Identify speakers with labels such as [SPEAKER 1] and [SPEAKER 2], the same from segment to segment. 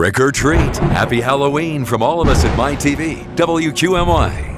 [SPEAKER 1] Trick or treat. Happy Halloween from all of us at MyTV, WQMY.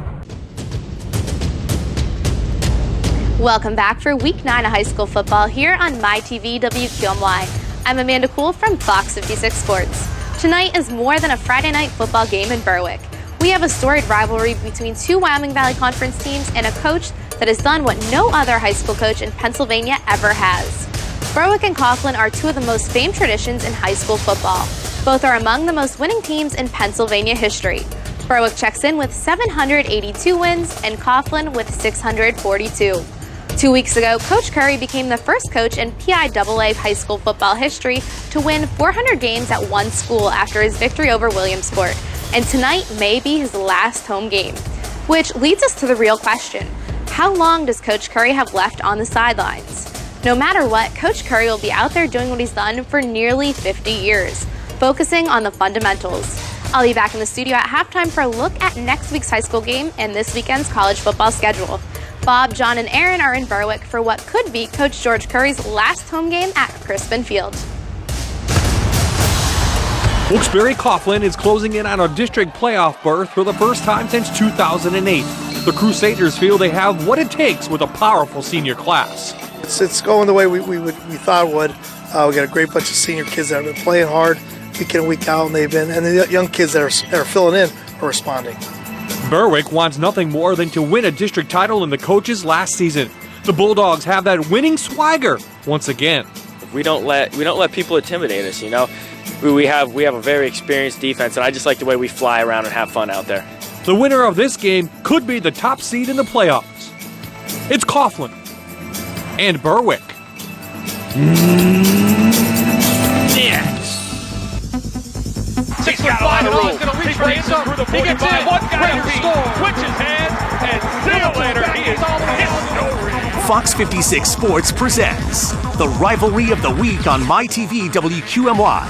[SPEAKER 2] Welcome back for Week 9 of high school football here on MyTV, WQMY. I'm Amanda Kuhl from Fox 56 Sports. Tonight is more than a Friday night football game in Berwick. We have a storied rivalry between two Wyoming Valley Conference teams and a coach that has done what no other high school coach in Pennsylvania ever has. Berwick and Coughlin are two of the most famed traditions in high school football. Both are among the most winning teams in Pennsylvania history. Berwick checks in with 782 wins and Coughlin with 642. 2 weeks ago, Coach Curry became the first coach in PIAA high school football history to win 400 games at one school after his victory over Williamsport. And tonight may be his last home game. Which leads us to the real question. How long does Coach Curry have left on the sidelines? No matter what, Coach Curry will be out there doing what he's done for nearly 50 years, focusing on the fundamentals. I'll be back in the studio at halftime for a look at next week's high school game and this weekend's college football schedule. Bob, John, and Aaron are in Berwick for what could be Coach George Curry's last home game at Crispin Field.
[SPEAKER 3] Wilkes-Barre Coughlin is closing in on a district playoff berth for the first time since 2008. The Crusaders feel they have what it takes with a powerful senior class.
[SPEAKER 4] It's going the way we thought it would. We got a great bunch of senior kids that have been playing hard week in and week out, and the young kids that are filling in are responding.
[SPEAKER 3] Berwick wants nothing more than to win a district title in the coaches last season. The Bulldogs have that winning swagger once again.
[SPEAKER 5] We don't let people intimidate us, you know. We have a very experienced defense, and I just like the way we fly around and have fun out there.
[SPEAKER 3] The winner of this game could be the top seed in the playoffs. It's Coughlin and Berwick.
[SPEAKER 6] Yes. 6 foot 5 and he's going to reach for the end up. He gets in, one guy to score. Switches hands, and see you later. He is hit.
[SPEAKER 7] Fox 56 Sports presents the rivalry of the week on MyTV WQMY.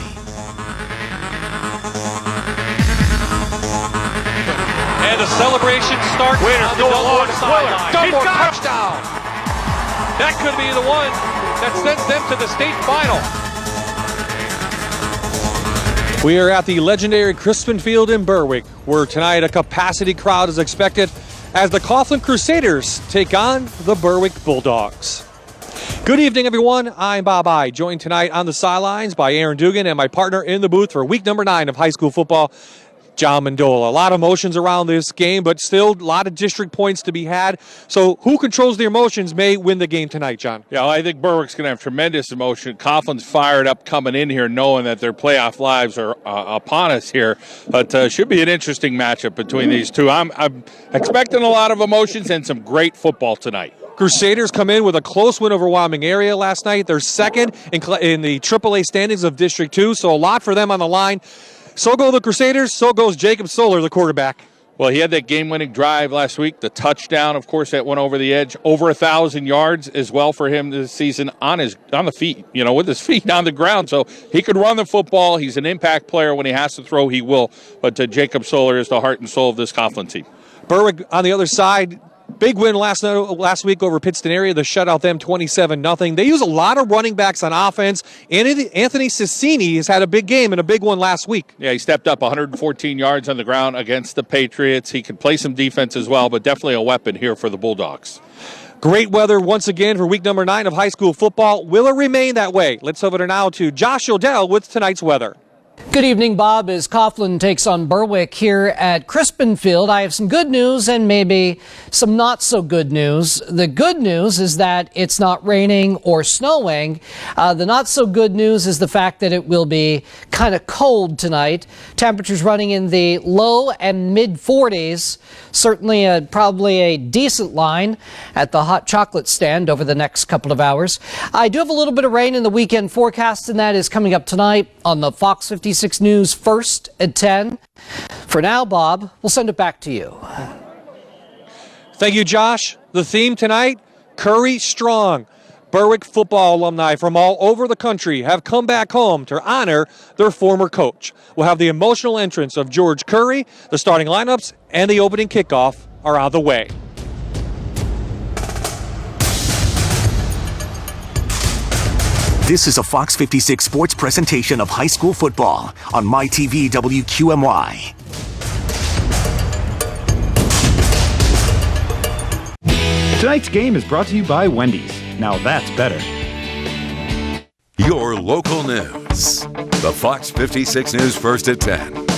[SPEAKER 6] And the celebration starts on the Dunbar sideline. Dunbar touchdown. That could be the one that sends them to the state final.
[SPEAKER 3] We are at the legendary Crispin Field in Berwick, where tonight a capacity crowd is expected as the Coughlin Crusaders take on the Berwick Bulldogs. Good evening, everyone. I'm Bob I, joined tonight on the sidelines by Aaron Dugan and my partner in the booth for week number 9 of high school football, John Mandola. A lot of emotions around this game, but still a lot of district points to be had. So who controls the emotions may win the game tonight, John?
[SPEAKER 8] Yeah, I think Berwick's going to have tremendous emotion. Coughlin's fired up coming in here knowing that their playoff lives are upon us here. But should be an interesting matchup between these two. I'm expecting a lot of emotions and some great football tonight.
[SPEAKER 3] Crusaders come in with a close win over Wyoming area last night. They're second in the AAA standings of District 2, so a lot for them on the line. So go the Crusaders, so goes Jacob Soler, the quarterback.
[SPEAKER 8] Well, he had that game-winning drive last week, the touchdown, of course, that went over the edge. Over 1,000 yards as well for him this season on the feet, with his feet on the ground. So he could run the football. He's an impact player. When he has to throw, he will. But Jacob Soler is the heart and soul of this Coughlin team. Berwick
[SPEAKER 3] on the other side. Big win last week over Pittston area. They shut out them 27-0. They use a lot of running backs on offense. Anthony Cicini has had a big game and a big one last week.
[SPEAKER 8] Yeah, he stepped up 114 yards on the ground against the Patriots. He can play some defense as well, but definitely a weapon here for the Bulldogs.
[SPEAKER 3] Great weather once again for week number 9 of high school football. Will it remain that way? Let's over now to Josh Odell with tonight's weather.
[SPEAKER 9] Good evening, Bob. As Coughlin takes on Berwick here at Crispin Field, I have some good news and maybe some not so good news. The good news is that it's not raining or snowing. The not so good news is the fact that it will be kind of cold tonight. Temperatures running in the low and mid 40s. Certainly probably a decent line at the hot chocolate stand over the next couple of hours. I do have a little bit of rain in the weekend forecast, and that is coming up tonight on the Fox 56 News first at 10. For now, Bob, we'll send it back to you.
[SPEAKER 3] Thank you, Josh. The theme tonight, Curry Strong. Berwick football alumni from all over the country have come back home to honor their former coach. We'll have the emotional entrance of George Curry. The starting lineups and the opening kickoff are on the way.
[SPEAKER 7] This is a Fox 56 sports presentation of high school football on MyTV WQMY.
[SPEAKER 10] Tonight's game is brought to you by Wendy's. Now that's better.
[SPEAKER 1] Your local news. The Fox 56 News first at 10.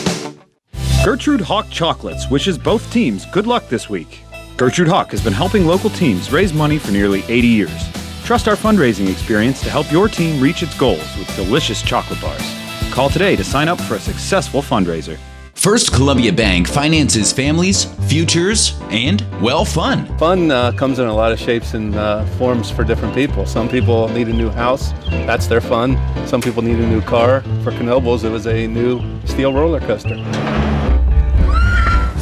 [SPEAKER 10] Gertrude Hawk Chocolates wishes both teams good luck this week. Gertrude Hawk has been helping local teams raise money for nearly 80 years. Trust our fundraising experience to help your team reach its goals with delicious chocolate bars. Call today to sign up for a successful fundraiser.
[SPEAKER 11] First Columbia Bank finances families, futures, and, well, fun.
[SPEAKER 12] Fun comes in a lot of shapes and forms for different people. Some people need a new house. That's their fun. Some people need a new car. For Knoebels, it was a new steel roller coaster.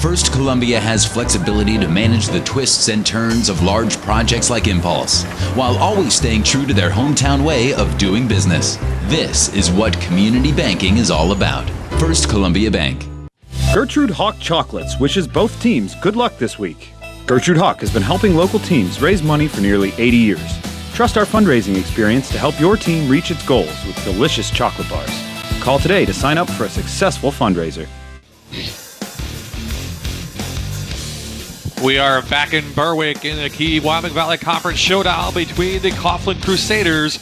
[SPEAKER 11] First Columbia has flexibility to manage the twists and turns of large projects like Impulse, while always staying true to their hometown way of doing business. This is what community banking is all about. First Columbia Bank.
[SPEAKER 10] Gertrude Hawk Chocolates wishes both teams good luck this week. Gertrude Hawk has been helping local teams raise money for nearly 80 years. Trust our fundraising experience to help your team reach its goals with delicious chocolate bars. Call today to sign up for a successful fundraiser.
[SPEAKER 6] We are back in Berwick in the key Wyoming Valley Conference showdown between the Coughlin Crusaders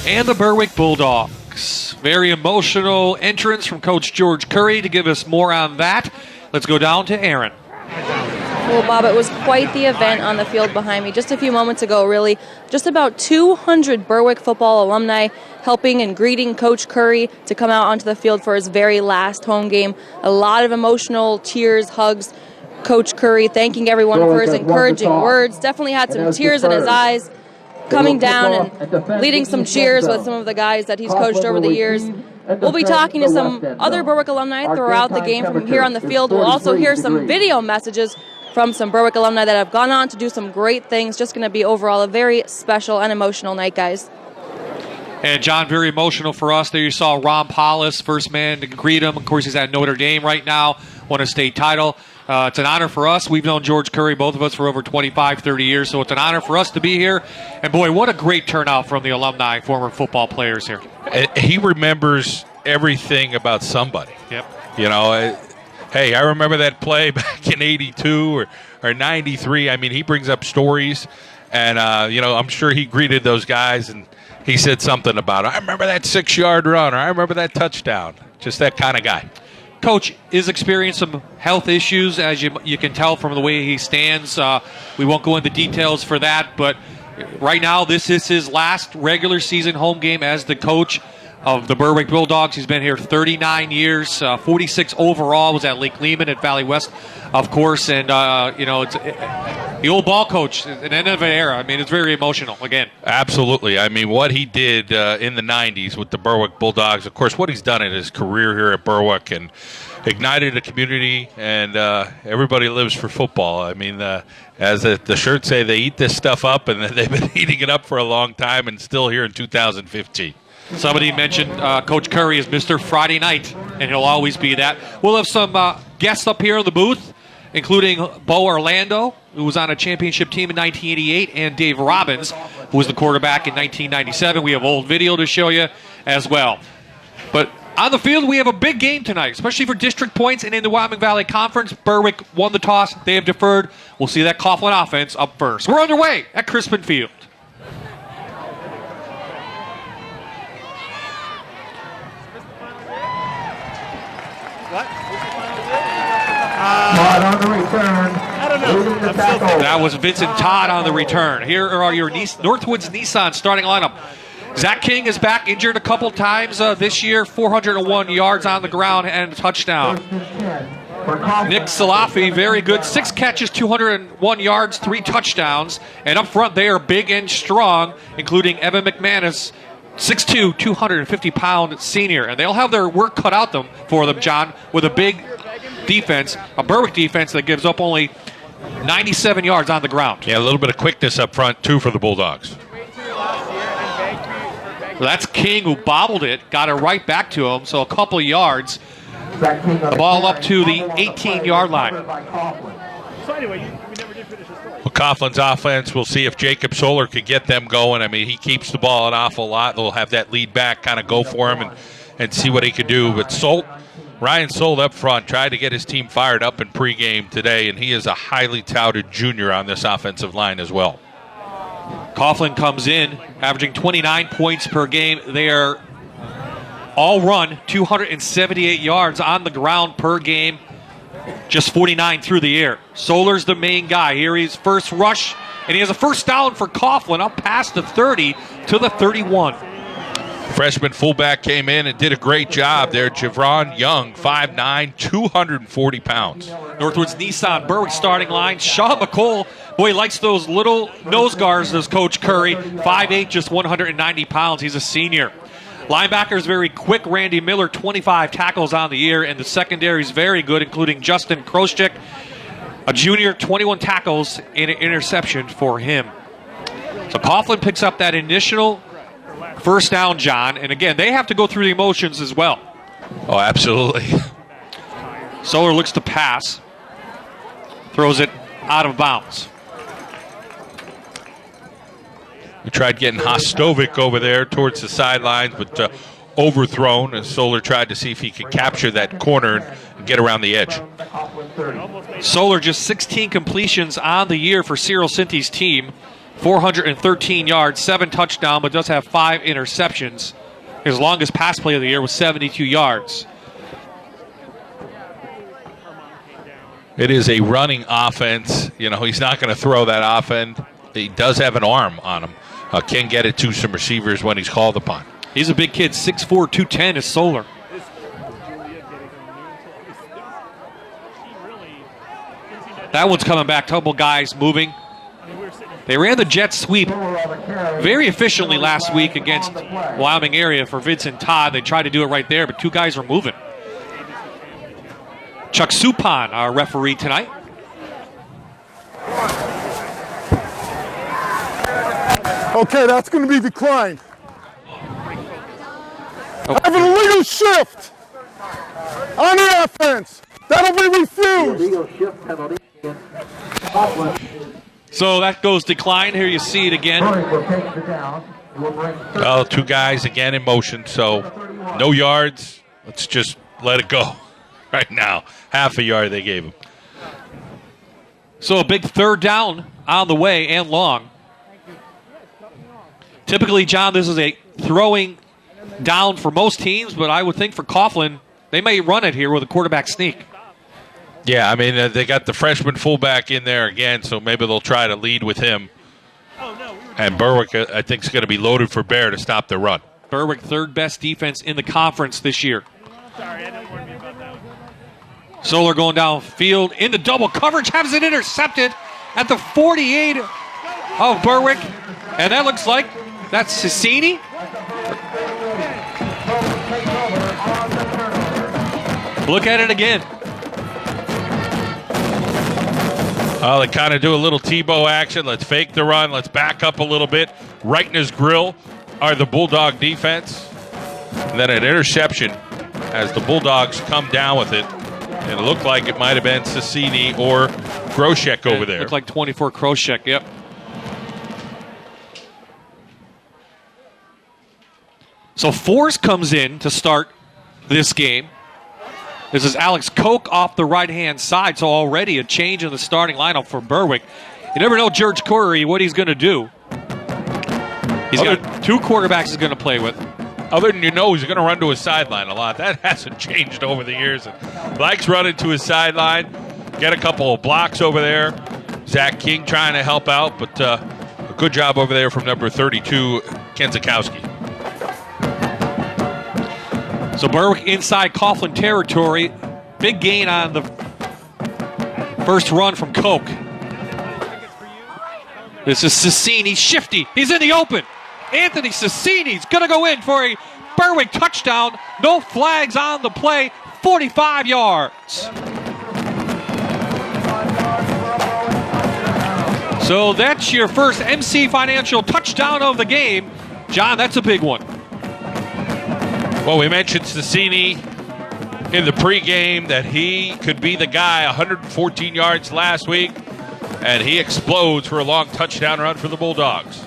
[SPEAKER 6] and the Berwick Bulldogs. Very emotional entrance from Coach George Curry. To give us more on that, let's go down to Aaron.
[SPEAKER 13] Well, Bob, it was quite the event on the field behind me just a few moments ago, really. Just about 200 Berwick football alumni helping and greeting Coach Curry to come out onto the field for his very last home game. A lot of emotional tears, hugs. Coach Curry thanking everyone for his encouraging words. Definitely had some tears in his eyes, coming down and leading some cheers with some of the guys that he's coached over the years. We'll be talking to some other Berwick alumni throughout the game from here on the field. We'll also hear some video messages from some Berwick alumni that have gone on to do some great things. Just going to be overall a very special and emotional night, guys.
[SPEAKER 6] And John, very emotional for us. There you saw Ron Paulus, first man to greet him. Of course, he's at Notre Dame right now, won a state title. It's an honor for us. We've known George Curry, both of us, for over 25, 30 years, so it's an honor for us to be here. And, boy, what a great turnout from the alumni, former football players here.
[SPEAKER 8] He remembers everything about somebody.
[SPEAKER 6] Yep.
[SPEAKER 8] You know, hey, I remember that play back in 82 or 93. I mean, he brings up stories, and, you know, I'm sure he greeted those guys, and he said something about, I remember that 6-yard run, or I remember that touchdown. Just that kind of guy.
[SPEAKER 6] Coach is experiencing some health issues, as you can tell from the way he stands. We won't go into details for that, but right now this is his last regular season home game as the coach of the Berwick Bulldogs. He's been here 39 years, 46 overall, was at Lake Lehman at Valley West, of course, and you know, it's the old ball coach, an end of an era. I mean, it's very emotional, again.
[SPEAKER 8] Absolutely. I mean, what he did in the 90s with the Berwick Bulldogs, of course, what he's done in his career here at Berwick and ignited a community, and everybody lives for football. I mean, as the shirts say, they eat this stuff up, and they've been eating it up for a long time and still here in 2015.
[SPEAKER 6] Somebody mentioned Coach Curry is Mr. Friday Night, and he'll always be that. We'll have some guests up here in the booth, including Bo Orlando, who was on a championship team in 1988, and Dave Robbins, who was the quarterback in 1997. We have old video to show you as well. But on the field, we have a big game tonight, especially for district points and in the Wyoming Valley Conference. Berwick won the toss. They have deferred. We'll see that Coughlin offense up first. We're underway at Crispin Field.
[SPEAKER 14] On the return.
[SPEAKER 6] That was Vincent Todd on the return. Here are your Northwoods Nissan starting lineup. Zach King is back, injured a couple times this year, 401 yards on the ground and a touchdown. Nick Salafi, very good, 6 catches, 201 yards, 3 touchdowns. And up front, they are big and strong, including Evan McManus, 6'2", 250-pound senior. And they'll have their work cut out for them, John, with a big defense, a Berwick defense that gives up only 97 yards on the ground.
[SPEAKER 8] Yeah, a little bit of quickness up front, too, for the Bulldogs.
[SPEAKER 6] Well, that's King who bobbled it, got it right back to him, so a couple yards. The ball up to the 18-yard line.
[SPEAKER 8] Well, Coughlin's offense, we'll see if Jacob Solar could get them going. I mean, he keeps the ball an awful lot. They'll have that lead back kind of go for him and see what he could do. But Ryan Solt up front tried to get his team fired up in pregame today, and he is a highly touted junior on this offensive line as well.
[SPEAKER 6] Coughlin comes in, averaging 29 points per game. They are all run 278 yards on the ground per game, just 49 through the air. Solar's the main guy. Here he's first rush, and he has a first down for Coughlin up past the 30 to the 31.
[SPEAKER 8] Freshman fullback came in and did a great job there. Javron Young, 5'9", 240 pounds.
[SPEAKER 6] Northwoods Nissan Berwick starting line. Sean McCole, boy, he likes those little nose guards, does Coach Curry. 5'8", just 190 pounds. He's a senior. Linebackers very quick. Randy Miller, 25 tackles on the year, and the secondary is very good, including Justin Kroschik, a junior, 21 tackles and an interception for him. So Coughlin picks up that initial first down, John, and again, they have to go through the emotions as well.
[SPEAKER 8] Oh, absolutely.
[SPEAKER 6] Solar looks to pass, throws it out of bounds.
[SPEAKER 8] We tried getting Hostovic over there towards the sidelines, but overthrown as Solar tried to see if he could capture that corner and get around the edge.
[SPEAKER 6] Solar just 16 completions on the year for Cyril Cinti's team. 413 yards, 7 touchdowns, but does have 5 interceptions. His longest pass play of the year was 72 yards.
[SPEAKER 8] It is a running offense. You know, he's not going to throw that often. He does have an arm on him. Can get it to some receivers when he's called upon.
[SPEAKER 6] He's a big kid, 6'4", 210 is Solar. That one's coming back, couple guys moving. They ran the jet sweep very efficiently last week against Wyoming area for Vincent Todd. They tried to do it right there, but 2 guys were moving. Chuck Suppan, our referee tonight.
[SPEAKER 14] Okay, that's going to be declined. I have an illegal shift on the offense. That'll be refused.
[SPEAKER 6] So that goes decline. Here you see it again.
[SPEAKER 8] Well, 2 guys again in motion, so no yards. Let's just let it go right now. Half a yard they gave him.
[SPEAKER 6] So a big third down on the way and long. Typically, John, this is a throwing down for most teams, but I would think for Coughlin, they may run it here with a quarterback sneak.
[SPEAKER 8] Yeah, I mean, they got the freshman fullback in there again, so maybe they'll try to lead with him. And Berwick, I think, is going to be loaded for bear to stop the run.
[SPEAKER 6] Berwick, third best defense in the conference this year. Solar going downfield into double coverage, has it intercepted at the 48 of Berwick. And that looks like that's Cicini. Look at it again.
[SPEAKER 8] They kind of do a little Tebow action. Let's fake the run. Let's back up a little bit. Right in his grill are the Bulldog defense. And then an interception as the Bulldogs come down with it. And it looked like it might have been Cicini or Groshek over there.
[SPEAKER 6] Looked like 24 Groshek, yep. So Force comes in to start this game. This is Alex Koch off the right-hand side, so already a change in the starting lineup for Berwick. You never know George Curry what he's going to do. He's got 2 quarterbacks he's going to play with.
[SPEAKER 8] Other than he's going to run to his sideline a lot. That hasn't changed over the years. Likes running to his sideline. Get a couple of blocks over there. Zach King trying to help out, but a good job over there from number 32, Kenzakowski.
[SPEAKER 6] So Berwick inside Coughlin territory. Big gain on the first run from Koch. This is Cicini, shifty. He's in the open. Anthony Cicini's going to go in for a Berwick touchdown. No flags on the play. 45 yards. So that's your first MC Financial touchdown of the game. John, that's a big one.
[SPEAKER 8] Well, we mentioned Cicini in the pregame that he could be the guy, 114 yards last week. And he explodes for a long touchdown run for the Bulldogs.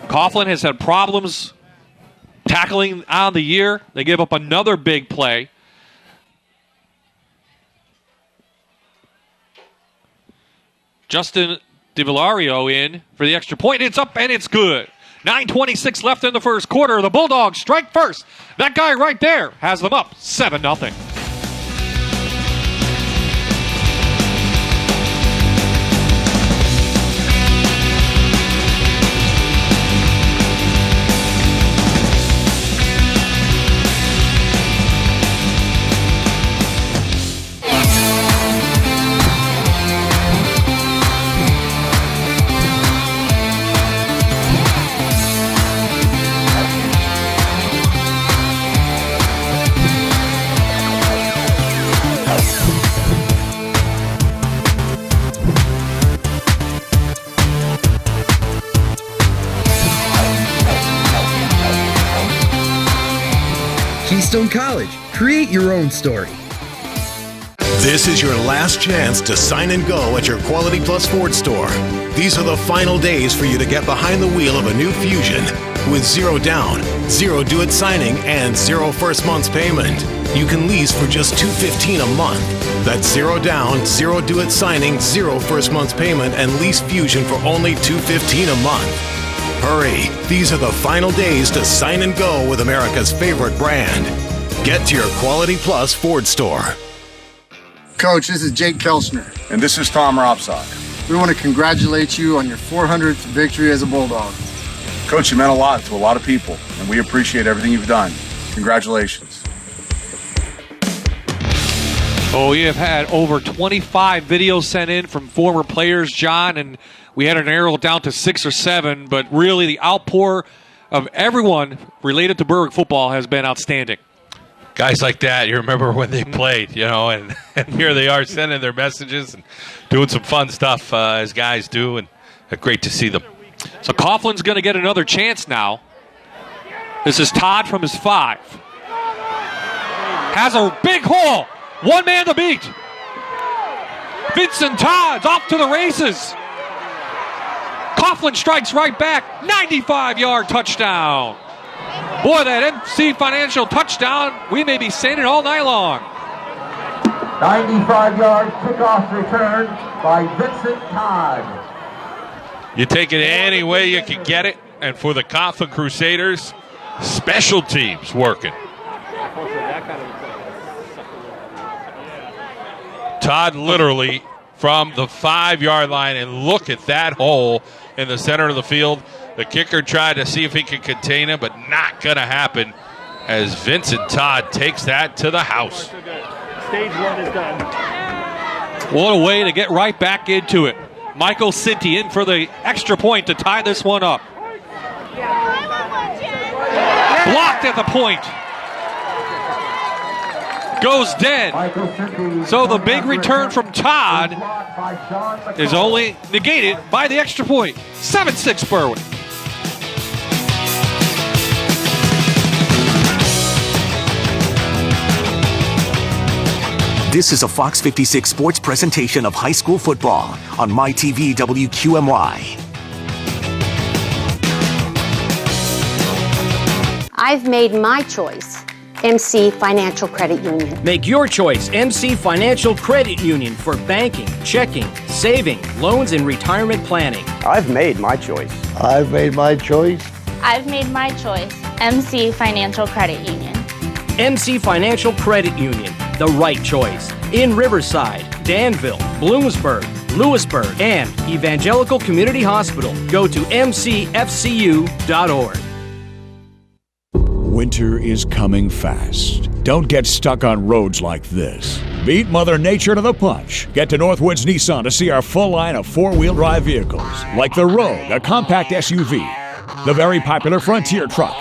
[SPEAKER 6] Coughlin has had problems tackling on the year. They give up another big play. Justin DiVillario in for the extra point. It's up and it's good. 9:26 left in the first quarter. The Bulldogs strike first. That guy right there has them up 7-0.
[SPEAKER 15] Keystone College. Create your own story.
[SPEAKER 16] This is your last chance to sign and go at your Quality Plus Ford store. These are the final days for you to get behind the wheel of a new Fusion with 0 down, 0 do-it signing, and 0 first month's payment. You can lease for just $215 a month. That's 0 down, 0 do-it signing, 0 first month's payment, and lease Fusion for only $215 a month. Hurry, these are the final days to sign and go with America's favorite brand. Get to your Quality Plus Ford store.
[SPEAKER 17] Coach, this is Jake Kelchner.
[SPEAKER 18] And this is Tom Ropsock.
[SPEAKER 17] We want to congratulate you on your 400th victory as a Bulldog.
[SPEAKER 18] Coach, you meant a lot to a lot of people, and we appreciate everything you've done. Congratulations.
[SPEAKER 6] Oh, we have had over 25 videos sent in from former players, John, and we had to narrow it down to 6 or 7, but really the outpour of everyone related to Berwick football has been outstanding.
[SPEAKER 8] Guys like that, you remember when they played, and here they are sending their messages and doing some fun stuff as guys do, and great to see them.
[SPEAKER 6] So Coughlin's going to get another chance now. This is Todd from his 5. Has a big hole. One man to beat. Vincent Todd's off to the races. Coughlin strikes right back. 95-yard touchdown. Boy, that MC Financial touchdown, we may be saying it all night long.
[SPEAKER 19] 95-yard kickoff return by Vincent Todd.
[SPEAKER 8] You take it any way you can get it, and for the Coughlin Crusaders, special teams working. Todd literally from the 5-yard line, and look at that hole in the center of the field. The kicker tried to see if he could contain him, but not going to happen as Vincent Todd takes that to the house.
[SPEAKER 19] Stage 1 is done.
[SPEAKER 6] What a way to get right back into it. Michael Sinti in for the extra point to tie this one up. Blocked at the point. Goes dead. So the big return from Todd is only negated by the extra point. 7-6 Berwick.
[SPEAKER 7] This is a Fox 56 sports presentation of high school football on MyTV WQMY.
[SPEAKER 20] I've made my choice. MC Financial Credit Union.
[SPEAKER 21] Make your choice, MC Financial Credit Union, for banking, checking, saving, loans, and retirement planning.
[SPEAKER 22] I've made my choice.
[SPEAKER 23] I've made my choice.
[SPEAKER 24] I've made my choice. MC Financial Credit Union.
[SPEAKER 21] MC Financial Credit Union, the right choice. In Riverside, Danville, Bloomsburg, Lewisburg, and Evangelical Community Hospital. Go to mcfcu.org.
[SPEAKER 25] Winter is coming fast. Don't get stuck on roads like this. Beat Mother Nature to the punch. Get to Northwoods Nissan to see our full line of four-wheel drive vehicles, like the Rogue, a compact SUV, the very popular Frontier truck,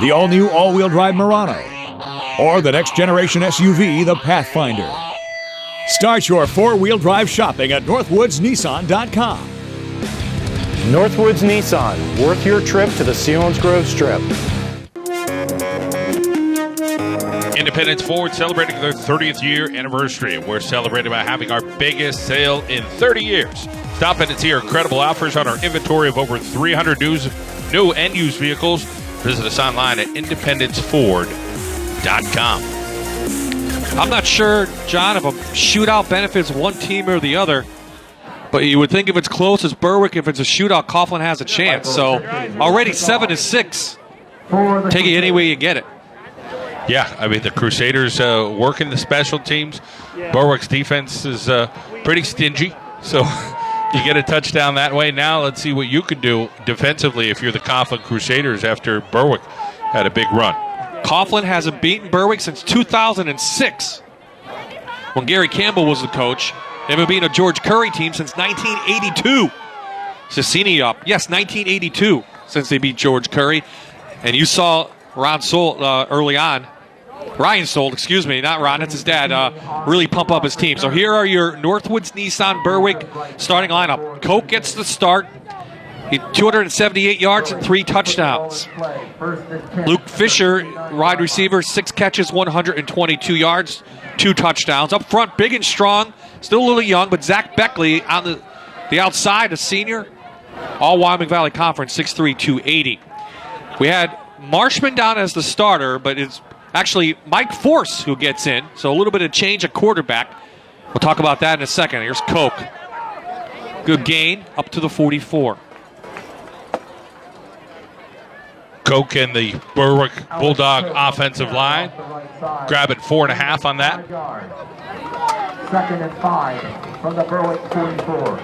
[SPEAKER 25] the all-new all-wheel drive Murano, or the next-generation SUV, the Pathfinder. Start your four-wheel drive shopping at northwoodsnissan.com.
[SPEAKER 26] Northwoods Nissan, worth your trip to the Sealands Grove Strip.
[SPEAKER 8] Independence Ford celebrating their 30th year anniversary. We're celebrating by having our biggest sale in 30 years. Stop in and see our incredible offers on our inventory of over 300 new and used vehicles. Visit us online at independenceford.com.
[SPEAKER 6] I'm not sure, John, if a shootout benefits one team or the other, but you would think if it's close as Berwick, if it's a shootout, Coughlin has a chance. So already 7-6. Take it any way you get it.
[SPEAKER 8] Yeah, I mean, the Crusaders working the special teams. Berwick's defense is pretty stingy, so you get a touchdown that way. Now let's see what you can do defensively if you're the Coughlin Crusaders after Berwick had a big run.
[SPEAKER 6] Coughlin hasn't beaten Berwick since 2006 when Gary Campbell was the coach. They haven't beaten a George Curry team since 1982. Cicini up. Yes, 1982 since they beat George Curry. And you saw Ryan Solt, not Ron, that's his dad, really pump up his team. So here are your Northwoods Nissan Berwick starting lineup. Coke gets the start. He 278 yards and 3 touchdowns. Luke Fisher, wide receiver, 6 catches, 122 yards, 2 touchdowns. Up front, big and strong, still a little young, but Zach Beckley on the outside, a senior, all Wyoming Valley Conference, 6'3", 280. We had Marshman down as the starter, but it's actually Mike Force who gets in, so a little bit of change at quarterback. We'll talk about that in a second. Here's Coke. Good gain, up to the 44.
[SPEAKER 8] Coke and the Berwick Bulldog offensive line. Grabbing 4.5 on that.
[SPEAKER 19] 2nd and 5 from the Berwick 44.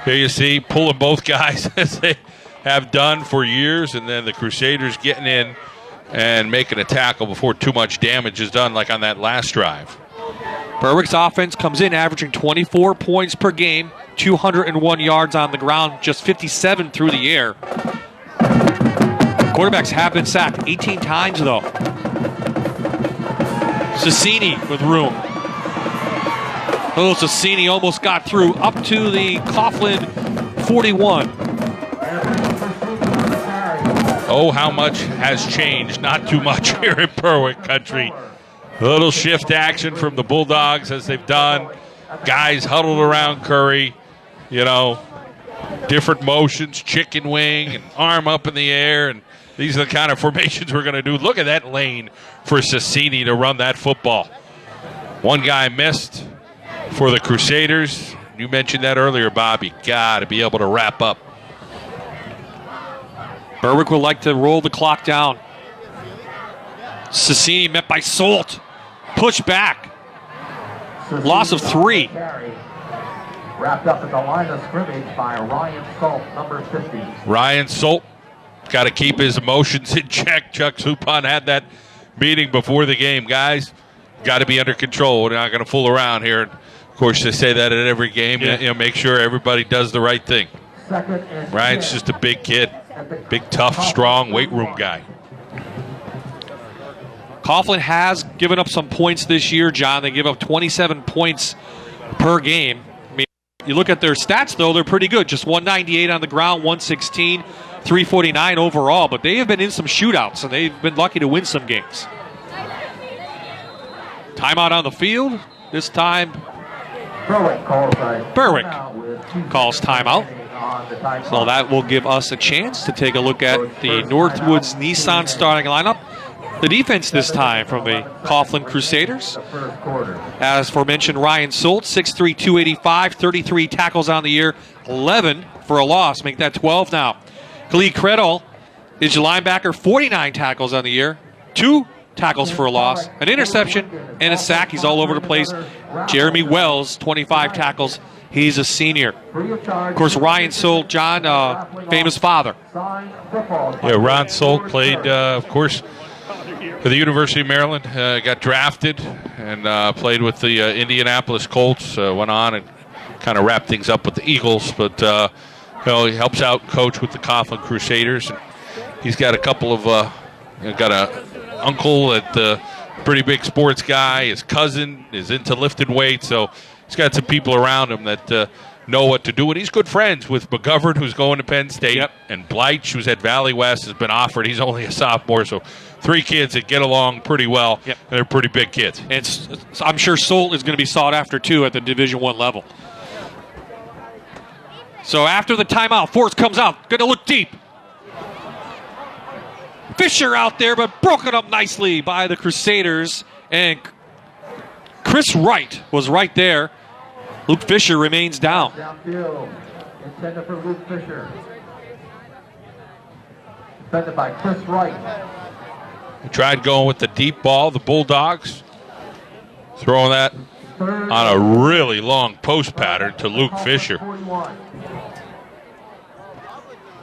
[SPEAKER 8] Here you see, pulling both guys as they have done for years, and then the Crusaders getting in and making a tackle before too much damage is done, like on that last drive.
[SPEAKER 6] Berwick's offense comes in averaging 24 points per game, 201 yards on the ground, just 57 through the air. Quarterbacks have been sacked 18 times, though. Cicini with room. Cicini almost got through up to the Coughlin 41.
[SPEAKER 8] Oh, how much has changed. Not too much here in Berwick country. A little shift action from the Bulldogs as they've done. Guys huddled around Curry, different motions, chicken wing and arm up in the air. And these are the kind of formations we're going to do. Look at that lane for Cicini to run that football. One guy missed for the Crusaders. You mentioned that earlier, Bobby. Got to be able to wrap up.
[SPEAKER 6] Berwick would like to roll the clock down. Cicini met by Solt. Push back. Loss of 3.
[SPEAKER 19] Wrapped up at the line of scrimmage by Ryan Solt, number 50.
[SPEAKER 8] Ryan Solt got to keep his emotions in check. Chuck Suppan had that meeting before the game. Guys, got to be under control. We're not going to fool around here. Of course, they say that at every game. Yeah. Make sure everybody does the right thing. Ryan's just a big kid. Big, tough, strong weight room guy.
[SPEAKER 6] Coughlin has given up some points this year, John. They give up 27 points per game. I mean, you look at their stats, though, they're pretty good. Just 198 on the ground, 116, 349 overall. But they have been in some shootouts, and they've been lucky to win some games. Timeout on the field. This time, Berwick calls timeout. So that will give us a chance to take a look at the Northwoods Nissan starting lineup. The defense this time from the Coughlin Crusaders. As aforementioned, Ryan Solt, 6'3", 285, 33 tackles on the year, 11 for a loss. Make that 12 now. Khalid Kredel is your linebacker, 49 tackles on the year, 2 tackles for a loss, an interception, and a sack. He's all over the place. Jeremy Wells, 25 tackles. He's a senior. Of course, Ryan Solt, John, famous father.
[SPEAKER 8] Yeah, Ron Solt played, of course, for the University of Maryland. Got drafted and played with the Indianapolis Colts. Went on and kind of wrapped things up with the Eagles. But he helps out coach with the Coughlin Crusaders. And he's got a couple of, got a uncle at pretty big sports guy. His cousin is into lifting weights. So he's got some people around him that know what to do. And he's good friends with McGovern, who's going to Penn State, and Bleich, who's at Valley West, has been offered. He's only a sophomore, so 3 kids that get along pretty well.
[SPEAKER 6] Yep.
[SPEAKER 8] They're pretty big kids.
[SPEAKER 6] And I'm sure Solt is going to be sought after, too, at the Division I level. So after the timeout, Force comes out. Going to look deep. Fisher out there, but broken up nicely by the Crusaders. And Chris Wright was right there. Luke Fisher remains down.
[SPEAKER 19] Downfield, intended for Luke Fisher. Defended by Chris Wright.
[SPEAKER 8] We tried going with the deep ball, the Bulldogs. Throwing that on a really long post pattern to Luke Fisher.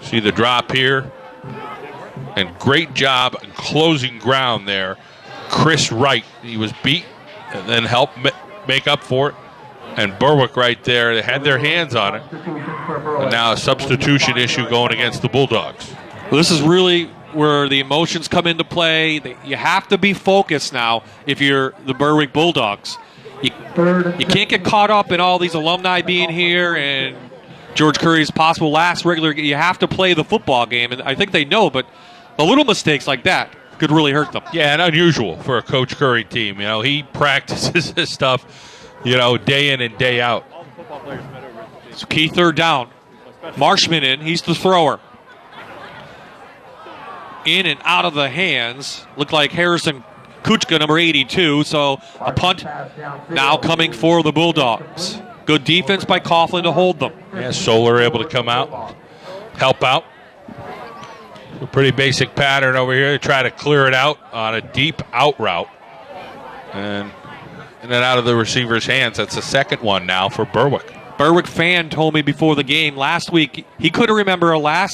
[SPEAKER 8] See the drop here. And great job in closing ground there. Chris Wright, he was beat and then helped make up for it. And Berwick right there, they had their hands on it. And now a substitution issue going against the Bulldogs.
[SPEAKER 6] Well, this is really where the emotions come into play. You have to be focused now if you're the Berwick Bulldogs. You can't get caught up in all these alumni being here and George Curry's possible last regular. You have to play the football game, and I think they know, but the little mistakes like that could really hurt them.
[SPEAKER 8] Yeah, and unusual for a Coach Curry team. You know, he practices this stuff, you know, day in and day out.
[SPEAKER 6] It's a key third down. Marshman in, he's the thrower. In and out of the hands. Looked like Harrison Kuchka, number 82, so a punt now coming for the Bulldogs. Good defense by Coughlin to hold them.
[SPEAKER 8] Yeah, Solar able to come out, help out. A pretty basic pattern over here. They try to clear it out on a deep out route. And then out of the receiver's hands. That's the second one now for Berwick.
[SPEAKER 6] Berwick fan told me before the game last week he couldn't remember a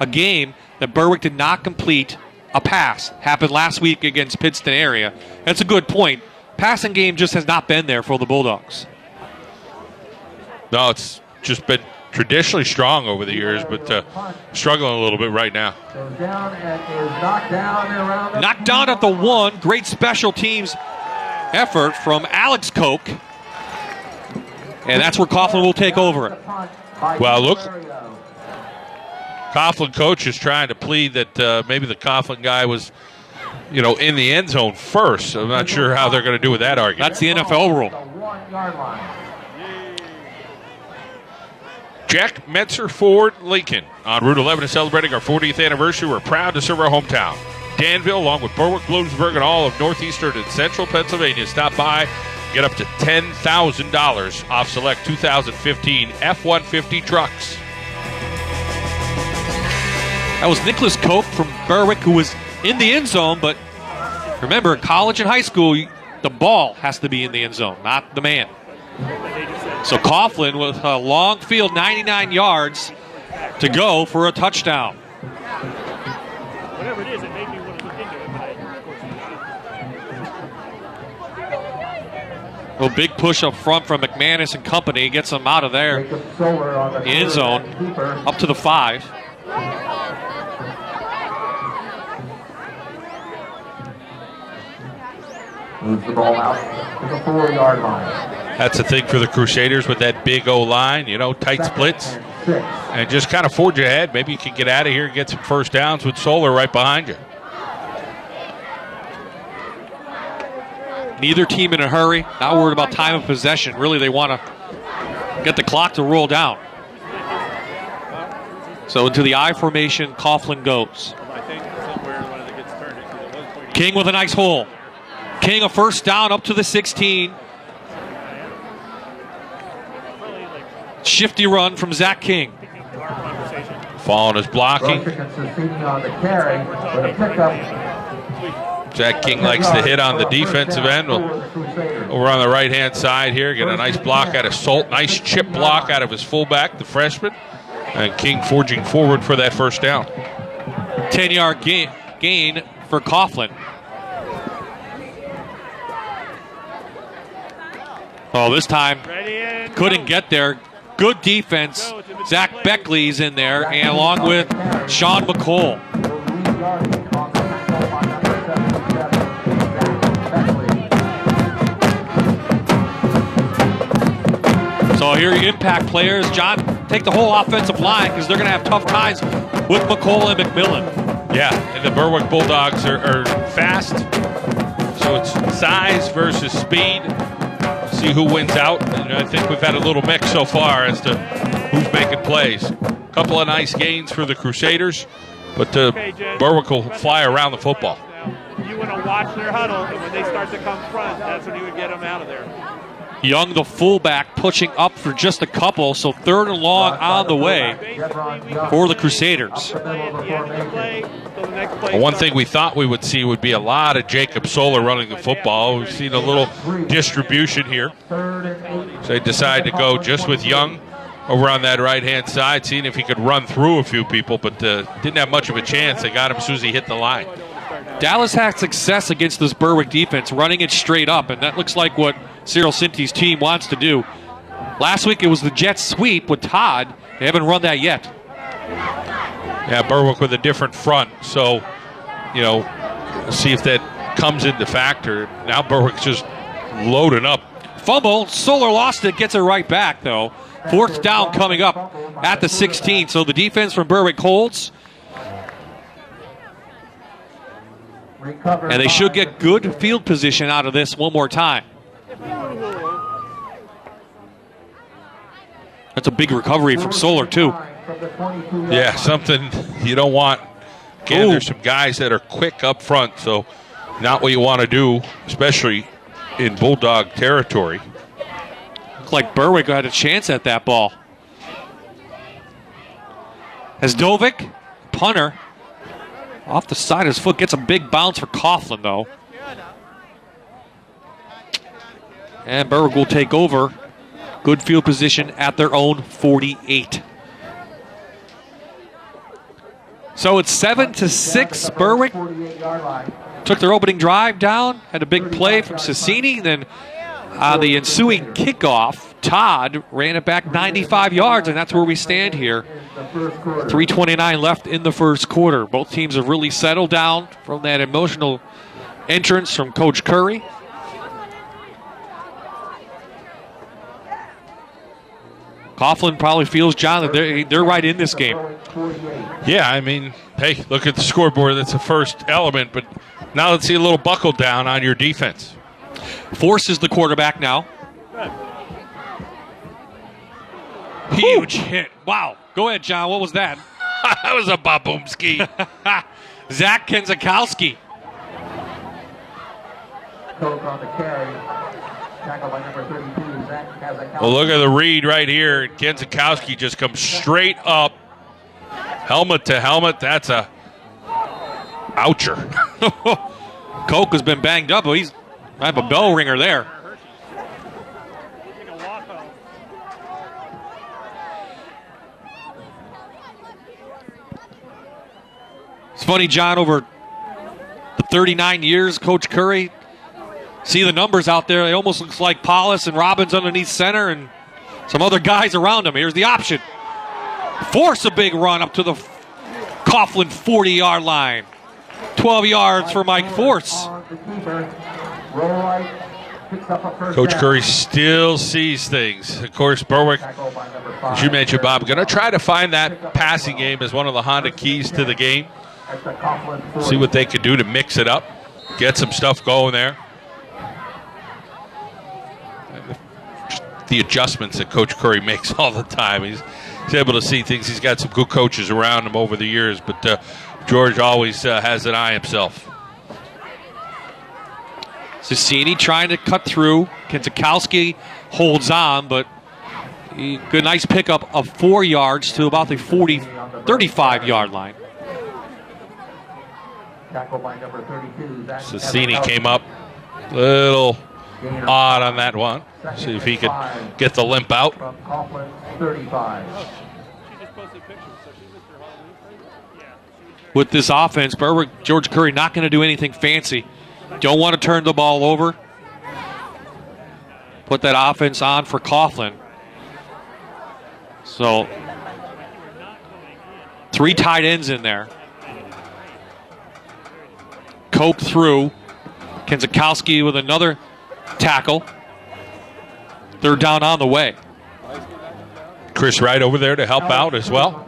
[SPEAKER 6] game that Berwick did not complete a pass. Happened last week against Pittston area. That's a good point. Passing game just has not been there for the Bulldogs.
[SPEAKER 8] No, it's just been traditionally strong over the years, but struggling a little bit right now.
[SPEAKER 6] Knocked down at the 1. Great special teams effort from Alex Koch. And that's where Coughlin will take over.
[SPEAKER 8] Well, look, Coughlin coach is trying to plead that maybe the Coughlin guy was, you know, in the end zone first. I'm not sure how they're going to do with that argument.
[SPEAKER 6] That's the NFL rule.
[SPEAKER 8] Jack Metzer Ford Lincoln on Route 11 is celebrating our 40th anniversary. We're proud to serve our hometown. Danville, along with Berwick, Bloomsburg, and all of northeastern and central Pennsylvania. Stop by, get up to $10,000 off select 2015 F-150 trucks.
[SPEAKER 6] That was Nicholas Koch from Berwick, who was in the end zone, but remember, in college and high school, the ball has to be in the end zone, not the man. So Coughlin with a long field, 99 yards to go for a touchdown.
[SPEAKER 2] Whatever it is, it made me want to look into it, but of course not.
[SPEAKER 6] A big push up front from McManus and company gets them out of there. The end zone, up to the 5.
[SPEAKER 19] Moves the ball out to the 4-yard line.
[SPEAKER 8] That's the thing for the Crusaders with that big O-line, you know, tight splits. And just kind of forge ahead. Maybe you can get out of here and get some first downs with Solar right behind you.
[SPEAKER 6] Neither team in a hurry. Not worried about time of possession. Really, they want to get the clock to roll down. So into the I formation, Coughlin goes. King with a nice hole. King a first down up to the 16. Shifty run from Zach King.
[SPEAKER 8] Following his blocking. Zach King likes to hit on the defensive end. Over on the right-hand side here, get a nice block out of Solt. Nice chip block out of his fullback, the freshman. And King forging forward for that first down.
[SPEAKER 6] 10-yard gain for Coughlin. Oh, this time couldn't get there. Good defense. Zach Beckley's in there, and along with Sean McCall. So Well, here are your impact players. John, take the whole offensive line because they're going to have tough times with McCullough and McMillan.
[SPEAKER 8] Yeah, and the Berwick Bulldogs are fast. So it's size versus speed. See who wins out. And I think we've had a little mix so far as to who's making plays. A couple of nice gains for the Crusaders, but Berwick will fly around the football.
[SPEAKER 2] You want to watch their huddle, and when they start to come front, that's when you would get them out of there.
[SPEAKER 6] Young, the fullback, pushing up for just a couple, so 3rd and long on the way for the Crusaders.
[SPEAKER 8] Well, one thing we thought we would see would be a lot of Jacob Solar running the football. We've seen a little distribution here. So they decided to go just with Young over on that right-hand side, seeing if he could run through a few people, but didn't have much of a chance. They got him as soon as he hit the line.
[SPEAKER 6] Dallas had success against this Berwick defense, running it straight up, and that looks like what Cyril Cinti's team wants to do. Last week it was the jet sweep with Todd. They haven't run that yet.
[SPEAKER 8] Yeah, Berwick with a different front, so, we'll see if that comes into factor. Now Berwick's just loading up.
[SPEAKER 6] Fumble, Solar lost it, gets it right back, though. 4th down coming up at the 16, so the defense from Berwick holds. And they should get good field position out of this one more time. That's a big recovery from Solar, too.
[SPEAKER 8] Yeah, something you don't want. Again, there's some guys that are quick up front, so not what you want to do, especially in Bulldog territory.
[SPEAKER 6] Looked like Berwick had a chance at that ball. As Dovic, punter, off the side of his foot, gets a big bounce for Coughlin, though. And Berwick will take over. Good field position at their own 48. So it's 7-6. Berwick took their opening drive down, had a big play from Cicini. Then on the ensuing kickoff, Todd ran it back 95 yards, and that's where we stand here. 3:29 left in the first quarter. Both teams have really settled down from that emotional entrance from Coach Curry. Coughlin probably feels, John, that they're right in this game.
[SPEAKER 8] Yeah, I mean, hey, look at the scoreboard. That's the first element, but now let's see a little buckle down on your defense.
[SPEAKER 6] Force is the quarterback now. Huge hit. Wow. Go ahead, John. What was that?
[SPEAKER 8] That was a baboomski.
[SPEAKER 6] Zach Kenzakowski.
[SPEAKER 19] On the carry. Tackle by number 32, Zach Kenzakowski.
[SPEAKER 8] Well, look at the read right here. Kenzakowski just comes straight up. Helmet to helmet. That's a oucher.
[SPEAKER 6] Coke has been banged up, but I have a bell ringer there. It's funny, John, over the 39 years, Coach Curry, see the numbers out there. It almost looks like Paulus and Robbins underneath center and some other guys around him. Here's the option. Force a big run up to the Coughlin 40-yard line. 12 yards for Mike Force.
[SPEAKER 8] Coach Curry still sees things. Of course, Berwick, as you mentioned, Bob, going to try to find that passing game as one of the Honda keys to the game. See what they could do to mix it up, get some stuff going there. The adjustments that Coach Curry makes all the time. He's able to see things. He's got some good coaches around him over the years, but George always has an eye himself.
[SPEAKER 6] Cicini trying to cut through. Kenzakowski holds on, but good, nice pickup of 4 yards to about the 35-yard line.
[SPEAKER 8] Cicini came up a little odd on that one. See if he could get the limp out.
[SPEAKER 6] With this offense, Berwick, George Curry not going to do anything fancy. Don't want to turn the ball over. Put that offense on for Coughlin. So, 3 tight ends in there. Cope through. Kenzakowski with another tackle. 3rd down on the way.
[SPEAKER 8] Chris Wright over there to help out as well.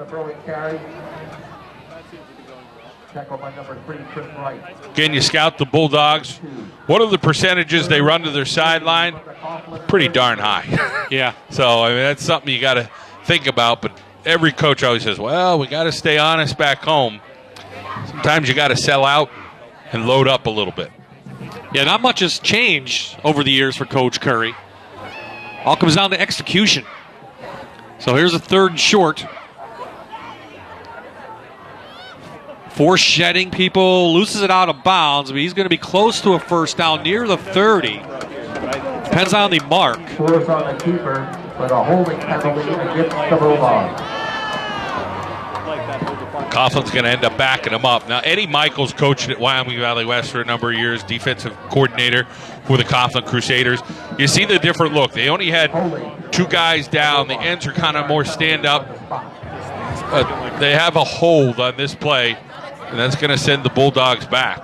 [SPEAKER 8] Again, you scout the Bulldogs. What are the percentages they run to their sideline? Pretty darn high.
[SPEAKER 6] Yeah.
[SPEAKER 8] So, I mean, that's something you got to think about. But every coach always says, well, we got to stay honest back home. Sometimes you got to sell out and load up a little bit.
[SPEAKER 6] Yeah, not much has changed over the years for Coach Curry. All comes down to execution. So here's a 3rd and short. Force shedding people, loses it out of bounds, but he's going to be close to a first down near the 30. Depends on the mark.
[SPEAKER 19] Force on the keeper, but a holding penalty against the Bulldogs.
[SPEAKER 8] Coughlin's going to end up backing him up. Now, Eddie Michaels coached at Wyoming Valley West for a number of years, defensive coordinator for the Coughlin Crusaders. You see the different look. They only had 2 guys down. The ends are kind of more stand-up. They have a hold on this play, and that's going to send the Bulldogs back.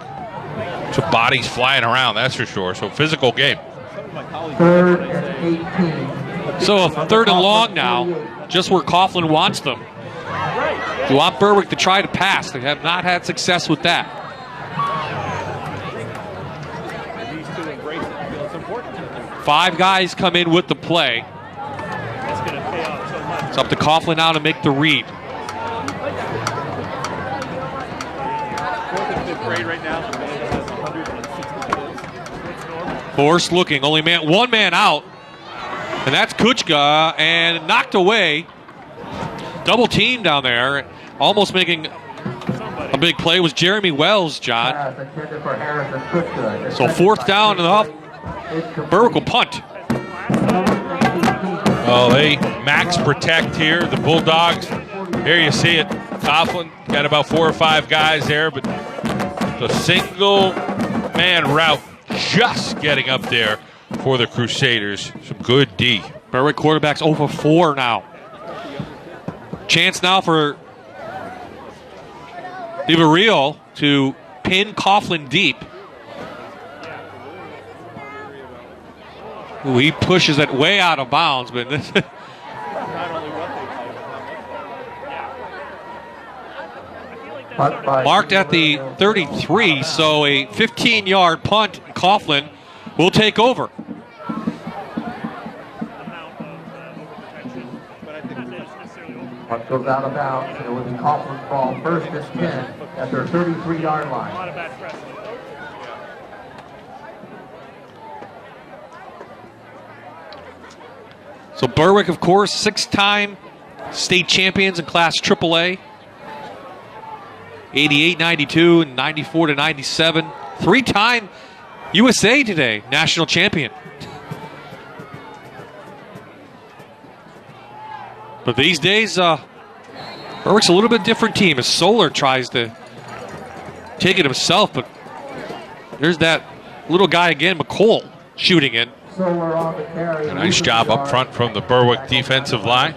[SPEAKER 8] So bodies flying around, that's for sure. So physical game.
[SPEAKER 19] 3rd and 18.
[SPEAKER 6] So a 3rd and long now, just where Coughlin wants them. You want Berwick to try to pass. They have not had success with that. Five guys come in with the play. It's up to Coughlin now to make the read. Force looking, only one man out, and that's Kuchka, and knocked away. Double team down there, almost making a big play was Jeremy Wells, John. So 4th down and off. Berwick will punt.
[SPEAKER 8] Oh, they max protect here, the Bulldogs. Here you see it. Coughlin got about 4 or 5 guys there, but the single man route just getting up there for the Crusaders. Some good D.
[SPEAKER 6] Berwick quarterback's 0 for 4 now. Chance now for DiVario to pin Coughlin deep. Ooh, he pushes it way out of bounds, but this marked at the 33, so a 15-yard punt. Coughlin will take over.
[SPEAKER 19] Punt goes out of bounds, and it will be Coughlin's ball, 1st and 10 at their 33-yard line.
[SPEAKER 6] So Berwick, of course, 6-time state champions in Class AAA. 88-92 and 94-97. 3-time USA Today national champion. But these days, Berwick's a little bit different team as Solar tries to take it himself, but there's that little guy again, McCall, shooting it.
[SPEAKER 8] A nice job up front from the Berwick defensive line.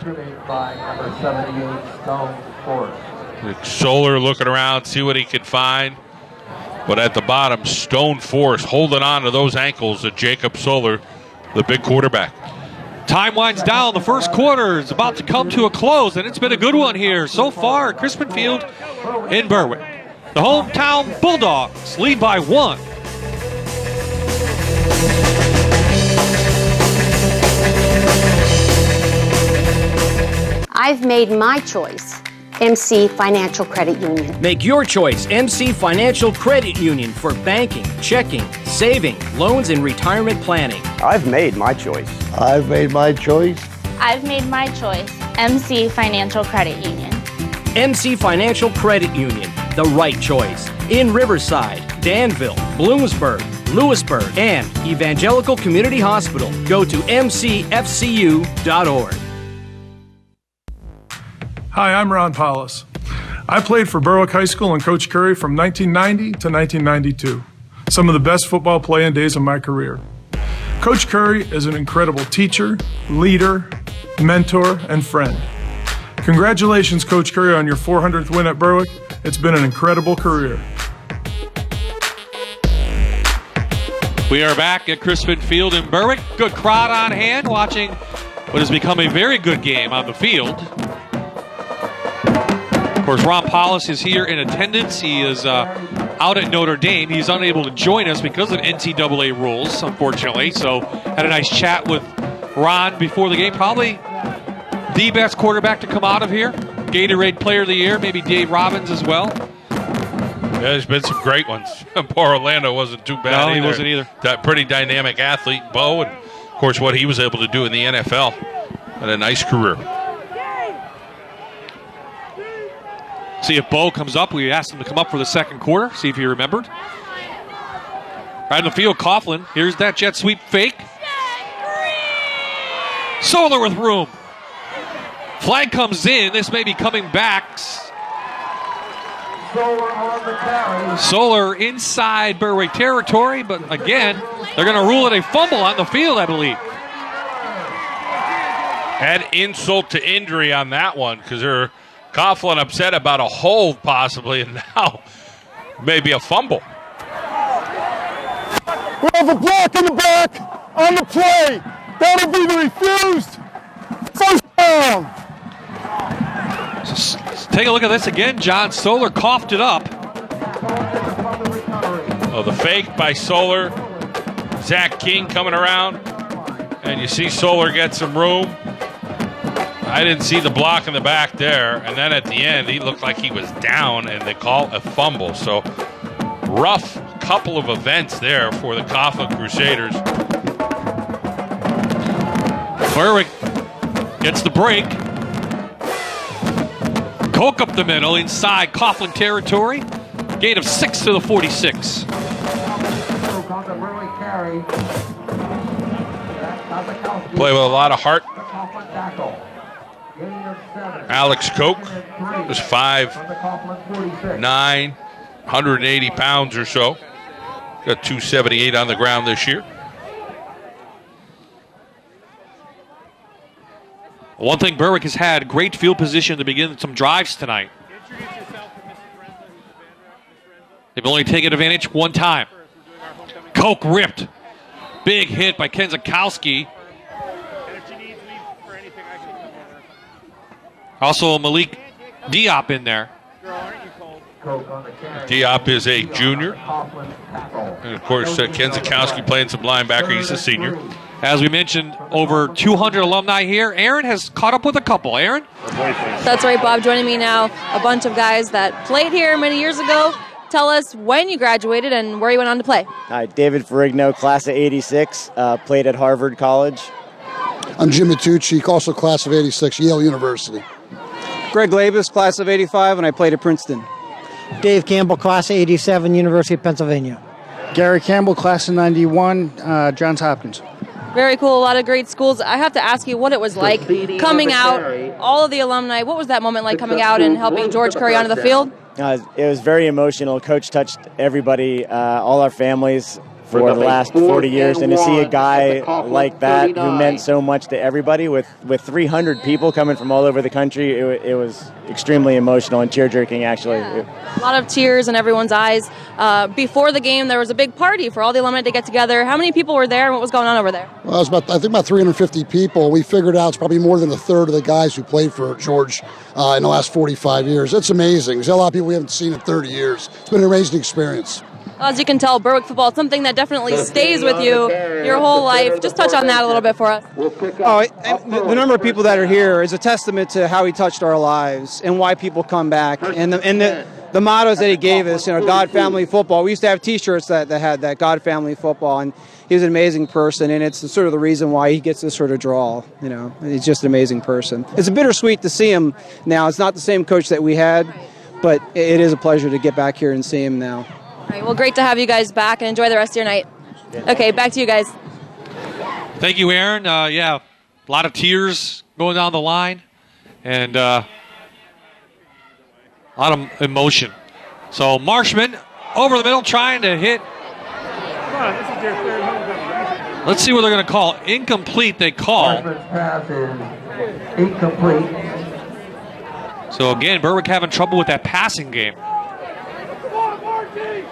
[SPEAKER 8] Solar looking around, see what he can find. But at the bottom, Stone Force holding on to those ankles of Jacob Solar, the big quarterback.
[SPEAKER 6] Time winds down. The first quarter is about to come to a close, and it's been a good one here so far at Crispin Field in Berwick. The hometown Bulldogs lead by 1.
[SPEAKER 20] I've made my choice. MC Financial Credit Union.
[SPEAKER 21] Make your choice, MC Financial Credit Union, for banking, checking, saving, loans, and retirement planning.
[SPEAKER 1] I've made my choice.
[SPEAKER 23] I've made my choice.
[SPEAKER 24] I've made my choice. MC Financial Credit Union.
[SPEAKER 21] MC Financial Credit Union, the right choice. In Riverside, Danville, Bloomsburg, Lewisburg, and Evangelical Community Hospital. Go to mcfcu.org.
[SPEAKER 3] Hi, I'm Ron Paulus. I played for Berwick High School and Coach Curry from 1990 to 1992. Some of the best football playing days of my career. Coach Curry is an incredible teacher, leader, mentor, and friend. Congratulations, Coach Curry, on your 400th win at Berwick. It's been an incredible career.
[SPEAKER 6] We are back at Crispin Field in Berwick. Good crowd on hand watching what has become a very good game on the field. Of course, Ron Paulus is here in attendance. He is out at Notre Dame. He's unable to join us because of NCAA rules, unfortunately. So had a nice chat with Ron before the game. Probably the best quarterback to come out of here. Gatorade Player of the Year, maybe Dave Robbins as well.
[SPEAKER 8] Yeah, there's been some great ones. Poor Orlando wasn't too bad either.
[SPEAKER 6] No, he wasn't either.
[SPEAKER 8] That pretty dynamic athlete, Bo, and of course what he was able to do in the NFL. Had a nice career.
[SPEAKER 6] See if Bo comes up. We asked him to come up for the second quarter. See if he remembered. Right in the field, Coughlin. Here's that jet sweep fake. Solar with room. Flag comes in. This may be coming back. Solar inside Berwick territory, but again, they're going to rule it a fumble on the field, I believe.
[SPEAKER 8] Had insult to injury on that one because they're Coughlin upset about a hold possibly, and now maybe a fumble.
[SPEAKER 14] We have a block in the back on the play. That'll be the refused first down.
[SPEAKER 6] Take a look at this again. John Solar coughed it up.
[SPEAKER 8] Oh, the fake by Solar. Zach King coming around. And you see Solar get some room. I didn't see the block in the back there. And then at the end, he looked like he was down, and they call a fumble. So rough couple of events there for the Coughlin Crusaders.
[SPEAKER 6] Berwick gets the break. Coke up the middle inside Coughlin territory. Gain of 6 to the 46.
[SPEAKER 8] Play with a lot of heart. Alex Koch was 5'9", 180 pounds or so. Got 278 on the ground this year.
[SPEAKER 6] One thing, Berwick has had great field position to begin some drives tonight. They've only taken advantage one time. Koch ripped. Big hit by Kenzakowski. Also Malik Diop in there.
[SPEAKER 8] Diop is a junior. And of course, Kenzakowski playing some linebacker. He's a senior.
[SPEAKER 6] As we mentioned, over 200 alumni here. Aaron has caught up with a couple. Aaron?
[SPEAKER 13] That's right, Bob. Joining me now, a bunch of guys that played here many years ago. Tell us when you graduated and where you went on to play.
[SPEAKER 1] Hi, David Ferrigno, class of 86, played at Harvard College.
[SPEAKER 4] I'm Jim Matucci, also class of 86, Yale University.
[SPEAKER 5] Greg Labus, class of 85, and I played at Princeton.
[SPEAKER 9] Dave Campbell, class of 87, University of Pennsylvania.
[SPEAKER 12] Gary Campbell, class of 91, Johns Hopkins.
[SPEAKER 13] Very cool, a lot of great schools. I have to ask you what it was like coming out, all of the alumni. What was that moment like coming out and helping George Curry onto the field?
[SPEAKER 1] It was very emotional. Coach touched everybody, all our families for the last 40 years, and to see a guy like that who meant so much to everybody with 300 people coming from all over the country, it was extremely emotional and tear-jerking, actually.
[SPEAKER 13] Yeah. A lot of tears in everyone's eyes. Before the game, there was a big party for all the alumni to get together. How many people were there and what was going on over there?
[SPEAKER 4] Well, it was I think about 350 people. We figured out it's probably more than a third of the guys who played for George in the last 45 years. It's amazing. There's a lot of people we haven't seen in 30 years. It's been an amazing experience.
[SPEAKER 13] As you can tell, Berwick football is something that definitely stays with you your whole life. Just touch on that a little bit for us.
[SPEAKER 5] The number of people that are here is a testament to how he touched our lives and why people come back. And the mottos that he gave us, God, family, football. We used to have T-shirts that had that, God, family, football. And he was an amazing person, and it's sort of the reason why he gets this sort of draw. He's just an amazing person. It's a bittersweet to see him now. It's not the same coach that we had, but it is a pleasure to get back here and see him now.
[SPEAKER 13] All right, well, great to have you guys back, and enjoy the rest of your night. Okay, back to you guys.
[SPEAKER 6] Thank you, Aaron. A lot of tears going down the line, and a lot of emotion. So Marshman over the middle trying to hit. Let's see what they're going to call. Incomplete, they call.
[SPEAKER 19] Pass is incomplete.
[SPEAKER 6] So again, Berwick having trouble with that passing game.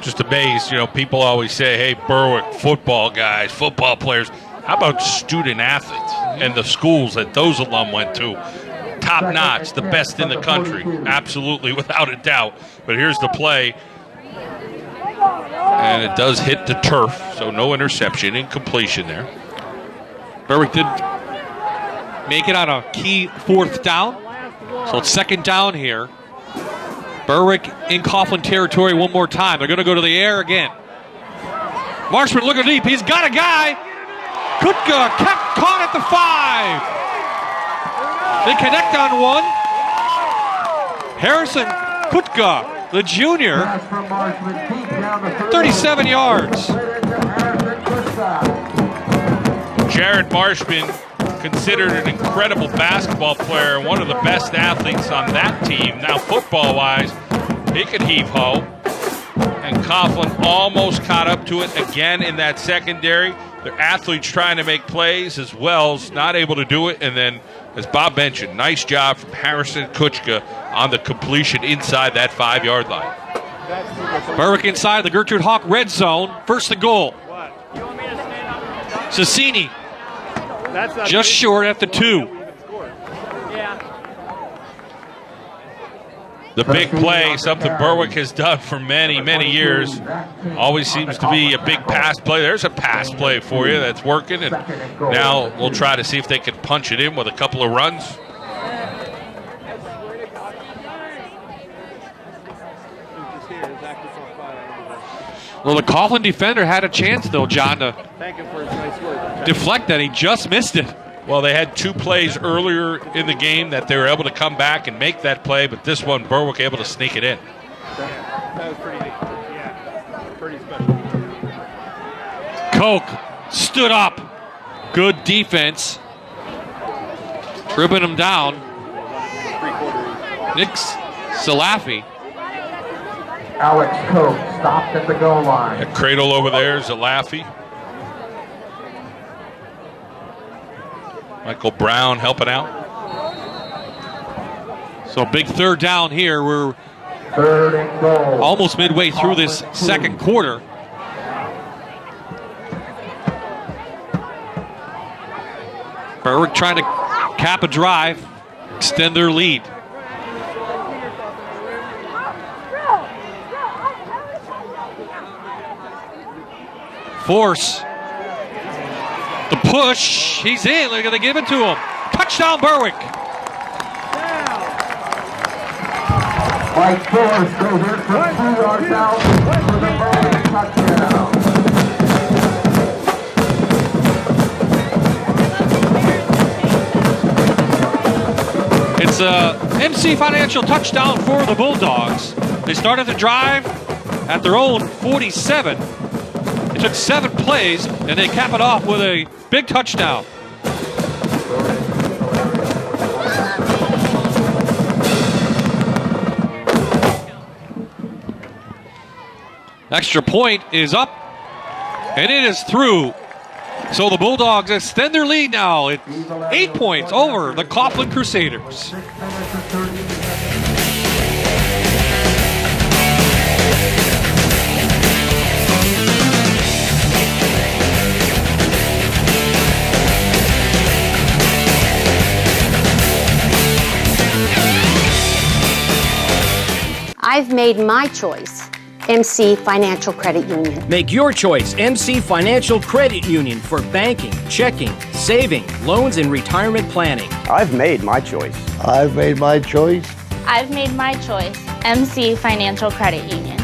[SPEAKER 8] Just amazed, people always say, hey, Berwick, football guys, football players. How about student athletes? and the schools that those alum went to. Top notch, the best in the country, absolutely, without a doubt. But here's the play, and it does hit the turf, so no interception, incompletion there.
[SPEAKER 6] Berwick did make it on a key 4th down, so it's 2nd down here. Berwick in Coughlin territory one more time. They're going to go to the air again. Marshman looking deep. He's got a guy. Kutka kept caught at the 5. They connect on one. Harrison Kutka, the junior, 37 yards.
[SPEAKER 8] Jared Marshman, considered an incredible basketball player, one of the best athletes on that team. Now, football-wise, he could heave-ho. And Coughlin almost caught up to it again in that secondary. Their athletes trying to make plays as well as not able to do it. And then, as Bob mentioned, nice job from Harrison Kuchka on the completion inside that 5-yard line.
[SPEAKER 6] Berwick inside the Gertrude Hawk red zone. 1st and goal. Sassini just short at the 2.
[SPEAKER 8] The big play, something Berwick has done for many, many years. Always seems to be a big pass play. There's a pass play for you that's working, and now we'll try to see if they can punch it in with a couple of runs.
[SPEAKER 6] Well, the Coughlin defender had a chance, though, John, to deflect that. He just missed it.
[SPEAKER 8] Well, they had 2 plays earlier in the game that they were able to come back and make that play, but this one, Berwick able to sneak it in.
[SPEAKER 2] That was pretty neat. Yeah, pretty special.
[SPEAKER 6] Koch stood up. Good defense. Ripping him down. Nick Salafi.
[SPEAKER 19] Alex Koch stopped at the goal line.
[SPEAKER 8] A cradle over there is Salafi. Michael Brown helping out.
[SPEAKER 6] So big 3rd down here. We're
[SPEAKER 19] 3rd and goal.
[SPEAKER 6] Almost midway through this 2nd quarter. Berwick trying to cap a drive, extend their lead. Force. The push, he's in, they're going to give it to him. Touchdown, Berwick.
[SPEAKER 19] Mike Force goes in for 2 yards out for the Berwick touchdown.
[SPEAKER 6] It's a MC Financial touchdown for the Bulldogs. They started the drive at their own 47. It took 7 plays, and they cap it off with a big touchdown. Extra point is up, and it is through. So the Bulldogs extend their lead now. It's 8 points over the Coughlin Crusaders.
[SPEAKER 20] I've made my choice. MC Financial Credit Union.
[SPEAKER 21] Make your choice, MC Financial Credit Union, for banking, checking, saving, loans, and retirement planning.
[SPEAKER 10] I've made my choice.
[SPEAKER 23] I've made my choice.
[SPEAKER 24] I've made my choice. MC Financial Credit Union.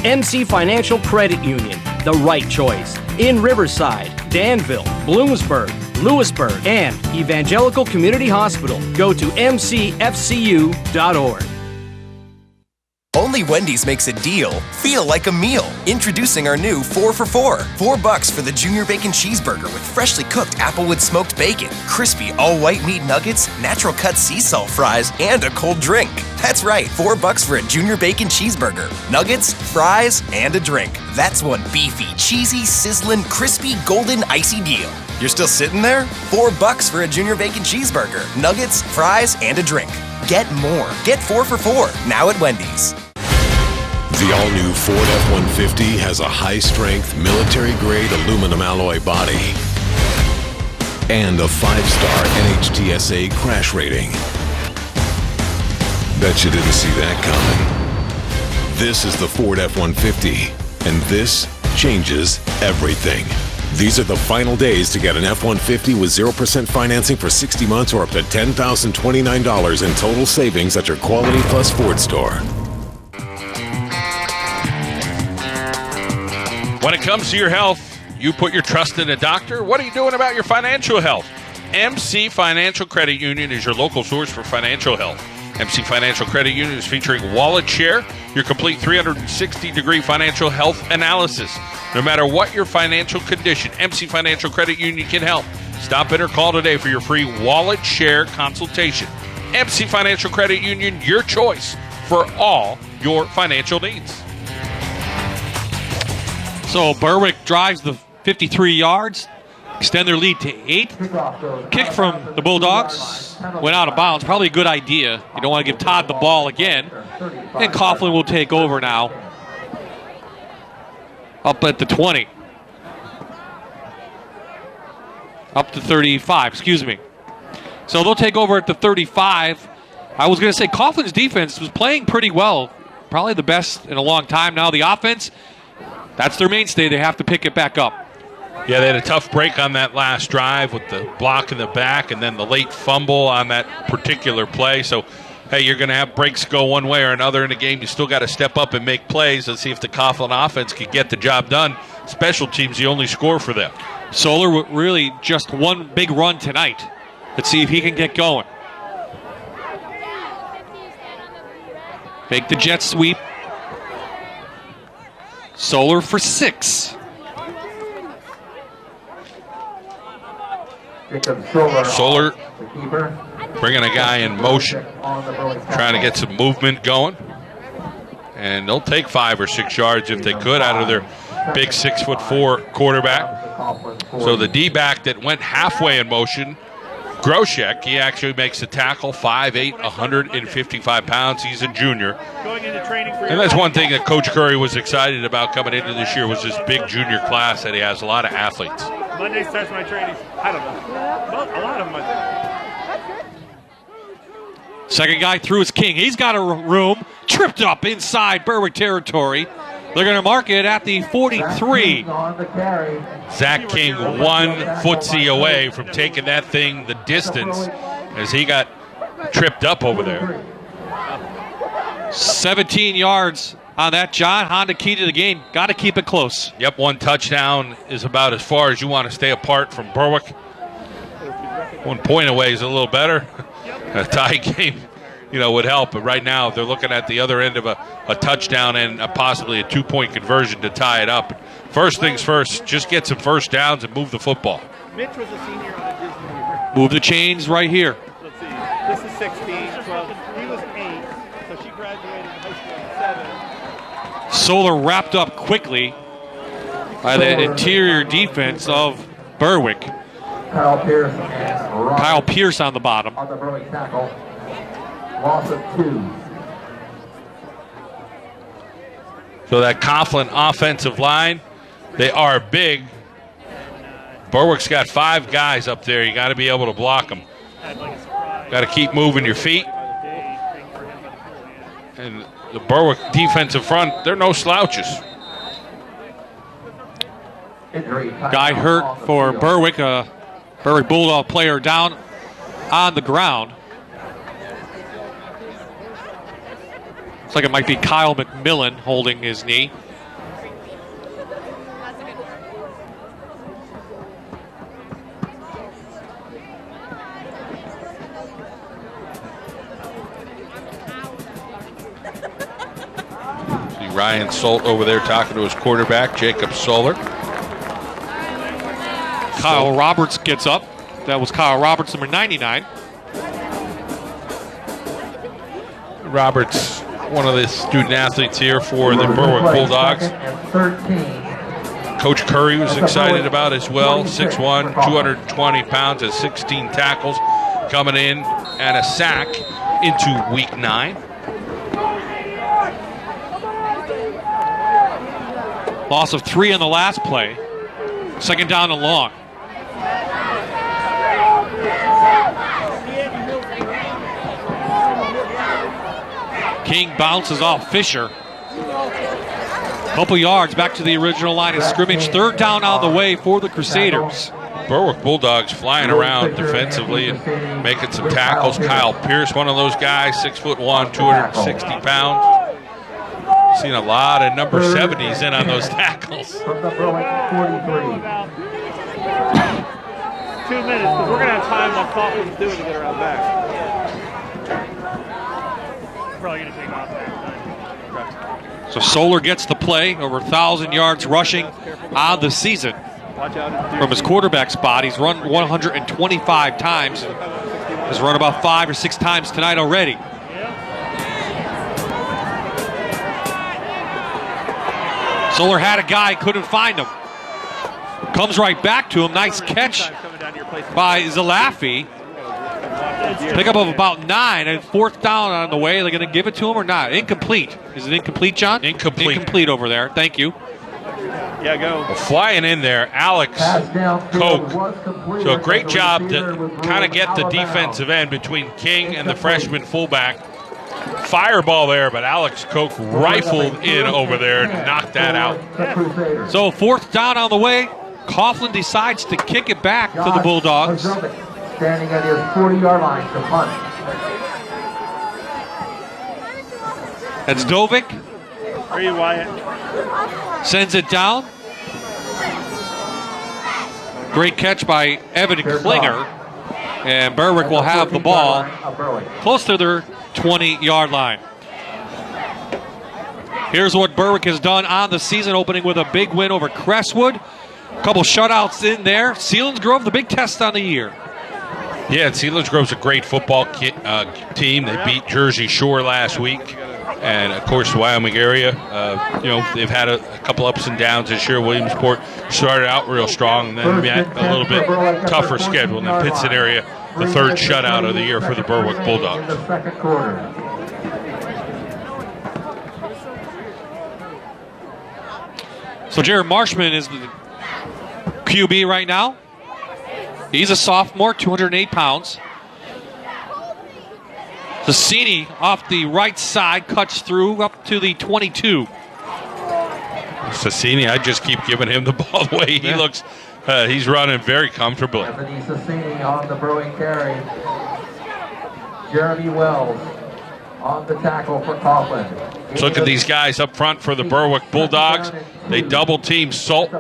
[SPEAKER 21] MC Financial Credit Union, the right choice. In Riverside, Danville, Bloomsburg, Lewisburg, and Evangelical Community Hospital. Go to mcfcu.org.
[SPEAKER 11] Only Wendy's makes a deal feel like a meal. Introducing our new 4 for $4. $4 for the Junior Bacon Cheeseburger with freshly cooked applewood smoked bacon, crispy all-white meat nuggets, natural cut sea salt fries, and a cold drink. That's right, $4 for a Junior Bacon Cheeseburger. Nuggets, fries, and a drink. That's one beefy, cheesy, sizzling, crispy, golden, icy deal. You're still sitting there? $4 for a Junior Bacon Cheeseburger. Nuggets, fries, and a drink. Get more. Get 4 for $4 now at Wendy's.
[SPEAKER 15] The all-new Ford F-150 has a high-strength, military-grade aluminum alloy body and a 5-star NHTSA crash rating. Bet you didn't see that coming. This is the Ford F-150, and this changes everything. These are the final days to get an F-150 with 0% financing for 60 months or up to $10,029 in total savings at your Quality Plus Ford store.
[SPEAKER 8] When it comes to your health, you put your trust in a doctor. What are you doing about your financial health? MC Financial Credit Union is your local source for financial health. MC Financial Credit Union is featuring Wallet Share, your complete 360-degree financial health analysis. No matter what your financial condition, MC Financial Credit Union can help. Stop in or call today for your free Wallet Share consultation. MC Financial Credit Union, your choice for all your financial needs.
[SPEAKER 6] So Berwick drives the 53 yards, extend their lead to 8. Kick from the Bulldogs went out of bounds. Probably a good idea. You don't want to give Todd the ball again. And Coughlin will take over now. Up at the 20. Up to 35, excuse me. So they'll take over at the 35. I was going to say Coughlin's defense was playing pretty well. Probably the best in a long time now. The offense, that's their mainstay. They have to pick it back up.
[SPEAKER 8] Yeah, they had a tough break on that last drive with the block in the back and then the late fumble on that particular play. So, hey, you're going to have breaks go one way or another in a game. You still got to step up and make plays and see if the Coughlin offense can get the job done. Special teams, the only score for them.
[SPEAKER 6] Solar really just one big run tonight. Let's see if he can get going. Make the jet sweep. Solar for 6.
[SPEAKER 8] Solar bringing a guy in motion, trying to get some movement going. And they'll take 5 or 6 yards if they could out of their big 6'4" quarterback. So the D-back that went halfway in motion, Groshek, he actually makes the tackle, 5'8", 155 pounds. He's a junior. And that's one thing that Coach Curry was excited about coming into this year was this big junior class that he has a lot of athletes.
[SPEAKER 2] Monday starts my training. I don't know. Well, a lot of them, I think.
[SPEAKER 6] Second guy through is King. He's got a room. Tripped up inside Berwick territory. They're going to mark it at the 43.
[SPEAKER 8] Zach King 1 footsie away from taking that thing the distance as he got tripped up over there.
[SPEAKER 6] 17 yards on that, John. Honda key to the game. Got to keep it close.
[SPEAKER 8] Yep, 1 touchdown is about as far as you want to stay apart from Berwick. 1 point away is a little better. A tie game, would help. But right now, they're looking at the other end of a touchdown and possibly a 2-point conversion to tie it up. First things first, just get some first downs and move the football.
[SPEAKER 2] Mitch was a senior on the Disney year.
[SPEAKER 6] Move the chains right here.
[SPEAKER 2] Let's see. This is 16, 12. He was 8, so she graduated high school at 7.
[SPEAKER 6] Solar wrapped up quickly by the interior defense of Berwick. Kyle Pierce on the bottom.
[SPEAKER 19] On the Berwick tackle. Loss of 2.
[SPEAKER 8] So that Coughlin offensive line, they are big. Berwick's got 5 guys up there. You got to be able to block them. Got to keep moving your feet. And the Berwick defensive front, they're no slouches.
[SPEAKER 6] Guy hurt for Berwick, a Berwick Bulldog player down on the ground. Looks like it might be Kyle McMillan holding his knee.
[SPEAKER 8] See Ryan Solt over there talking to his quarterback, Jacob Solar.
[SPEAKER 6] Kyle Roberts gets up. That was Kyle Roberts, number 99.
[SPEAKER 8] Roberts, one of the student athletes here for the Berwick Bulldogs. Coach Curry was excited about as well. 6'1", 220 pounds, has 16 tackles coming in and a sack into week 9.
[SPEAKER 6] Loss of 3 on the last play. Second down and long. King bounces off Fisher. Couple yards back to the original line of scrimmage. Third down on the way for the Crusaders.
[SPEAKER 8] Berwick Bulldogs flying around defensively and making some tackles. Kyle Pierce, one of those guys, 6'1", 260 pounds. Seen a lot of number 70s in on those tackles.
[SPEAKER 2] From the Berwick 43. 2 minutes, but we're going to have time on Coughlin's doing to get around back. Probably going to take off there.
[SPEAKER 6] So Solar gets the play, over 1,000 yards rushing on the season. From his quarterback spot, he's run 125 times. Has run about 5 or 6 times tonight already. Solar had a guy, couldn't find him. Comes right back to him. Nice catch by Zalafi. Pickup of about 9, and fourth down on the way. Are they going to give it to him or not? Incomplete. Is it incomplete, John?
[SPEAKER 8] Incomplete.
[SPEAKER 6] Incomplete over there. Thank you.
[SPEAKER 2] Yeah, go.
[SPEAKER 8] Well, flying in there, Alex Koch. So a great job to kind of get the defensive end between King and the freshman fullback. Fireball there, but Alex Koch rifled in over there and knocked that out.
[SPEAKER 6] So fourth down on the way. Coughlin decides to kick it back to the Bulldogs.
[SPEAKER 19] Standing at his 40-yard line to punt.
[SPEAKER 6] That's Dovic.
[SPEAKER 2] Where are you, Wyatt?
[SPEAKER 6] Sends it down. Great catch by Evan Klinger. And Berwick will have the ball close to their 20-yard line. Here's what Berwick has done on the season, opening with a big win over Crestwood. A couple shutouts in there. Selinsgrove, the big test on the year.
[SPEAKER 8] Yeah, Selinsgrove's a great football team. They beat Jersey Shore last week. And, of course, the Wyoming area, they've had a couple ups and downs this year. Williamsport started out real strong, and then had a little bit tougher schedule. And then Pittston area, the third shutout of the year for the Berwick Bulldogs.
[SPEAKER 6] So Jared Marshman is the QB right now. He's a sophomore, 208 pounds. Sassini off the right side, cuts through up to the 22.
[SPEAKER 8] Sassini, I just keep giving him the ball the way he looks. He's running very comfortably.
[SPEAKER 19] Anthony Sassini on the Berwick carry. Jeremy Wells on the tackle for Coughlin.
[SPEAKER 8] Let's look at these guys up front for the Berwick Bulldogs. They double team Salt,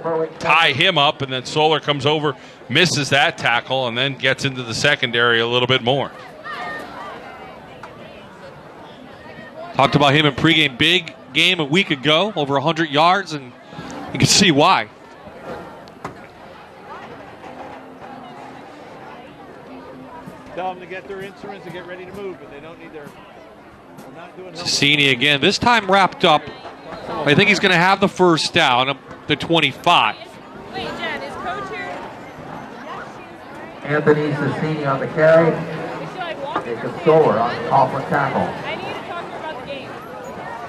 [SPEAKER 8] tie him up, and then Solar comes over, misses that tackle, and then gets into the secondary a little bit more.
[SPEAKER 6] Talked about him in pregame. Big game a week ago, over 100 yards, and you can see why.
[SPEAKER 2] Tell them to get their instruments and get ready to move, but they don't need their...
[SPEAKER 6] Sassini again, this time wrapped up. I think he's going to have the first down up the 25.
[SPEAKER 7] Wait, Jen, is Coach here?
[SPEAKER 19] Anthony Sassini on the carry. Jacob Solar on the Coughlin tackle.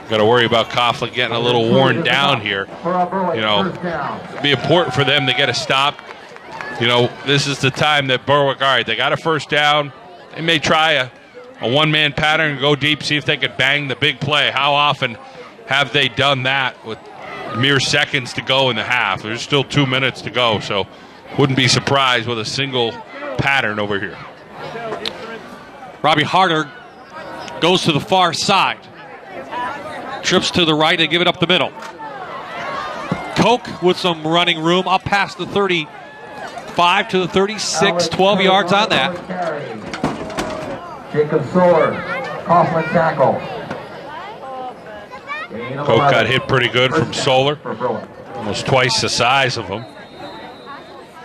[SPEAKER 8] Got to worry about Coughlin getting a little worn down here. It'd be important for them to get a stop. This is the time that Berwick, all right, they got a first down. They may try a one-man pattern and go deep, see if they could bang the big play. How often have they done that with mere seconds to go in the half? There's still 2 minutes to go, so wouldn't be surprised with a single pattern over here.
[SPEAKER 6] Robbie Harder goes to the far side. Trips to the right and give it up the middle. Koch with some running room up past the 35 to the 36, 12 yards on that.
[SPEAKER 19] Jacob Solar, Coughlin tackle.
[SPEAKER 8] Koch got hit pretty good from Solar. Almost twice the size of him.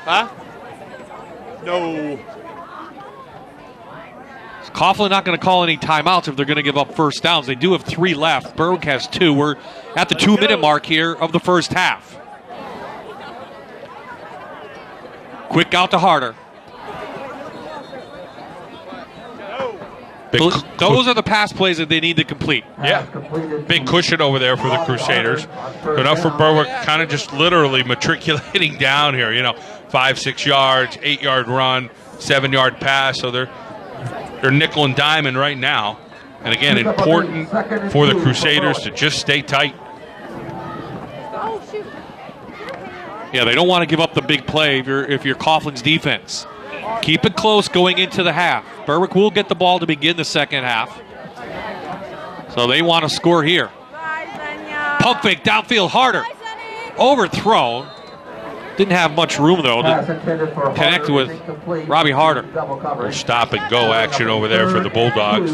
[SPEAKER 2] Huh? No.
[SPEAKER 6] Coughlin not going to call any timeouts if they're going to give up first downs. They do have 3 left. Berwick has 2. We're at the 2-minute mark here of the first half. Quick out to Harder. Those are the pass plays that they need to complete.
[SPEAKER 8] Yeah, big cushion over there for the Crusaders. Good enough for Berwick, kind of just literally matriculating down here. 5-6 yards, 8-yard run, 7-yard pass. So they're nickel and diamond right now. And again, important for the Crusaders to just stay tight.
[SPEAKER 6] Yeah, they don't want to give up the big play if you're Coughlin's defense. Keep it close going into the half. Berwick will get the ball to begin the second half. So they want to score here. Pump fake downfield harder. Overthrown. Didn't have much room, though, to connect with Robbie Harder.
[SPEAKER 8] Stop and go action over there for the Bulldogs.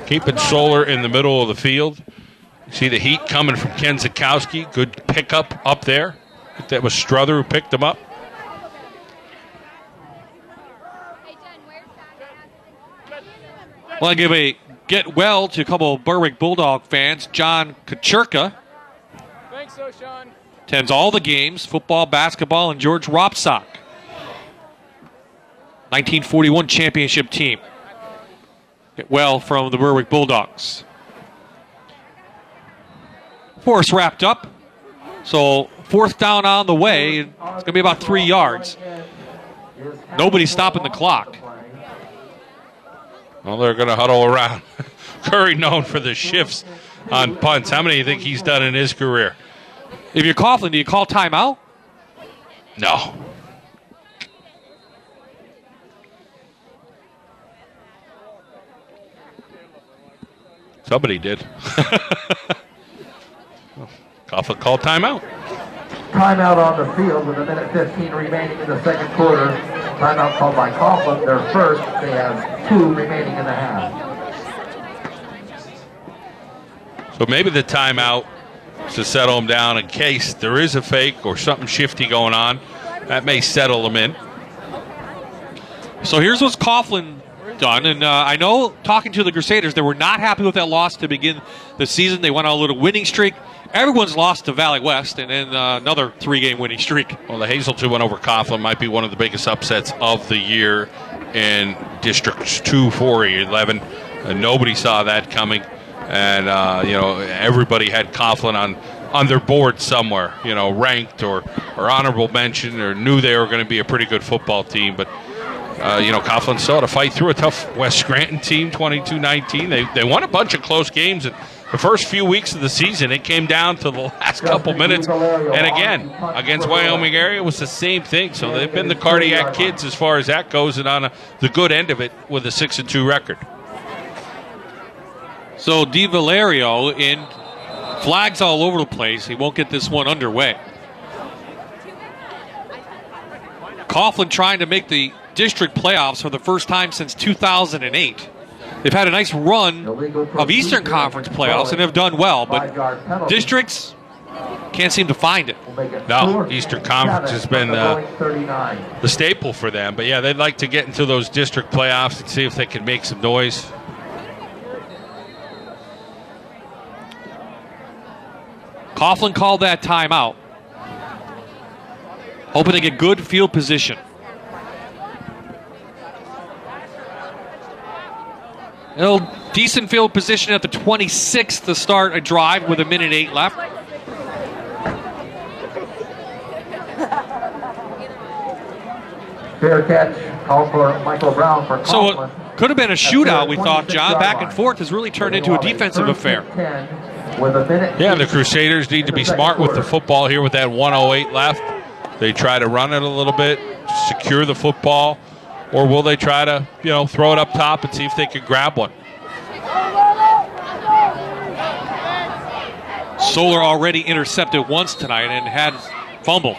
[SPEAKER 8] Keeping Solar in the middle of the field. See the heat coming from Ken Zakowski. Good pickup up there. I think that was Struther who picked him up.
[SPEAKER 6] Well, I give a get well to a couple of Berwick Bulldog fans. John Kacherka.
[SPEAKER 10] Thanks, so Sean.
[SPEAKER 6] Attends all the games, football, basketball, and George Ropsock. 1941 championship team. Get well from the Berwick Bulldogs. Force wrapped up. So fourth down on the way. It's going to be about 3 yards. Nobody's stopping the clock.
[SPEAKER 8] Well, they're going to huddle around. Curry known for the shifts on punts. How many do you think he's done in his career?
[SPEAKER 6] If you're Coughlin, do you call timeout?
[SPEAKER 8] No. Somebody did. Coughlin called timeout.
[SPEAKER 19] Timeout on the field with 1:15 remaining in the second quarter. Timeout called by Coughlin, their first. They have 2 remaining in the half.
[SPEAKER 8] So maybe the timeout is to settle them down in case there is a fake or something shifty going on. That may settle them in.
[SPEAKER 6] So here's what's Coughlin done. And I know, talking to the Crusaders, they were not happy with that loss to begin the season. They went on a little winning streak. Everyone's lost to Valley West, and then another 3-game winning streak.
[SPEAKER 8] Well, the Hazelton win over Coughlin might be one of the biggest upsets of the year in Districts 2, 4, 11. Nobody saw that coming. And, everybody had Coughlin on their board somewhere, ranked or honorable mention, or knew they were going to be a pretty good football team. But, Coughlin still had to fight through a tough West Scranton team, 22-19. They won a bunch of close games. And the first few weeks of the season, it came down to the last couple minutes. And again, against Wyoming area, it was the same thing. So they've been the cardiac kids as far as that goes, and on the good end of it with a 6-2 record.
[SPEAKER 6] So Di Valerio in flags all over the place. He won't get this one underway. Coughlin trying to make the district playoffs for the first time since 2008. They've had a nice run of Eastern Conference playoffs and have done well, but districts can't seem to find it.
[SPEAKER 8] No, Eastern Conference has been the staple for them. But yeah, they'd like to get into those district playoffs and see if they can make some noise.
[SPEAKER 6] Coughlin called that timeout, hoping to get good field position. Decent field position at the 26 to start a drive with 1:08 left.
[SPEAKER 19] Fair catch, call for Michael Brown for Coughlin.
[SPEAKER 6] So it could have been a shootout, we thought, John. Back and forth has really turned into a defensive affair.
[SPEAKER 8] Yeah, the Crusaders need to be smart with the football here with that 1:08 left. They try to run it a little bit, secure the football, or will they try to, throw it up top and see if they can grab one?
[SPEAKER 6] Solar already intercepted once tonight and had fumbled.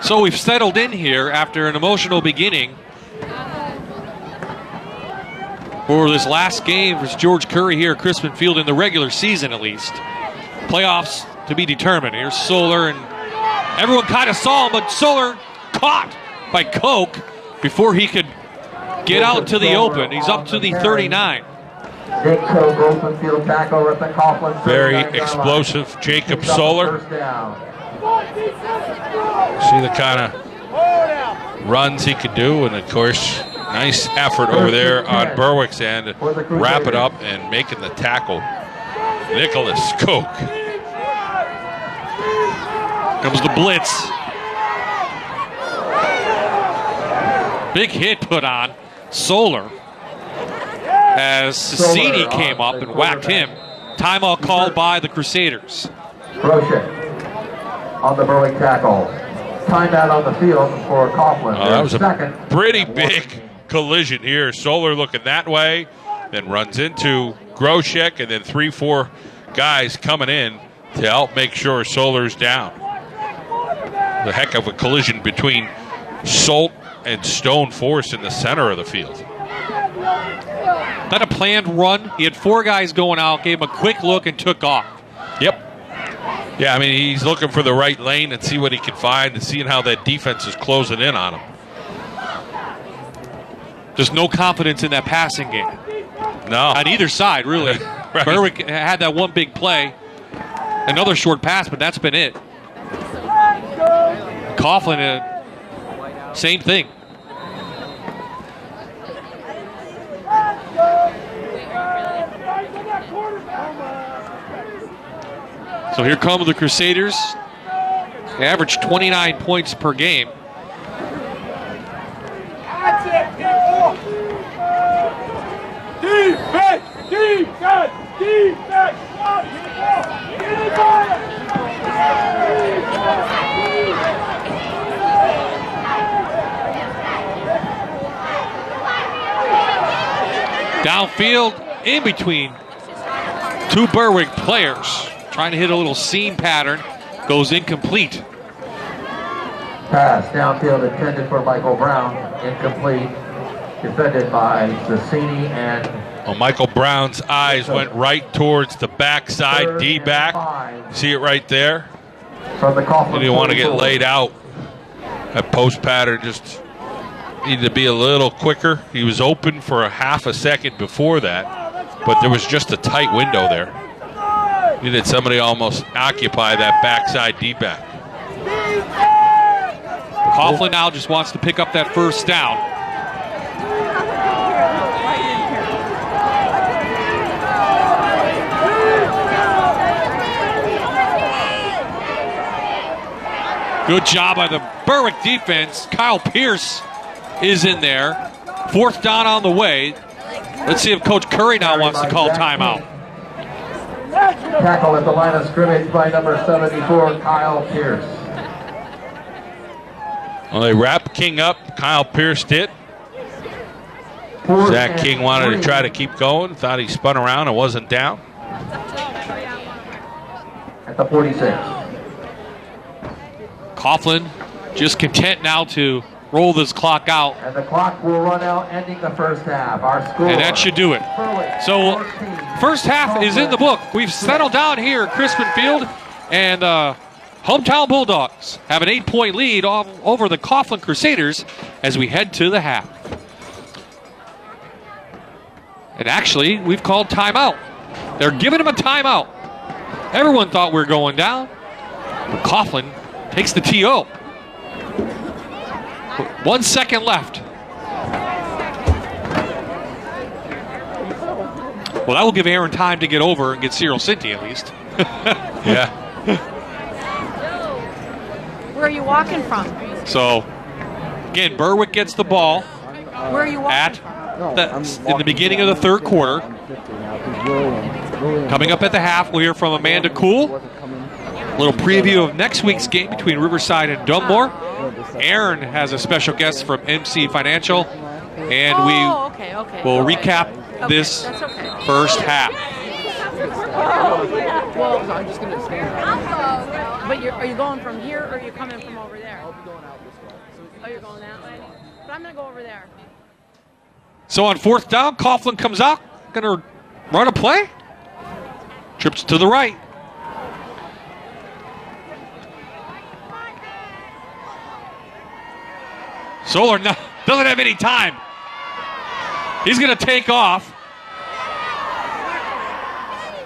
[SPEAKER 6] So we've settled in here after an emotional beginning for this last game for George Curry here at Crispin Field in the regular season, at least. Playoffs to be determined. Here's Solar, and everyone kind of saw him, but Solar caught by Koch before he could get out to the open. He's up to the 39.
[SPEAKER 8] Very explosive Jacob Solar. See the kind of runs he could do, and of course, nice effort over there on Berwick's end to wrap it up and making the tackle.
[SPEAKER 6] Nicholas Koch. Comes the blitz. Big hit put on Solar as Cassini came up and whacked him. Timeout called by the Crusaders.
[SPEAKER 19] Crochet on the Berwick tackle. Timeout on the field for Coughlin.
[SPEAKER 8] That was a pretty big collision here. Solar looking that way, then runs into Groshek, and then 3-4 guys coming in to help make sure Solar's down. The heck of a collision between Solt and Stone Force in the center of the field.
[SPEAKER 6] Not a planned run. He had 4 guys going out, gave him a quick look, and took off.
[SPEAKER 8] Yep. Yeah, I mean, he's looking for the right lane and see what he can find and seeing how that defense is closing in on him.
[SPEAKER 6] Just no confidence in that passing game.
[SPEAKER 8] No.
[SPEAKER 6] On either side, really.
[SPEAKER 8] Right.
[SPEAKER 6] Berwick had that one big play. Another short pass, but that's been it. Coughlin, same thing. So here come the Crusaders. They average 29 points per game.
[SPEAKER 14] Defense! Defense! Defense!
[SPEAKER 6] Downfield, in between 2 Berwick players. Trying to hit a little seam pattern. Goes incomplete.
[SPEAKER 19] Pass downfield intended for Michael Brown. Incomplete. Defended by Cassini and...
[SPEAKER 8] Well, Michael Brown's eyes went right towards the backside D-back. See it right there?
[SPEAKER 19] From the Coughlin.
[SPEAKER 8] He didn't want to get laid out. That post pattern just needed to be a little quicker. He was open for a half a second before that, but there was just a tight window there. Needed somebody to almost occupy that backside D-back.
[SPEAKER 6] Coughlin now just wants to pick up that first down. Good job by the Berwick defense. Kyle Pierce is in there. 4th down on the way. Let's see if Coach Curry now wants to call timeout.
[SPEAKER 19] Tackle at the line of scrimmage by number 74, Kyle Pierce.
[SPEAKER 8] Well, they wrapped King up. Kyle Pierce did. Zach King wanted to try to keep going. Thought he spun around and wasn't down.
[SPEAKER 19] At the 46.
[SPEAKER 6] Coughlin just content now to roll this clock out.
[SPEAKER 19] And the clock will run out, ending the first half. Our score.
[SPEAKER 6] And that should do it. So, first half is in the book. We've settled down here at Crispin Field, and hometown Bulldogs have an 8-point lead over the Coughlin Crusaders as we head to the half. And actually, we've called timeout. They're giving him a timeout. Everyone thought we were going down, but Coughlin takes the TO. 1 second left. Well, that will give Aaron time to get over and get Cyril Cinti at least.
[SPEAKER 8] Yeah.
[SPEAKER 7] Where are you walking from?
[SPEAKER 6] So, again, Berwick gets the ball
[SPEAKER 7] Where are you walking
[SPEAKER 6] in the beginning of the 3rd quarter. Coming up at the half, we'll hear from Amanda Kuhl. A little preview of next week's game between Riverside and Dunmore. Aaron has a special guest from MC Financial, and we will recap this first half.
[SPEAKER 7] Well, I'm just going to stand. But are you going from here, or are you coming from over there? I'll be going out this way. Oh, you're going that way? But I'm going to go over there.
[SPEAKER 6] So on 4th down, Coughlin comes out, going to run a play. Trips to the right. Solar doesn't have any time. He's going to take off.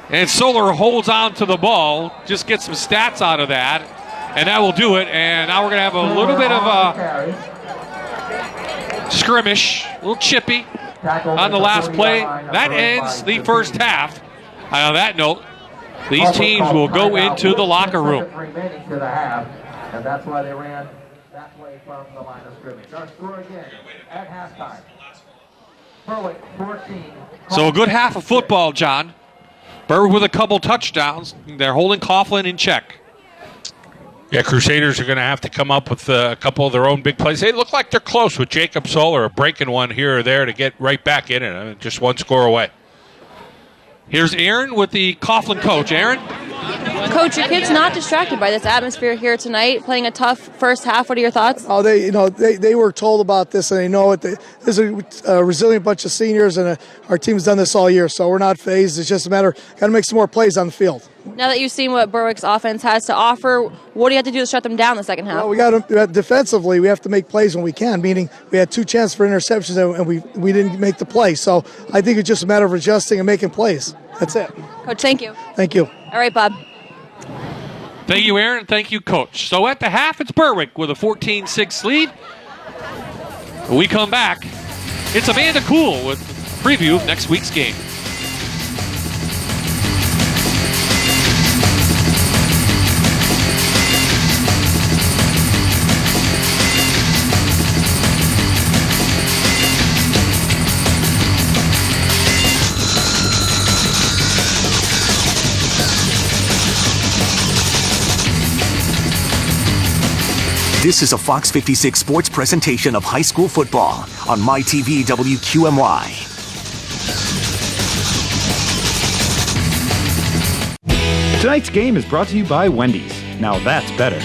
[SPEAKER 6] And Solar holds on to the ball, just gets some stats out of that, and that will do it. And now we're going to have a little bit of a skirmish, a little chippy on the last play. That ends the first half. On that note, These teams will go into the locker room.
[SPEAKER 19] Remaining to the half, and that's why they ran that way from the line of scrimmage. Our score again at halftime. Berwick 14.
[SPEAKER 6] So a good half of football, John. Berwick with a couple touchdowns. They're holding Coughlin in check.
[SPEAKER 8] Yeah, Crusaders are going to have to come up with a couple of their own big plays. They look like they're close with Jacob Soler, breaking one here or there to get right back in it. I mean, just one score away. Here's Aaron with the Coughlin coach. Aaron?
[SPEAKER 13] Coach, your kid's not distracted by this atmosphere here tonight, playing a tough first half. What are your thoughts?
[SPEAKER 16] Oh, they were told about this and they know it. There's a resilient bunch of seniors, and our team's done this all year, so we're not phased. It's just a matter, got to make some more plays on the field.
[SPEAKER 13] Now that you've seen what Berwick's offense has to offer, what do you have to do to shut them down in the second half?
[SPEAKER 16] Well, we got to, defensively, we have to make plays when we can, meaning we had 2 chances for interceptions and we didn't make the play. So I think it's just a matter of adjusting and making plays. That's it.
[SPEAKER 13] Coach, thank you.
[SPEAKER 16] Thank you.
[SPEAKER 13] All right, Bob.
[SPEAKER 6] Thank you, Aaron. Thank you, Coach. So at the half, it's Berwick with a 14-6 lead. When we come back, it's Amanda Cool with a preview of next week's game.
[SPEAKER 17] This is a Fox 56 sports presentation of high school football on MyTV WQMY.
[SPEAKER 18] Tonight's game is brought to you by Wendy's. Now that's better.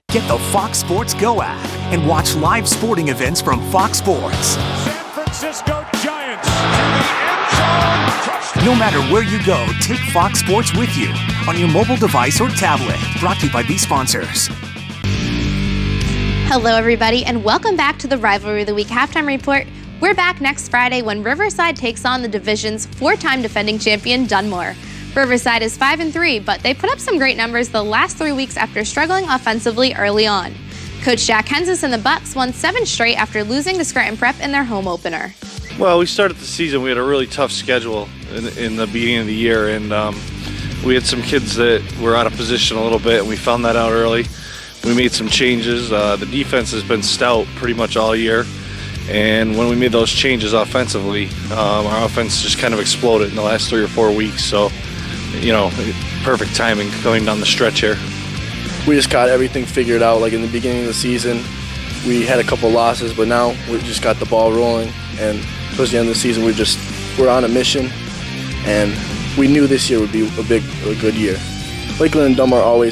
[SPEAKER 17] Get the Fox Sports Go app and watch live sporting events from Fox Sports.
[SPEAKER 22] San Francisco Giants.
[SPEAKER 17] No matter where you go, take Fox Sports with you on your mobile device or tablet. Brought to you by these sponsors.
[SPEAKER 25] Hello, everybody, and welcome back to the Rivalry of the Week Halftime Report. We're back next Friday when Riverside takes on the division's 4-time defending champion, Dunmore. Riverside is 5-3, but they put up some great numbers the last 3 weeks after struggling offensively early on. Coach Jack Hensis and the Bucks won 7 straight after losing to Scranton Prep in their home opener.
[SPEAKER 26] Well, we started the season, we had a really tough schedule in the beginning of the year, and we had some kids that were out of position a little bit, and we found that out early. We made some changes. The defense has been stout pretty much all year. And when we made those changes offensively, our offense just kind of exploded in the last 3 or 4 weeks. So, perfect timing going down the stretch here.
[SPEAKER 27] We just got everything figured out. Like in the beginning of the season, we had a couple losses, but now we just got the ball rolling. And towards the end of the season, we're on a mission. And we knew this year would be a good year. Lakeland and Dunmore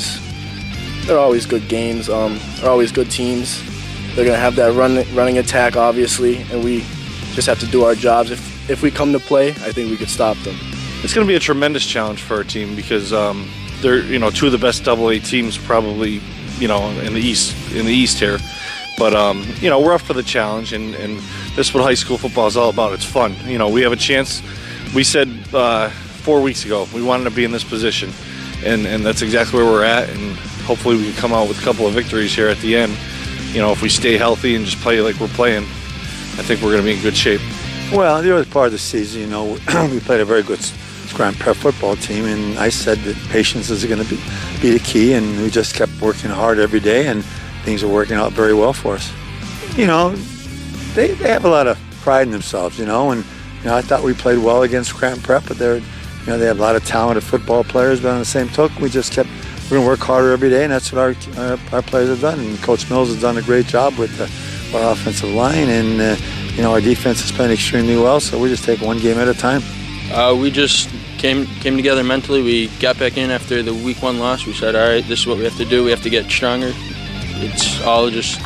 [SPEAKER 27] they're always good games. They're always good teams. They're going to have that running attack, obviously, and we just have to do our jobs. If we come to play, I think we could stop them.
[SPEAKER 26] It's going to be a tremendous challenge for our team because they're 2 of the best AA teams probably in the East here. But we're up for the challenge, and this is what high school football is all about. It's fun. We have a chance. We said 4 weeks ago we wanted to be in this position, and that's exactly where we're at. And hopefully we can come out with a couple of victories here at the end. If we stay healthy and just play like we're playing, I think we're going to be in good shape.
[SPEAKER 28] Well, the early part of the season, we played a very good Scranton Prep football team, and I said that patience is going to be the key, and we just kept working hard every day, and things are working out very well for us. They have a lot of pride in themselves, and I thought we played well against Scranton Prep, but they have a lot of talented football players, but on the same token, we're going to work harder every day, and that's what our players have done. And Coach Mills has done a great job with our offensive line, and our defense has played extremely well. So we just take one game at a time.
[SPEAKER 29] We just came together mentally. We got back in after the week 1 loss. We said, all right, this is what we have to do. We have to get stronger. It's all just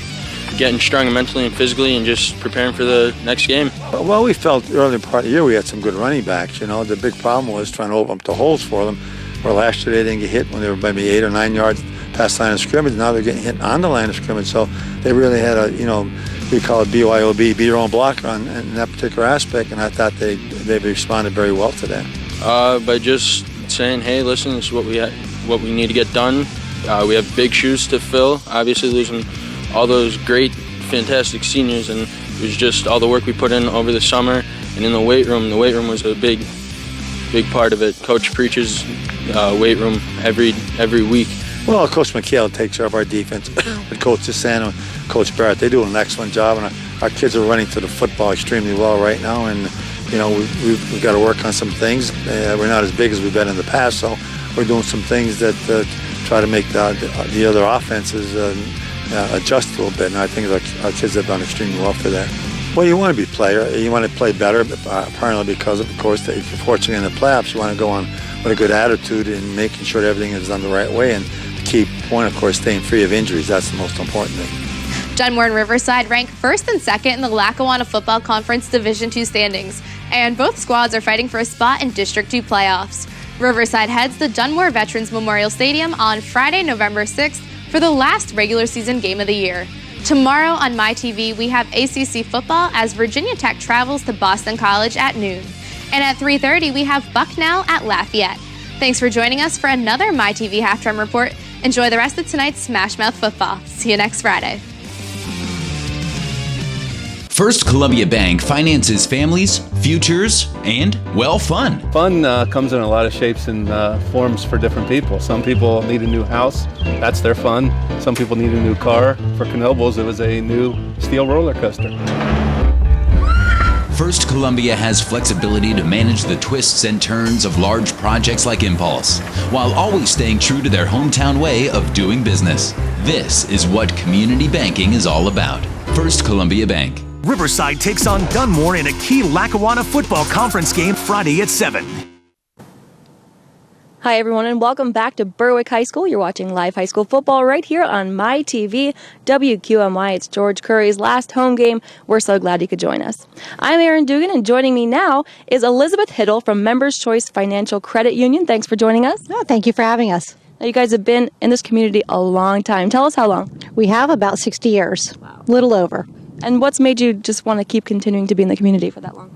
[SPEAKER 29] getting stronger mentally and physically, and just preparing for the next game.
[SPEAKER 28] Well, we felt early part of the year we had some good running backs. The big problem was trying to open up the holes for them. Where last year they didn't get hit when they were maybe 8 or 9 yards past the line of scrimmage. Now they're getting hit on the line of scrimmage. So they really had we call it BYOB, be your own blocker in that particular aspect. And I thought they responded very well to that.
[SPEAKER 29] By just saying, hey, listen, this is what we need to get done. We have big shoes to fill. Obviously losing all those great, fantastic seniors, and it was just all the work we put in over the summer and in the weight room. The weight room was a big big part of it. Coach preaches weight room every week.
[SPEAKER 28] Well, Coach McHale takes care of our defense with Coach Sano and Coach Barrett. They do an excellent job, and our kids are running to the football extremely well right now. And we've got to work on some things. We're not as big as we've been in the past, so we're doing some things that try to make the other offenses adjust a little bit. And I think our kids have done extremely well for that. Well, you want to be player. You want to play better, apparently because, of course, if you're fortunate in the playoffs, you want to go on with a good attitude and making sure that everything is done the right way. And the key point, of course, staying free of injuries. That's the most important thing.
[SPEAKER 25] Dunmore and Riverside rank first and second in the Lackawanna Football Conference Division II standings, and both squads are fighting for a spot in District II playoffs. Riverside heads the Dunmore Veterans Memorial Stadium on Friday, November 6th for the last regular season game of the year. Tomorrow on MyTV, we have ACC football as Virginia Tech travels to Boston College at noon. And at 3:30, we have Bucknell at Lafayette. Thanks for joining us for another MyTV Halftime Report. Enjoy the rest of tonight's Smash Mouth football. See you next Friday.
[SPEAKER 1] First Columbia Bank finances families, futures, and, well, fun.
[SPEAKER 3] Fun comes in a lot of shapes and forms for different people. Some people need a new house. That's their fun. Some people need a new car. For Knoebels, it was a new steel roller coaster.
[SPEAKER 1] First Columbia has flexibility to manage the twists and turns of large projects like Impulse, while always staying true to their hometown way of doing business. This is what community banking is all about. First Columbia Bank.
[SPEAKER 17] Riverside takes on Dunmore in a key Lackawanna football conference game Friday at 7.
[SPEAKER 13] Hi, everyone, and welcome back to Berwick High School. You're watching live high school football right here on MyTV, WQMY. It's George Curry's last home game. We're so glad you could join us. I'm Erin Dugan, and joining me now is Elizabeth Hiddle from Members Choice Financial Credit Union. Thanks for joining us.
[SPEAKER 4] Oh, thank you for having us.
[SPEAKER 13] Now, you guys have been in this community a long time. Tell us how long.
[SPEAKER 4] We have about 60 years, little over.
[SPEAKER 13] And what's made you just want to keep continuing to be in the community for that long?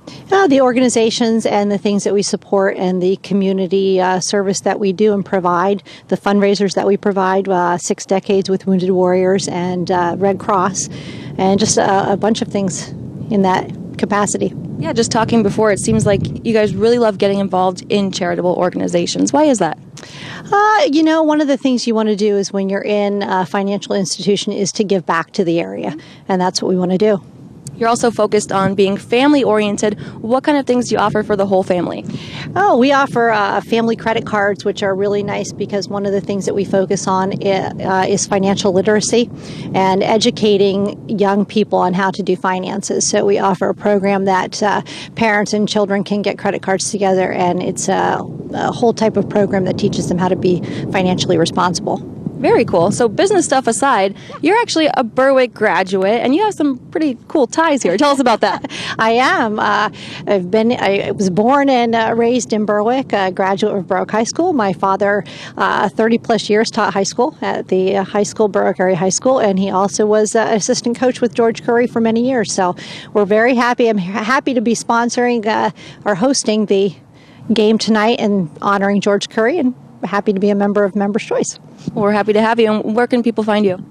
[SPEAKER 4] The organizations and the things that we support and the community service that we do and provide, the fundraisers that we provide, 6 decades with Wounded Warriors and Red Cross, and just a bunch of things in that capacity.
[SPEAKER 13] Yeah, just talking before, it seems like you guys really love getting involved in charitable organizations. Why is that?
[SPEAKER 4] One of the things you want to do is when you're in a financial institution is to give back to the area, and that's what we want to do.
[SPEAKER 13] You're also focused on being family-oriented. What kind of things do you offer for the whole family?
[SPEAKER 4] Oh, we offer family credit cards, which are really nice because one of the things that we focus on is financial literacy and educating young people on how to do finances. So we offer a program that parents and children can get credit cards together, and it's a whole type of program that teaches them how to be financially responsible.
[SPEAKER 13] Very cool. So business stuff aside, you're actually a Berwick graduate, and you have some pretty cool ties here. Tell us about that.
[SPEAKER 4] I am. I was born and raised in Berwick, a graduate of Berwick High School. My father, 30 plus years, taught high school at the high school, Berwick Area High School, and he also was assistant coach with George Curry for many years. So we're very happy. I'm happy to be sponsoring or hosting the game tonight and honoring George Curry, and happy to be a member of Members Choice.
[SPEAKER 13] Well, we're happy to have you. And where can people find you?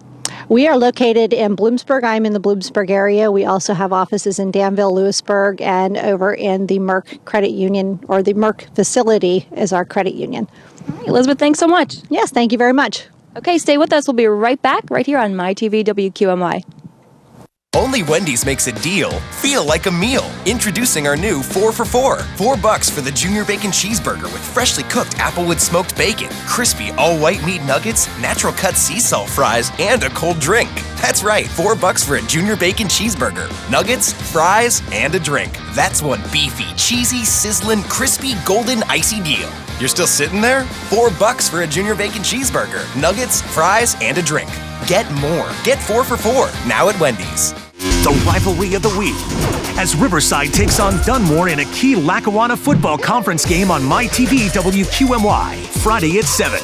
[SPEAKER 4] We are located in Bloomsburg. I'm in the Bloomsburg area. We also have offices in Danville, Lewisburg, and over in the Merck Credit Union, or the Merck facility is our credit union.
[SPEAKER 13] All right, Elizabeth, thanks so much.
[SPEAKER 4] Yes, thank you very much.
[SPEAKER 13] Okay, stay with us. We'll be right back right here on MyTV WQMY.
[SPEAKER 11] Only Wendy's makes a deal feel like a meal. Introducing our new 4 for $4. $4 for the Junior Bacon Cheeseburger with freshly cooked applewood smoked bacon, crispy all-white meat nuggets, natural cut sea salt fries, and a cold drink. That's right, $4 for a Junior Bacon Cheeseburger. Nuggets, fries, and a drink. That's one beefy, cheesy, sizzling, crispy, golden, icy deal. You're still sitting there? $4 for a Junior Bacon Cheeseburger, nuggets, fries, and a drink. Get more. Get 4 for $4 now at Wendy's.
[SPEAKER 17] The rivalry of the week as Riverside takes on Dunmore in a key Lackawanna football conference game on MyTV WQMY Friday at 7.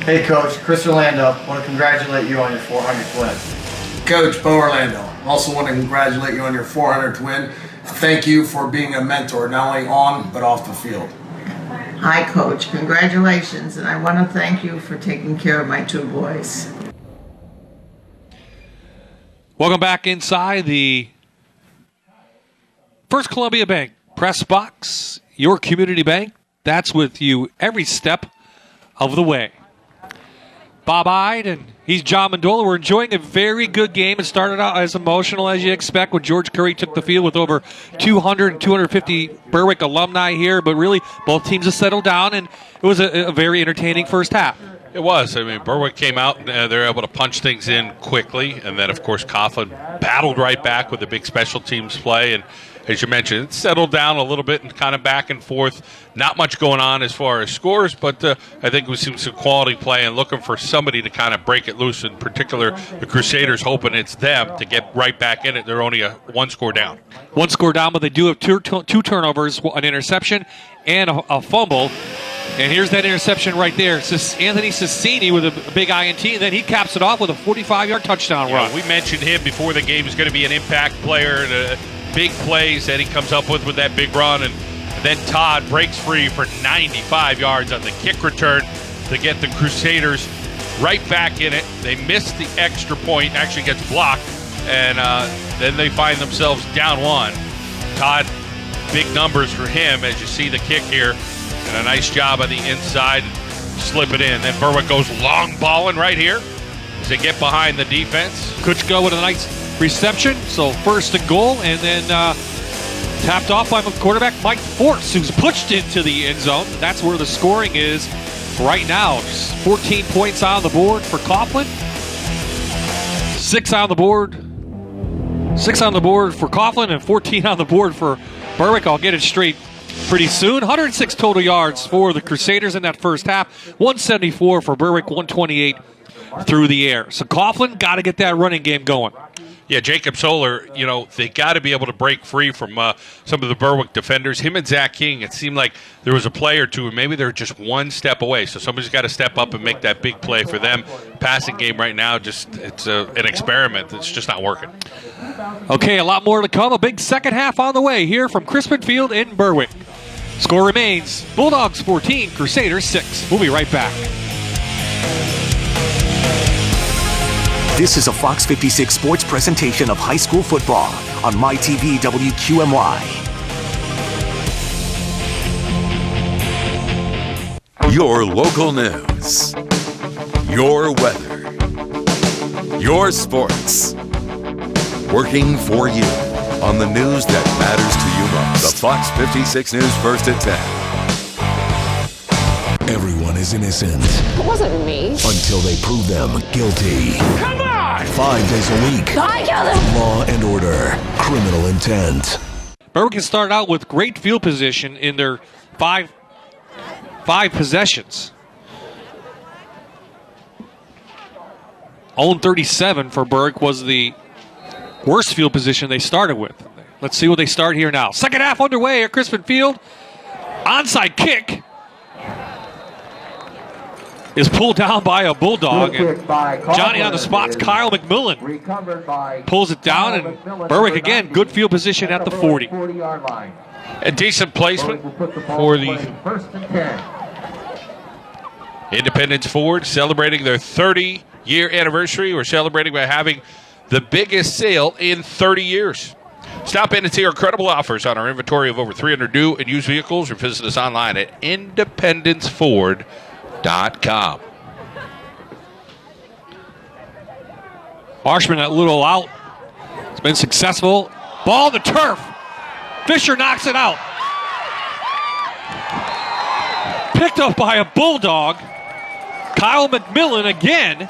[SPEAKER 5] Hey Coach, Chris Orlando. Want to congratulate you on your 400th win.
[SPEAKER 9] Coach Bo Orlando. Also want to congratulate you on your 400th win. Thank you for being a mentor, not only on but off the field.
[SPEAKER 12] Hi Coach, congratulations, and I want to thank you for taking care of my 2 boys.
[SPEAKER 6] Welcome back inside the First Columbia Bank press box. your community bank, that's with you every step of the way. Bob Ide, and he's John Mendola. We're enjoying a very good game. It started out as emotional as you expect when George Curry took the field with over 200 and 250 Berwick alumni here, but really both teams have settled down, and it was a very entertaining first half.
[SPEAKER 8] It was. I mean, Berwick came out, they're able to punch things in quickly, and then, of course, Coughlin battled right back with the big special teams play, and as you mentioned, it settled down a little bit and kind of back and forth. Not much going on as far as scores, but I think we've seen some quality play and looking for somebody to kind of break it loose. In particular, the Crusaders hoping it's them to get right back in it. They're only one score down.
[SPEAKER 6] One score down, but they do have two turnovers, an interception and a fumble. And here's that interception right there. Anthony Cicini with a big INT, and then he caps it off with a 45-yard touchdown run.
[SPEAKER 8] We mentioned him before the game is going to be an impact player, and big plays that he comes up with that big run. And then Todd breaks free for 95 yards on the kick return to get the Crusaders right back in it. They miss the extra point, actually gets blocked, and then they find themselves down one. Todd, big numbers for him as you see the kick here. And a nice job on the inside, slip it in. Then Berwick goes long balling right here as they get behind the defense.
[SPEAKER 6] Kutchko with a nice reception, so first and goal, and then tapped off by quarterback Mike Force, who's pushed into the end zone. That's where the scoring is right now. Just 14 points on the board for Coughlin. 6 on the board for Coughlin, and 14 on the board for Berwick. I'll get it straight pretty soon. 106 total yards for the Crusaders in that first half. 174 for Berwick, 128 through the air. So Coughlin got to get that running game going.
[SPEAKER 8] Yeah, Jacob Solar, they got to be able to break free from some of the Berwick defenders. Him and Zach King, it seemed like there was a play or two, and maybe they're just one step away. So somebody's got to step up and make that big play for them. Passing game right now, it's an experiment. It's just not working.
[SPEAKER 6] Okay, a lot more to come. A big second half on the way here from Crispin Field in Berwick. Score remains Bulldogs 14, Crusaders 6. We'll be right back.
[SPEAKER 17] This is a Fox 56 sports presentation of high school football on MyTV WQMY.
[SPEAKER 2] Your local news, your weather, your sports. Working for you on the news that matters to you most. The Fox 56 News first at 10. Everyone is innocent.
[SPEAKER 7] It wasn't me.
[SPEAKER 2] Until they prove them guilty.
[SPEAKER 7] Come on!
[SPEAKER 2] 5 days a week.
[SPEAKER 7] I killed him!
[SPEAKER 2] Law and order. Criminal intent.
[SPEAKER 6] Berwick has started out with great field position in their five possessions. 0-37 for Berwick was the worst field position they started with. Let's see what they start here now. Second half underway at Crispin Field. Onside kick is pulled down by a Bulldog. And Johnny on the spot's Kyle McMillan pulls it down, and Berwick again, good field position at the 40.
[SPEAKER 8] A decent placement for the Independence Ford, celebrating their 30-year anniversary. We're celebrating by having the biggest sale in 30 years. Stop in and see our incredible offers on our inventory of over 300 new and used vehicles, or visit us online at independenceford.com.
[SPEAKER 6] Marshman, that little out. It's been successful. Ball to turf. Fisher knocks it out. Picked up by a Bulldog. Kyle McMillan again.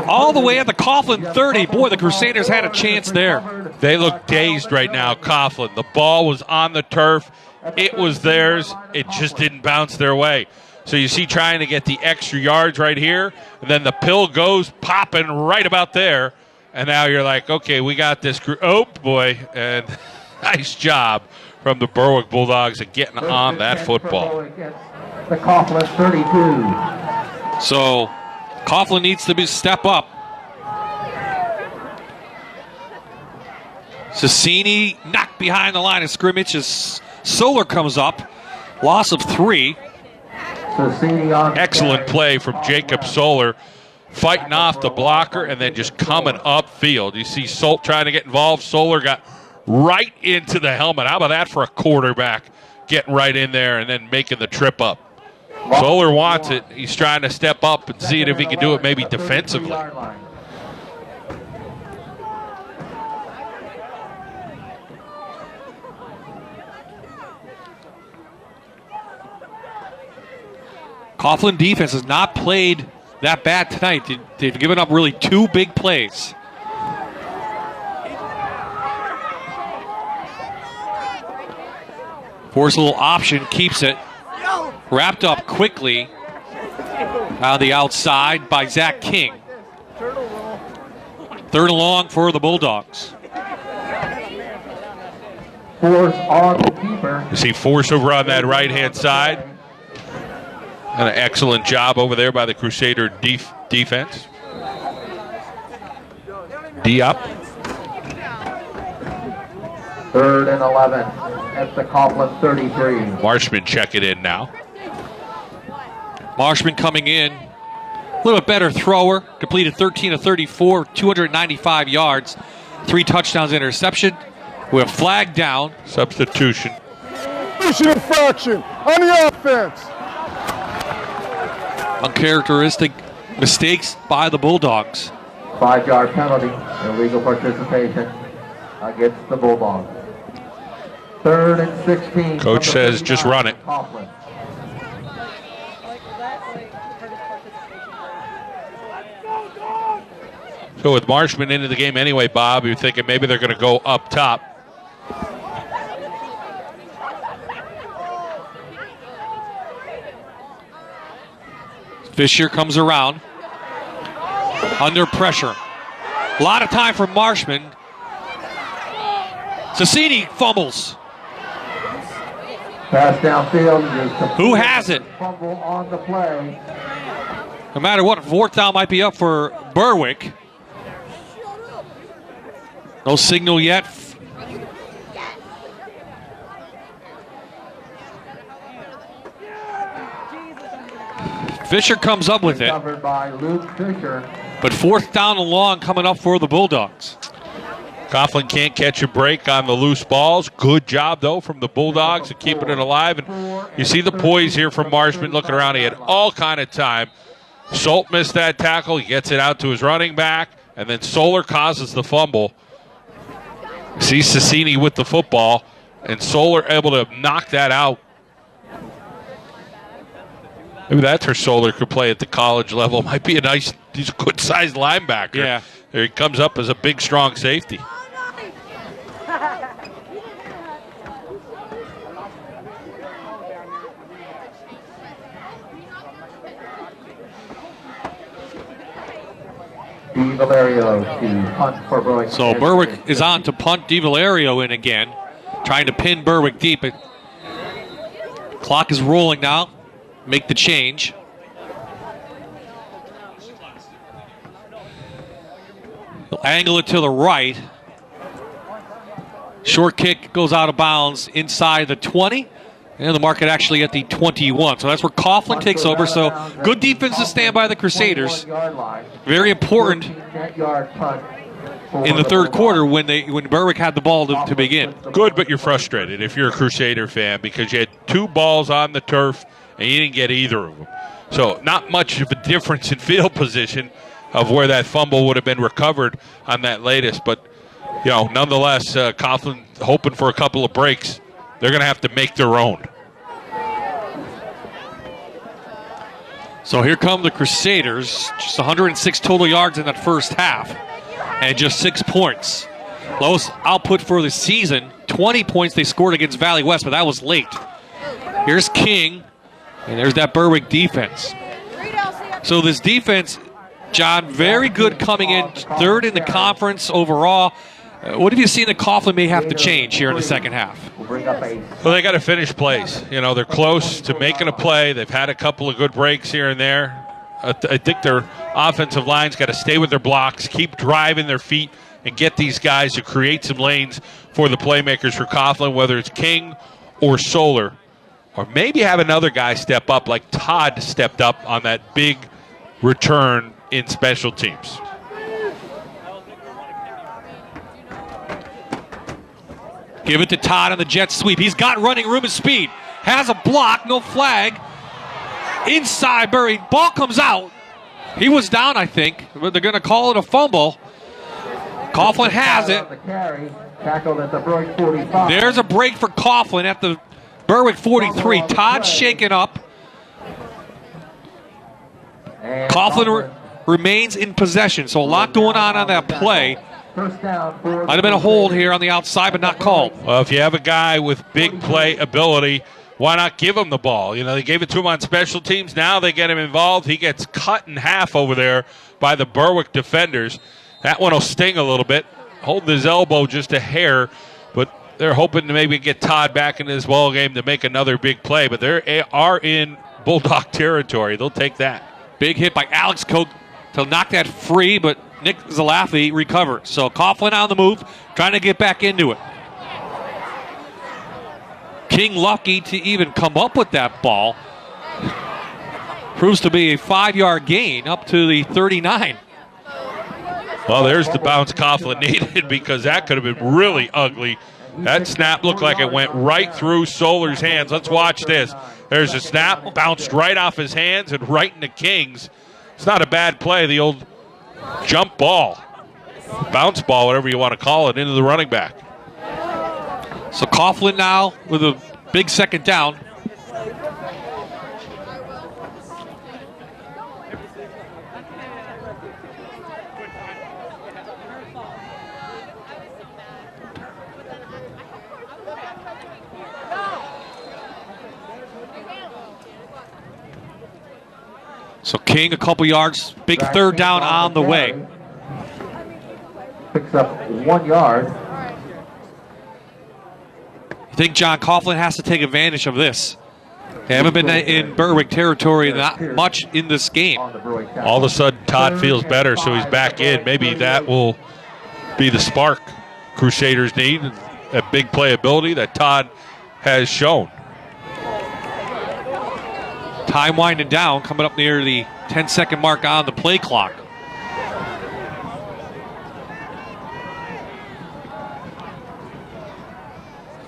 [SPEAKER 6] All the way at the Coughlin 30. Boy, the Crusaders had a chance there.
[SPEAKER 8] They look dazed right now, Coughlin. The ball was on the turf. It was theirs. It just didn't bounce their way. So you see trying to get the extra yards right here, and then the pill goes popping right about there. And now you're like, okay, we got this. Oh, boy. And nice job from the Berwick Bulldogs at getting on that football.
[SPEAKER 19] The Coughlin 32.
[SPEAKER 6] So Coughlin needs to step up. Cicini knocked behind the line of scrimmage as Solar comes up. Loss of 3.
[SPEAKER 8] Excellent play from Jacob Solar, fighting off the blocker and then just coming upfield. You see Solt trying to get involved. Solar got
[SPEAKER 6] right into the helmet. How about that for a quarterback? Getting right in there and then making the trip up. Solar wants it. He's trying to step up and see if he can do it maybe defensively. Coughlin defense has not played that bad tonight. They've given up really 2 big plays. Force a little option, keeps it. Wrapped up quickly on the outside by Zach King. 3rd and long for the Bulldogs.
[SPEAKER 19] Force on the keeper.
[SPEAKER 6] You see Force over on that right-hand side. And an excellent job over there by the Crusader defense. D up.
[SPEAKER 19] 3rd and 11 at the Coughlin 33.
[SPEAKER 6] Marshman checking in now. Marshman coming in. A little bit better thrower. Completed 13 of 34, 295 yards. 3 touchdowns, interception. We have flag down. Substitution.
[SPEAKER 7] Infraction on the offense.
[SPEAKER 6] Uncharacteristic mistakes by the Bulldogs.
[SPEAKER 19] 5-yard penalty, illegal participation against the Bulldogs. 3rd and 16.
[SPEAKER 6] Coach says just run it.
[SPEAKER 19] Coughlin.
[SPEAKER 6] So with Marshman into the game anyway, Bob, you're thinking maybe they're going to go up top. Fisher comes around. Under pressure. A lot of time for Marshman. Sassini fumbles.
[SPEAKER 19] Pass downfield.
[SPEAKER 6] Who has it?
[SPEAKER 19] Fumble on the play.
[SPEAKER 6] No matter what, 4th down might be up for Berwick. No signal yet. Fisher comes up with it.
[SPEAKER 19] Covered by Luke Fisher.
[SPEAKER 6] But 4th down and long coming up for the Bulldogs. Coughlin can't catch a break on the loose balls. Good job, though, from the Bulldogs of keeping it alive. And you see the poise here from Marshman looking around. He had all kind of time. Schultz missed that tackle. He gets it out to his running back. And then Solar causes the fumble. See Sassini with the football. And Solar able to knock that out. Maybe that's where Solar could play at the college level. Might be he's a good-sized linebacker. Yeah. There he comes up as a big, strong safety.
[SPEAKER 19] DiValerio to punt for Berwick.
[SPEAKER 6] So Berwick is on to punt. DiValerio in again, trying to pin Berwick deep. Clock is rolling now. Make the change. He'll angle it to the right. Short kick goes out of bounds inside the 20. And the market actually at the 21. So that's where Coughlin takes over. So good defense to stand by the Crusaders. Very important in the 3rd quarter when Berwick had the ball to begin. Good, but you're frustrated if you're a Crusader fan because you had 2 balls on the turf and you didn't get either of them. So not much of a difference in field position of where that fumble would have been recovered on that latest. But, nonetheless, Coughlin hoping for a couple of breaks. They're going to have to make their own. So here come the Crusaders. Just 106 total yards in that first half. And just 6 points. Lowest output for the season. 20 points they scored against Valley West, but that was late. Here's King. And there's that Berwick defense. So this defense, John, very good coming in. 3rd in the conference overall. What have you seen that Coughlin may have to change here in the second half? Well, they got to finish plays. They're close to making a play. They've had a couple of good breaks here and there. I think their offensive line's got to stay with their blocks, keep driving their feet, and get these guys to create some lanes for the playmakers for Coughlin, whether it's King or Solar. Or maybe have another guy step up like Todd stepped up on that big return in special teams. Give it to Todd on the jet sweep. He's got running room and speed. Has a block, no flag. Inside Berry. Ball comes out. He was down, I think, but they're going to call it a fumble. Coughlin has it. There's a break for Coughlin at the Berwick 43. Todd shaken up. Coughlin remains in possession, so a lot going on that play. Might have been a hold here on the outside, but not called.
[SPEAKER 8] Well, if you have a guy with big play ability, why not give him the ball? You know, they gave it to him on special teams. Now they get him involved. He gets cut in half over there by the Berwick defenders. That one will sting a little bit. Holding his elbow just a hair, but they're hoping to maybe get Todd back in this ball game to make another big play. But they are in Bulldog territory. They'll take that.
[SPEAKER 6] Big hit by Alex Koch to knock that free, but Nick Zalafi recovered. So Coughlin on the move, trying to get back into it. King lucky to even come up with that ball. Proves to be a 5-yard gain up to the 39.
[SPEAKER 8] Well, there's the bounce Coughlin needed because that could have been really ugly. That snap looked like it went right through Solar's hands. Let's watch this. There's a snap, bounced right off his hands and right into King's. It's not a bad play, the old jump ball, bounce ball, whatever you want to call it, into the running back.
[SPEAKER 6] So Coughlin now with a big second down. So King a couple yards, big third down on the way.
[SPEAKER 19] Picks up 1 yard.
[SPEAKER 6] I think John Coughlin has to take advantage of this. They haven't been in Berwick territory that much in this game.
[SPEAKER 8] All of a sudden, Todd feels better, so he's back in. Maybe that will be the spark Crusaders need, that big playability that Todd has shown.
[SPEAKER 6] Time winding down, coming up near the 10-second mark on the play clock.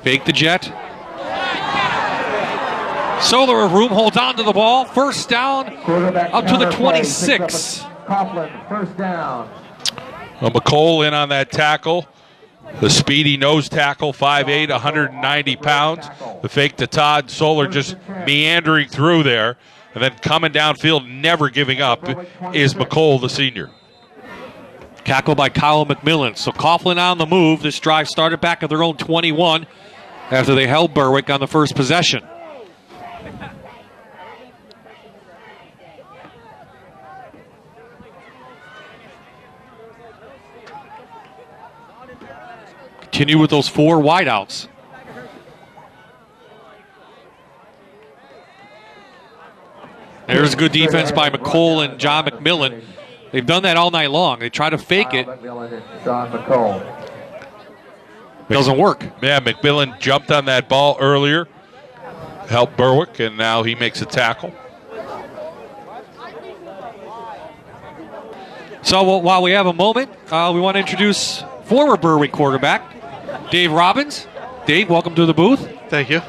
[SPEAKER 6] Fake the jet. Solar of room holds on to the ball. First down up to the 26.
[SPEAKER 19] Coughlin, first down.
[SPEAKER 8] McCole in on that tackle. The speedy nose tackle, 5'8", 190 pounds. The fake to Todd. Solar just meandering through there. And then coming downfield, never giving up, is McCole, the senior.
[SPEAKER 6] Tackle by Kyle McMillan. So Coughlin on the move. This drive started back at their own 21 after they held Berwick on the first possession. Continue with those 4 wideouts. There's good defense by McCole and John McMillan. They've done that all night long. They try to fake it. Doesn't work.
[SPEAKER 8] Yeah, McMillan jumped on that ball earlier, helped Berwick, and now he makes a tackle.
[SPEAKER 6] So while we have a moment, we want to introduce former Berwick quarterback, Dave Robbins. Dave, welcome to the booth.
[SPEAKER 10] Thank you.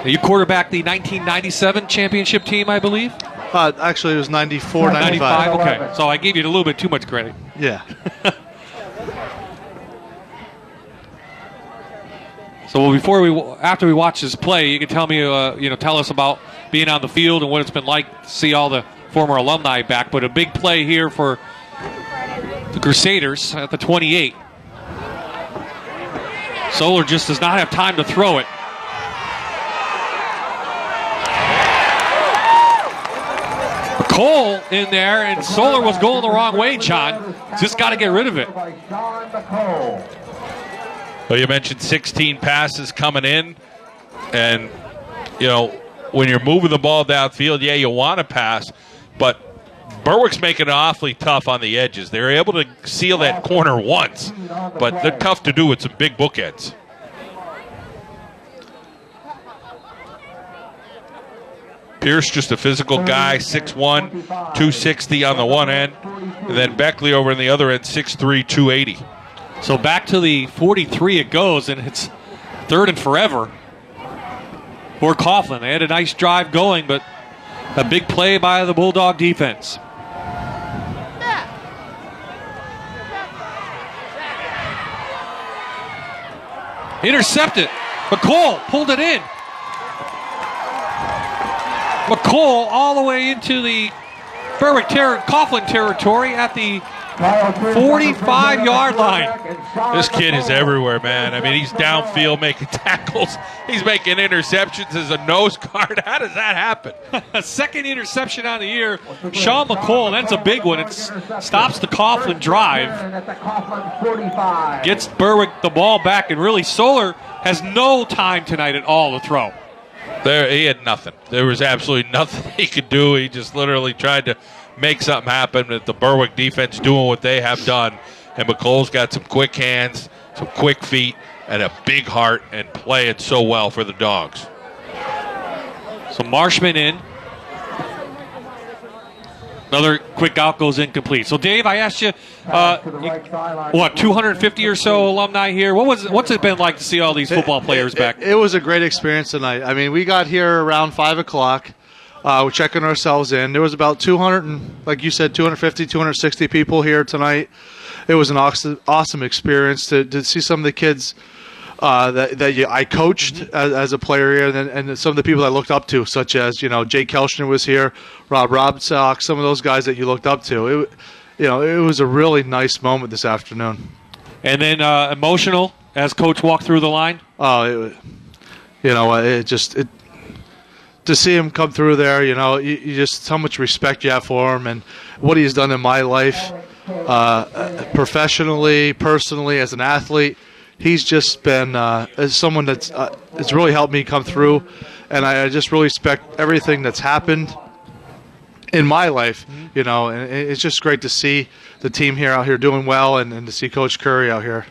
[SPEAKER 6] You quarterbacked the 1997 championship team, I believe?
[SPEAKER 10] Actually, it was 94, 95.
[SPEAKER 6] Okay, so I gave you a little bit too much credit.
[SPEAKER 10] Yeah.
[SPEAKER 6] So after we watch this play, you can tell me, tell us about being on the field and what it's been like to see all the former alumni back. But a big play here for the Crusaders at the 28. Solar just does not have time to throw it. Cole in there, and Solar was going the wrong way, John. Just got to get rid of it.
[SPEAKER 8] Well, you mentioned 16 passes coming in, and, when you're moving the ball downfield, yeah, you want to pass, but Berwick's making it awfully tough on the edges. They're able to seal that corner once, but they're tough to do with some big bookends. Pierce, just a physical guy, 6'1", 260 on the one end. And then Beckley over on the other end, 6'3", 280.
[SPEAKER 6] So back to the 43 it goes, and it's Third and forever for Coughlin. They had a nice drive going, but a big play by the Bulldog defense. Intercepted. McCall pulled it in. McCall all the way into the Berwick Coughlin territory at the 45-yard line.
[SPEAKER 8] This kid is everywhere, man. I mean, he's downfield making tackles. He's making interceptions as a nose guard. How does that happen?
[SPEAKER 6] A second interception on the year. Sean McCall, that's a big one. It stops the Coughlin drive. Gets Berwick the ball back, and really Solar has no time tonight at all to throw.
[SPEAKER 8] He had nothing. There was absolutely nothing he could do. He just literally tried to make something happen with the Berwick defense doing what they have done. And McColl's got some quick hands, some quick feet, and a big heart, and playing so well for the Dogs.
[SPEAKER 6] So Marshman in. Another quick out goes incomplete. So Dave, I asked you, 250 or so alumni here. What's it been like to see all these football players back?
[SPEAKER 10] It was a great experience tonight. I mean, we got here around 5 o'clock. We're checking ourselves in. There was about 250, 260 people here tonight. It was an awesome experience to see some of the kids I coached as a player here, and some of the people I looked up to, such as Jake Kelchner was here, Rob Robsock, some of those guys that you looked up to. It was a really nice moment this afternoon.
[SPEAKER 6] And then emotional as Coach walked through the line.
[SPEAKER 10] Oh, to see him come through there, you just how much respect you have for him and what he's done in my life, professionally, personally, as an athlete. He's just been as someone that's it's really helped me come through, and I just really respect everything that's happened in my life. And it's just great to see the team here out here doing well, and to see Coach Curry out here.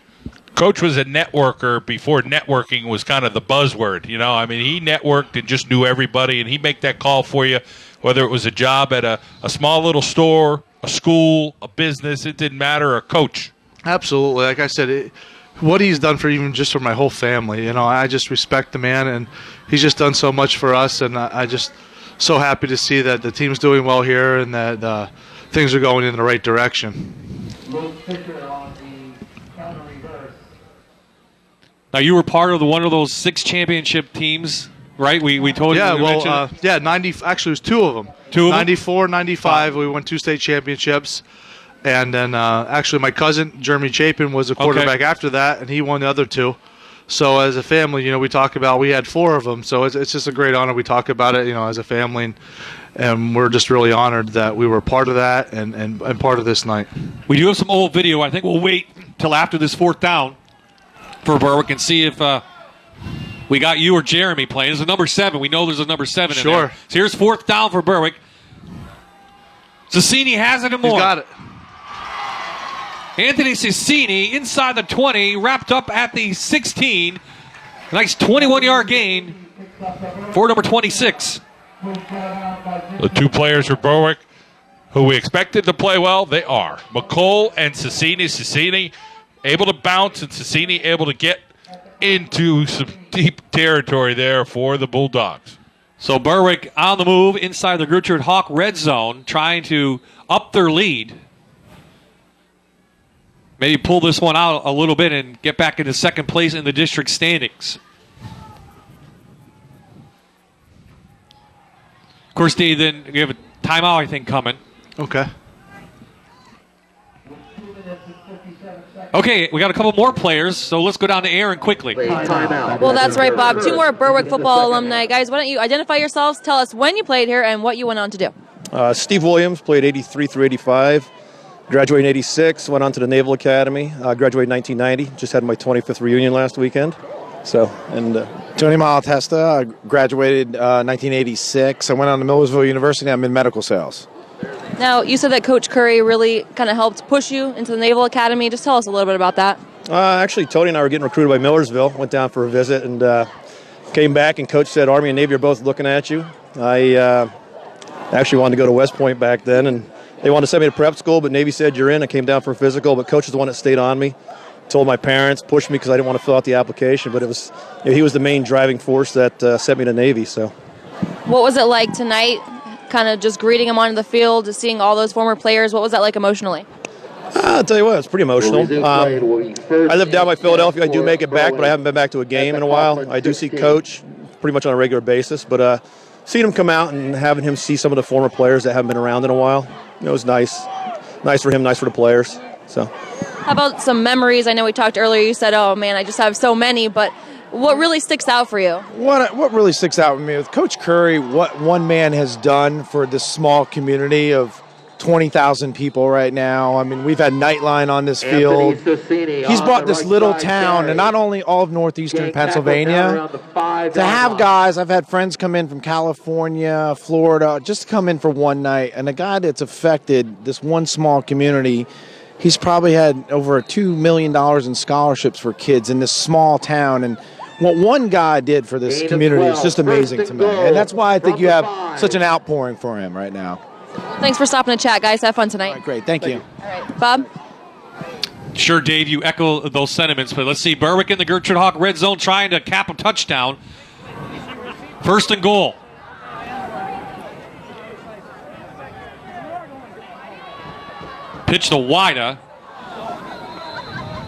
[SPEAKER 8] Coach was a networker before networking was kind of the buzzword. I mean, he networked and just knew everybody, and he'd make that call for you, whether it was a job at a small little store, a school, a business. It didn't matter, a coach.
[SPEAKER 10] Absolutely. Like I said, what he's done for my whole family. I just respect the man, and he's just done so much for us, and I just so happy to see that the team's doing well here and that things are going in the right direction.
[SPEAKER 6] Now, you were part of one of those 6 championship teams, right? We told you.
[SPEAKER 10] Yeah, 90. Actually, it was 2 of them.
[SPEAKER 6] 2 of them?
[SPEAKER 10] 94, 95. We won 2 state championships. And then actually my cousin, Jeremy Chapin, was a quarterback after that, and he won the other 2. So as a family, we talk about we had 4 of them. So it's just a great honor. We talk about it, as a family, and we're just really honored that we were part of that and part of this night.
[SPEAKER 6] We do have some old video. I think we'll wait till after this 4th down for Berwick and see if we got you or Jeremy playing. There's a number 7. We know there's a number 7 in there. So here's 4th down for Berwick. Cicini has it and more.
[SPEAKER 10] He's got it.
[SPEAKER 6] Anthony Cicini inside the 20, wrapped up at the 16. Nice 21-yard gain for number 26.
[SPEAKER 8] The 2 players for Berwick who we expected to play well, they are. McCall and Cicini. Cicini able to bounce, and Cicini able to get into some deep territory there for the Bulldogs.
[SPEAKER 6] So Berwick on the move inside the Gertrude Hawk red zone, trying to up their lead. Maybe pull this one out a little bit and get back into second place in the district standings. Of course, Dave, then we have a timeout, I think, coming.
[SPEAKER 10] Okay.
[SPEAKER 6] Okay, we got a couple more players, so let's go down to Aaron quickly.
[SPEAKER 13] Well, that's right, Bob. 2 more Berwick football alumni. Guys, why don't you identify yourselves, tell us when you played here and what you went on to do.
[SPEAKER 14] Steve Williams, played 83 through 85. Graduated in 86, went on to the Naval Academy. Graduated in 1990. Just had my 25th reunion last weekend.
[SPEAKER 15] Tony Malatesta, I graduated 1986. I went on to Millersville University. I'm in medical sales.
[SPEAKER 13] Now, you said that Coach Curry really kind of helped push you into the Naval Academy. Just tell us a little bit about that.
[SPEAKER 14] Actually, Tony and I were getting recruited by Millersville. Went down for a visit and came back, and Coach said, Army and Navy are both looking at you. I actually wanted to go to West Point back then, and they wanted to send me to prep school, but Navy said, you're in. I came down for a physical, but Coach is the one that stayed on me. told my parents, pushed me because I didn't want to fill out the application, but it was he was the main driving force that sent me to Navy. So,
[SPEAKER 13] What was it like tonight, kind of just greeting him onto the field, just seeing all those former players? What was that like emotionally?
[SPEAKER 14] I'll tell you what, it's pretty emotional. I live down by Philadelphia. I do make it back, but I haven't been back to a game in a while. I do see Coach pretty much on a regular basis, but seeing him come out and having him see some of the former players that haven't been around in a while, it was nice. Nice for him, nice for the players. So,
[SPEAKER 13] How about some memories? I know we talked earlier, you said, oh man, I just have so many, but what really sticks out for you?
[SPEAKER 15] What really sticks out with me with Coach Curry, what one man has done for this small community of 20,000 people right now. I mean, we've had Nightline on this field. He's brought this little town, and not only all of northeastern Pennsylvania, to have guys. I've had friends come in from California, Florida, just to come in for one night. And a guy that's affected this one small community, he's probably had over $2 million in scholarships for kids in this small town. And what one guy did for this community is just amazing to me. And that's why I think you have such an outpouring for him right now.
[SPEAKER 13] Thanks for stopping to chat, guys. Have fun tonight.
[SPEAKER 15] All right, great. Thank you.
[SPEAKER 13] All right, Bob?
[SPEAKER 6] Sure, Dave, you echo those sentiments, but let's see. Berwick in the Gertrude Hawk red zone trying to cap a touchdown. First and goal. Pitch to Wida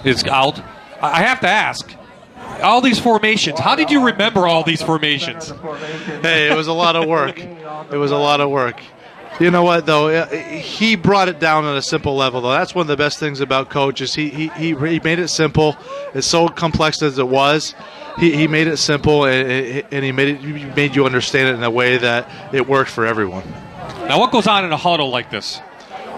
[SPEAKER 6] is out. I have to ask, all these formations, how did you remember all these formations?
[SPEAKER 10] Hey, it was a lot of work. It was a lot of work. You know what, though? He brought it down on a simple level, though. That's one of the best things about Coach is he made it simple. It's so complex as it was. He made it simple, and he made you understand it in a way that it worked for everyone.
[SPEAKER 6] Now, what goes on in a huddle like this?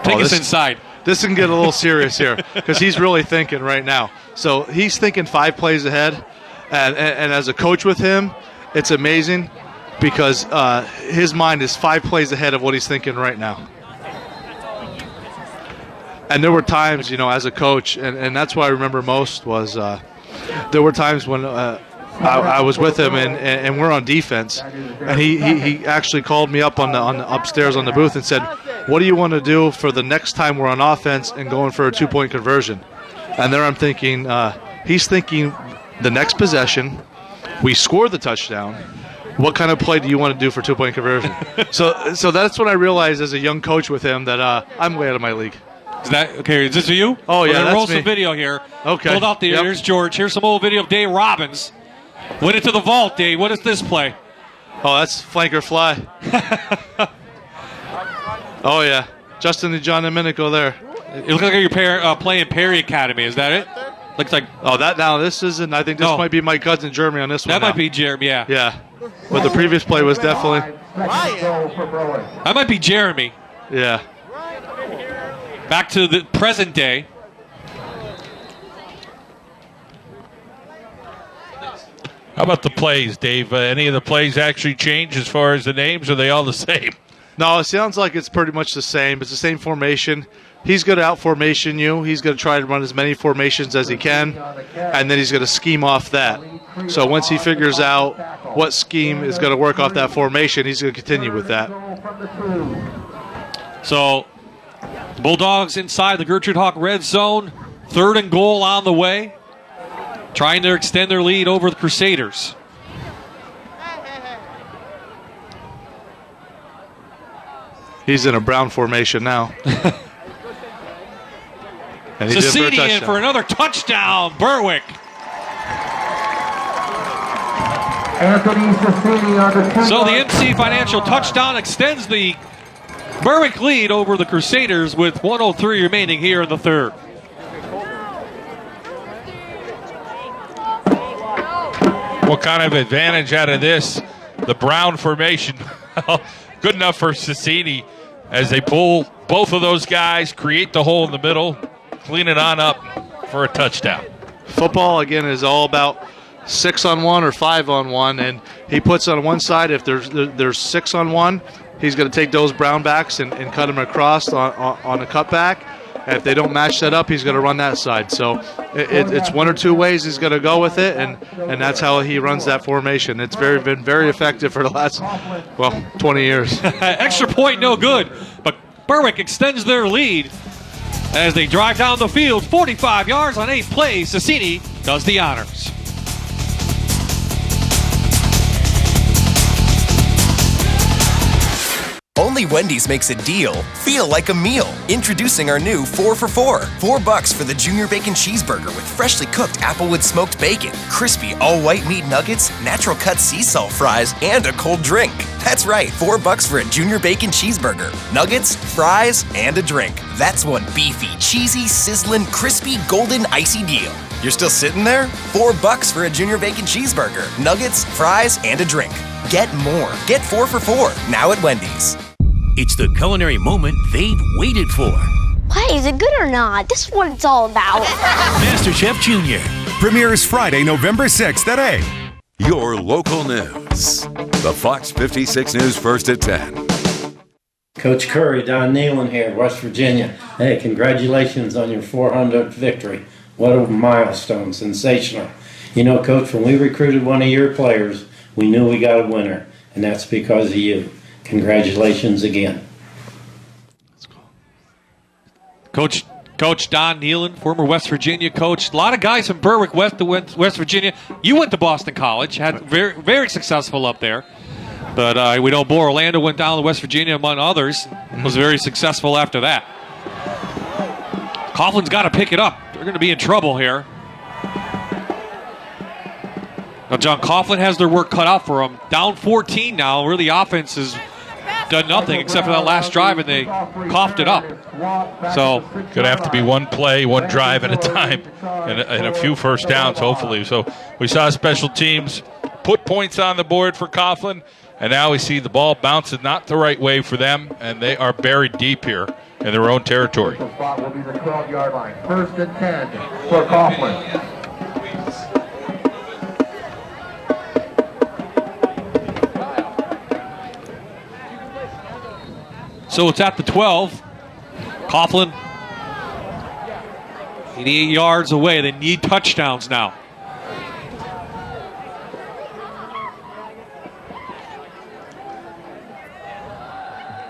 [SPEAKER 6] Take us inside.
[SPEAKER 10] This can get a little serious here because he's really thinking right now. So he's thinking 5 plays ahead, and as a coach with him, it's amazing because his mind is 5 plays ahead of what he's thinking right now. And there were times, as a coach, and that's what I remember most was there were times when I was with him and we're on defense, and he actually called me up on the upstairs on the booth and said, "What do you want to do for the next time we're on offense and going for a 2-point conversion?" And there I'm thinking, he's thinking the next possession, we score the touchdown. What kind of play do you want to do for 2-point conversion? so that's when I realized as a young coach with him that I'm way out of my league.
[SPEAKER 6] Is that okay? Is this for you?
[SPEAKER 10] Oh, yeah, that's
[SPEAKER 6] roll
[SPEAKER 10] me.
[SPEAKER 6] some video here.
[SPEAKER 10] Okay.
[SPEAKER 6] Hold out there.
[SPEAKER 10] Yep.
[SPEAKER 6] Here's George. Here's some old video of Dave Robbins. Went into the vault, Dave. What is this play?
[SPEAKER 10] Oh, that's flanker fly. Oh, yeah. Justin and John Domenico there.
[SPEAKER 6] It looks like you're playing Perry Academy. Is that it? Looks like.
[SPEAKER 10] Oh, this isn't. I think this might be my cousin Jeremy on this one.
[SPEAKER 6] That might be Jeremy, yeah.
[SPEAKER 10] Yeah. But the previous play was definitely.
[SPEAKER 6] That might be Jeremy.
[SPEAKER 10] Yeah.
[SPEAKER 6] Back to the present day.
[SPEAKER 16] How about the plays, Dave? Any of the plays actually change as far as the names? Or are they all the same?
[SPEAKER 10] No, it sounds like it's pretty much the same. It's the same formation. He's going to out-formation you. He's going to try to run as many formations as he can, and then he's going to scheme off that. So once he figures out what scheme is going to work off that formation, he's going to continue with that.
[SPEAKER 6] So the Bulldogs inside the Gertrude Hawk red zone. 3rd and goal on the way. Trying to extend their lead over the Crusaders.
[SPEAKER 10] He's in a brown formation now. And he did for a
[SPEAKER 6] Sassini in
[SPEAKER 10] touchdown.
[SPEAKER 6] for another touchdown. Berwick.
[SPEAKER 19] Anthony Sassini on the 2.
[SPEAKER 6] So the MC Financial touchdown extends the Berwick lead over the Crusaders with 1:03 remaining here in the 3rd.
[SPEAKER 16] What kind of advantage out of this? The brown formation. Good enough for Sassini as they pull both of those guys, create the hole in the middle, clean it on up for a touchdown.
[SPEAKER 10] Football, again, is all about 6-on-1 or 5-on-1, and he puts on one side. If there's 6-on-1, he's going to take those brown backs and cut them across on a cutback. And if they don't match that up, he's going to run that side. So it's one or two ways he's going to go with it, and that's how he runs that formation. It's been very effective for the last, 20 years.
[SPEAKER 6] Extra point, no good. But Berwick extends their lead As they drive down the field, 45 yards on 8 plays, Sassini does the honors.
[SPEAKER 11] Only Wendy's makes a deal feel like a meal. Introducing our new 4 for $4. $4 for the Junior Bacon Cheeseburger with freshly cooked Applewood smoked bacon, crispy all-white meat nuggets, natural cut sea salt fries, and a cold drink. That's right, $4 for a Junior Bacon Cheeseburger. Nuggets, fries, and a drink. That's one beefy, cheesy, sizzling, crispy, golden, icy deal. You're still sitting there? $4 for a Junior Bacon Cheeseburger, nuggets, fries, and a drink. Get more. Get 4 for $4 now at Wendy's.
[SPEAKER 17] It's the culinary moment they've waited for.
[SPEAKER 18] Hey, is it good or not? This is what it's all about.
[SPEAKER 17] MasterChef Junior
[SPEAKER 20] premieres Friday, November 6th at 8.
[SPEAKER 2] Your local news. The Fox 56 News first at 10.
[SPEAKER 21] Coach Curry, Don Nealon here, West Virginia. Hey, congratulations on your 400th victory. What a milestone, sensational. You know, Coach, when we recruited one of your players, we knew we got a winner, and that's because of you. Congratulations again.
[SPEAKER 6] Coach Don Nealon, former West Virginia coach. A lot of guys from Berwick, West Virginia. You went to Boston College, had very, very successful up there. But we know Bo Orlando went down to West Virginia, among others. Was very successful after that. Coughlin's got to pick it up. They're going to be in trouble here. Now, John Coughlin has their work cut out for them. Down 14 now. Really, offense has done nothing except for that last drive, and they coughed it up. So,
[SPEAKER 16] could have to be one play, one drive at a time, and a few first downs, hopefully. So, we saw special teams put points on the board for Coughlin, and now we see the ball bouncing not the right way for them, and they are buried deep here in their own territory.
[SPEAKER 19] The spot will be the 12-yard line. 1st and 10 for Coughlin.
[SPEAKER 6] So it's at the 12. Coughlin, 88 yards away. They need touchdowns now.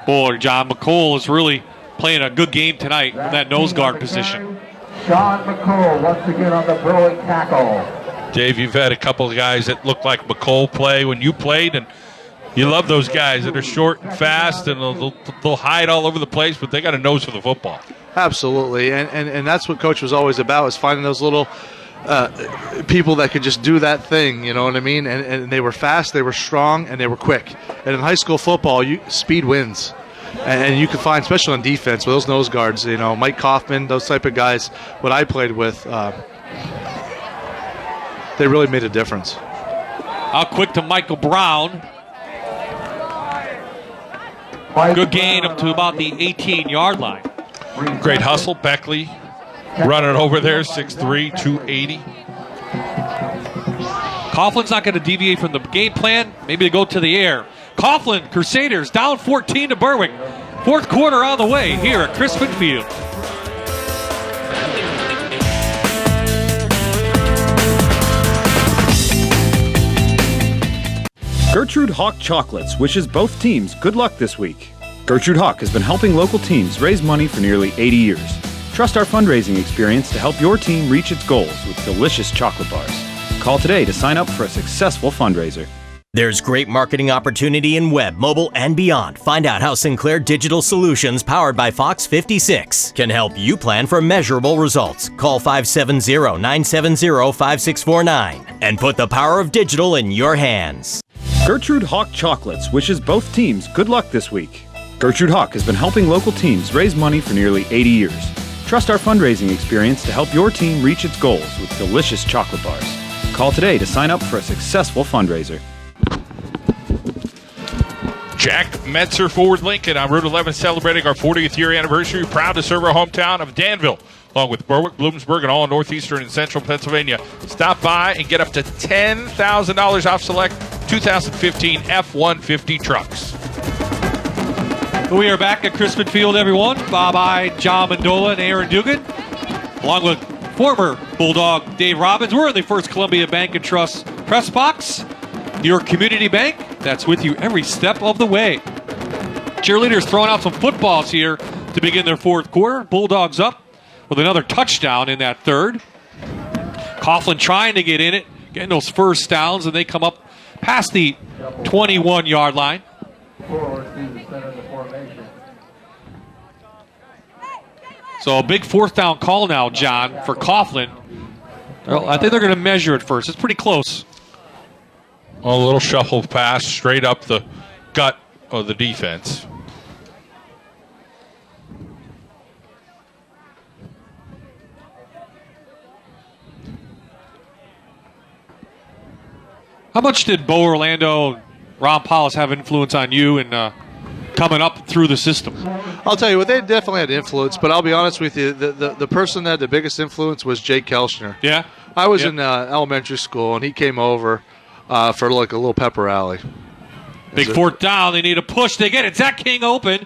[SPEAKER 6] Boy, John McCall is really playing a good game tonight in that nose guard position.
[SPEAKER 19] Sean McCall once again on the Berwick tackle.
[SPEAKER 16] Dave, you've had a couple of guys that look like McCall play when you played, and you love those guys that are short and fast, and they'll hide all over the place, but they got a nose for the football.
[SPEAKER 10] Absolutely, and that's what Coach was always about, is finding those little people that could just do that thing, you know what I mean? And they were fast, they were strong, and they were quick. And in high school football, speed wins. And you can find, especially on defense, with those nose guards, you know, Mike Kaufman, those type of guys, what I played with, they really made a difference.
[SPEAKER 6] Out quick to Michael Brown. Good gain up to about the 18-yard line.
[SPEAKER 16] Great hustle. Beckley running over there, 6'3", 280.
[SPEAKER 6] Coughlin's not going to deviate from the game plan. Maybe they go to the air. Coughlin Crusaders down 14 to Berwick. 4th quarter on the way here at Crispin Field.
[SPEAKER 22] Gertrude Hawk Chocolates wishes both teams good luck this week. Gertrude Hawk has been helping local teams raise money for nearly 80 years. Trust our fundraising experience to help your team reach its goals with delicious chocolate bars. Call today to sign up for a successful fundraiser.
[SPEAKER 17] There's great marketing opportunity in web, mobile, and beyond. Find out how Sinclair Digital Solutions, powered by Fox 56, can help you plan for measurable results. Call 570-970-5649 and put the power of digital in your hands.
[SPEAKER 22] Gertrude Hawk Chocolates wishes both teams good luck this week. Gertrude Hawk has been helping local teams raise money for nearly 80 years. Trust our fundraising experience to help your team reach its goals with delicious chocolate bars. Call today to sign up for a successful fundraiser.
[SPEAKER 16] Jack Metzer Forward Lincoln on Route 11, celebrating our 40th year anniversary. Proud to serve our hometown of Danville, along with Berwick, Bloomsburg, and all northeastern and central Pennsylvania. Stop by and get up to $10,000 off select 2015 F-150 trucks.
[SPEAKER 6] We are back at Crispin Field, everyone. Bob I, John Mandola, and Aaron Dugan, along with former Bulldog Dave Robbins. We're in the First Columbia Bank and Trust press box, your community bank that's with you every step of the way. Cheerleaders throwing out some footballs here to begin their 4th quarter. Bulldogs up with another touchdown in that third. Coughlin trying to get in it, getting those first downs, and they come up past the 21-yard line. So a big fourth down call now, John, for Coughlin. Well, I think they're going to measure it first. It's pretty close.
[SPEAKER 16] A little shuffle pass straight up the gut of the defense.
[SPEAKER 6] How much did Bo Orlando, Ron Paulus have influence on you and coming up through the system?
[SPEAKER 10] I'll tell you what, they definitely had influence, but I'll be honest with you, the person that had the biggest influence was Jake Kelchner.
[SPEAKER 6] Yeah?
[SPEAKER 10] I was in elementary school, and he came over for like a little pepper rally.
[SPEAKER 6] Big fourth down, they need a push, they get it. Zach King open.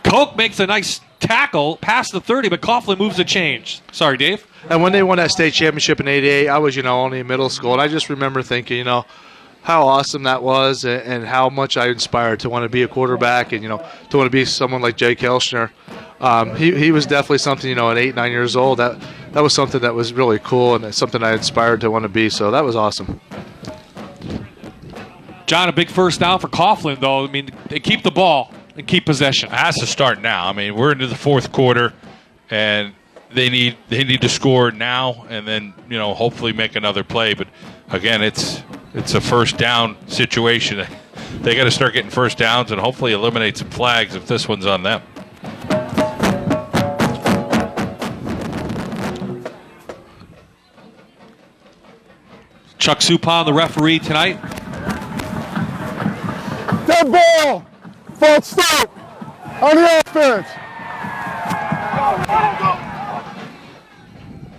[SPEAKER 6] Koch makes a nice tackle past the 30, but Coughlin moves the change. Sorry, Dave.
[SPEAKER 10] And when they won that state championship in '88, I was, only in middle school, and I just remember thinking, how awesome that was, and how much I inspired to want to be a quarterback, and to want to be someone like Jay Kelchner. He was definitely something, at 8, 9 years old. That was something that was really cool, and it's something I inspired to want to be. So that was awesome.
[SPEAKER 6] John, a big first down for Coughlin, though. I mean, they keep the ball and keep possession.
[SPEAKER 16] It has to start now. I mean, we're into the fourth quarter, and they need to score now, and then hopefully make another play. But again, it's a first down situation. They got to start getting first downs and hopefully eliminate some flags if this one's on them.
[SPEAKER 6] Chuck Suppan, the referee tonight.
[SPEAKER 7] Dead ball. False start on the offense.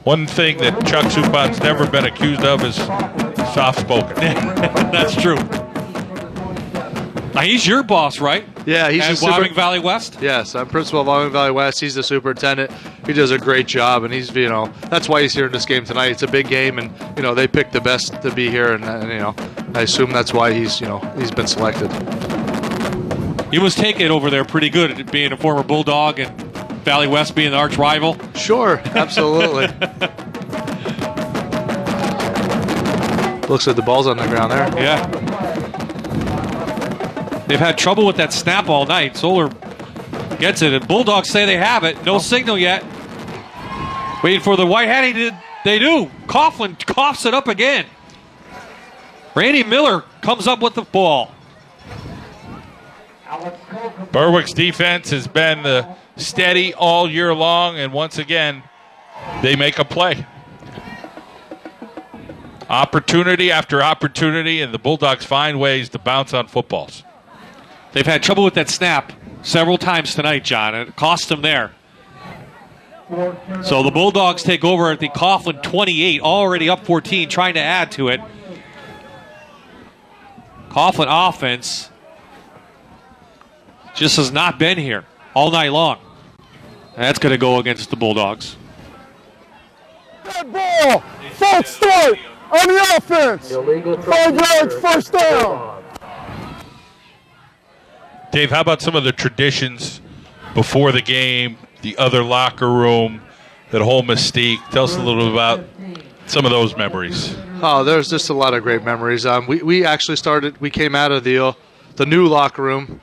[SPEAKER 16] One thing that Chuck Suppan's never been accused of is soft-spoken.
[SPEAKER 6] That's true. Now, he's your boss, right?
[SPEAKER 10] Yeah, he's
[SPEAKER 6] at Wyoming Valley West?
[SPEAKER 10] Yes, I'm principal of Wyoming Valley West. He's the superintendent. He does a great job, and he's, that's why he's here in this game tonight. It's a big game, and, they picked the best to be here, and I assume that's why he's been selected.
[SPEAKER 6] You must take it over there pretty good at being a former Bulldog and Valley West being the arch rival.
[SPEAKER 10] Sure, absolutely. Looks like the ball's on the ground there.
[SPEAKER 6] Yeah. They've had trouble with that snap all night. Solar gets it, and Bulldogs say they have it. No signal yet. Waiting for the white hat. They do. Coughlin coughs it up again. Randy Miller comes up with the ball.
[SPEAKER 16] Berwick's defense has been steady all year long, and once again, they make a play. Opportunity after opportunity, and the Bulldogs find ways to bounce on footballs.
[SPEAKER 6] They've had trouble with that snap several times tonight, John, and it cost them there. So the Bulldogs take over at the Coughlin 28, already up 14, trying to add to it. Coughlin offense just has not been here all night long. That's going to go against the Bulldogs.
[SPEAKER 7] Dead ball. False start on the offense. 5 yards, first down.
[SPEAKER 16] Dave, how about some of the traditions before the game, the other locker room, that whole mystique? Tell us a little bit about some of those memories.
[SPEAKER 10] Oh, there's just a lot of great memories. We actually we came out of the new locker room,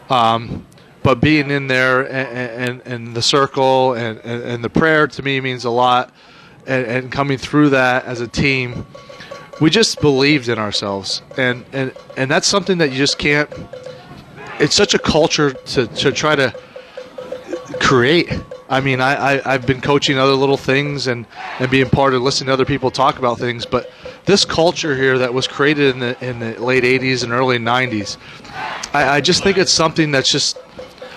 [SPEAKER 10] but being in there and the circle and the prayer to me means a lot, and coming through that as a team, we just believed in ourselves, and that's something that you just can't. It's such a culture to try to create. I mean, I've been coaching other little things and being part of listening to other people talk about things, but this culture here that was created in the late 80s and early 90s, I just think it's something that's just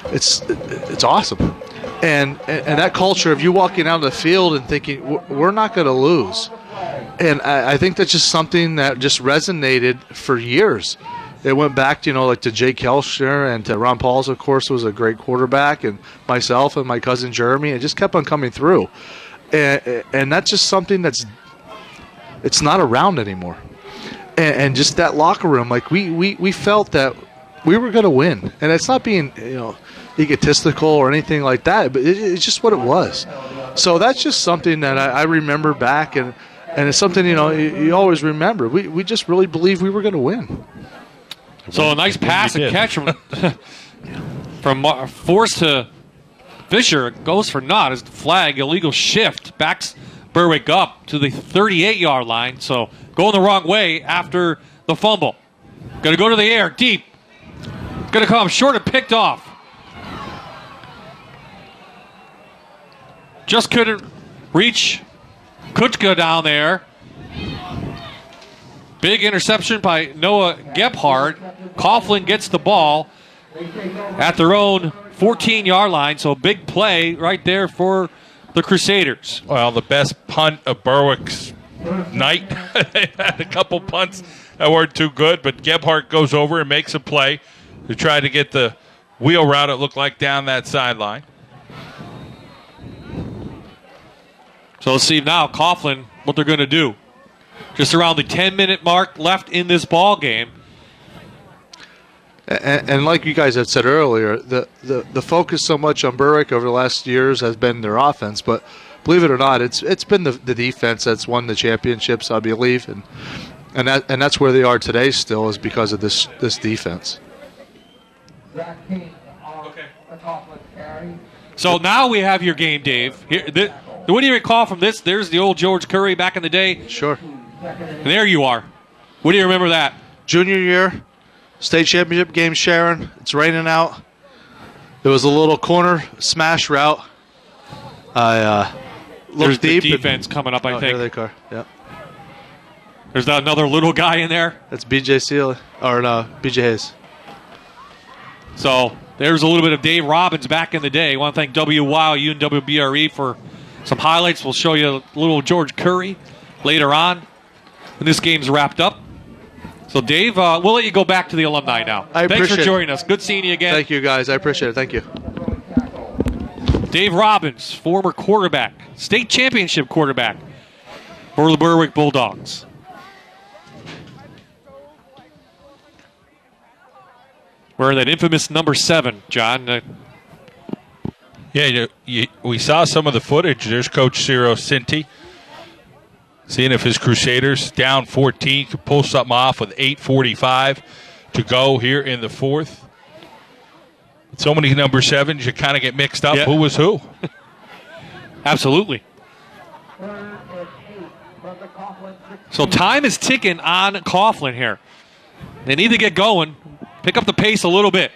[SPEAKER 10] it's awesome. And that culture of you walking out of the field and thinking, we're not going to lose. And I think that's just something that just resonated for years. It went back, like to Jake Kelchner and to Ron Pauls, of course, was a great quarterback, and myself and my cousin Jeremy. It just kept on coming through. And that's just something it's not around anymore. And just that locker room, like we felt that we were going to win. And it's not being, egotistical or anything like that, but it's just what it was. So that's just something that I remember back, and it's something, you always remember. We just really believed we were going to win.
[SPEAKER 6] So a nice pass and catch from Force to Fisher. Goes for naught as the flag. Illegal shift. Backs Berwick up to the 38-yard line. So going the wrong way after the fumble. Going to go to the air, deep. Going to come short and picked off. Just couldn't reach Kuchka down there. Big interception by Noah Gebhardt. Coughlin gets the ball at their own 14-yard line, so big play right there for the Crusaders.
[SPEAKER 16] Well, the best punt of Berwick's night. They've had a couple punts that weren't too good, but Gebhardt goes over and makes a play to try to get the wheel route, it looked like, down that sideline.
[SPEAKER 6] So let's see now, Coughlin, what they're going to do. Just around the 10-minute mark left in this ball game.
[SPEAKER 10] And like you guys had said earlier, the focus so much on Berwick over the last years has been their offense, but believe it or not, it's been the defense that's won the championships, I believe, and that's where they are today still, is because of this defense.
[SPEAKER 6] So now we have your game, Dave. What do you recall from this? There's the old George Curry back in the day.
[SPEAKER 10] Sure.
[SPEAKER 6] And there you are. What do you remember that?
[SPEAKER 10] Junior year, state championship game, Sharon. It's raining out. There was a little corner smash route. I looked deep.
[SPEAKER 6] The defense coming up, I think.
[SPEAKER 10] Here they are. Yep.
[SPEAKER 6] There's another little guy in there.
[SPEAKER 10] That's BJ Seal, or no, BJ Hayes.
[SPEAKER 6] So there's a little bit of Dave Robbins back in the day. I want to thank WYOU and WBRE for some highlights. We'll show you a little George Curry later on when this game's wrapped up. So, Dave, we'll let you go back to the alumni now. Thanks for joining us. Good seeing you again.
[SPEAKER 10] Thank you, guys. I appreciate it. Thank you.
[SPEAKER 6] Dave Robbins, former quarterback, state championship quarterback for the Berwick Bulldogs. Wearing that infamous number 7, John.
[SPEAKER 16] Yeah, we saw some of the footage. There's Coach Ciro Cinti. Seeing if his Crusaders down 14 could pull something off with 8:45 to go here in the fourth. So many number 7s, you kind of get mixed up. Yeah. Who was who?
[SPEAKER 6] Absolutely. So time is ticking on Coughlin here. They need to get going, pick up the pace a little bit.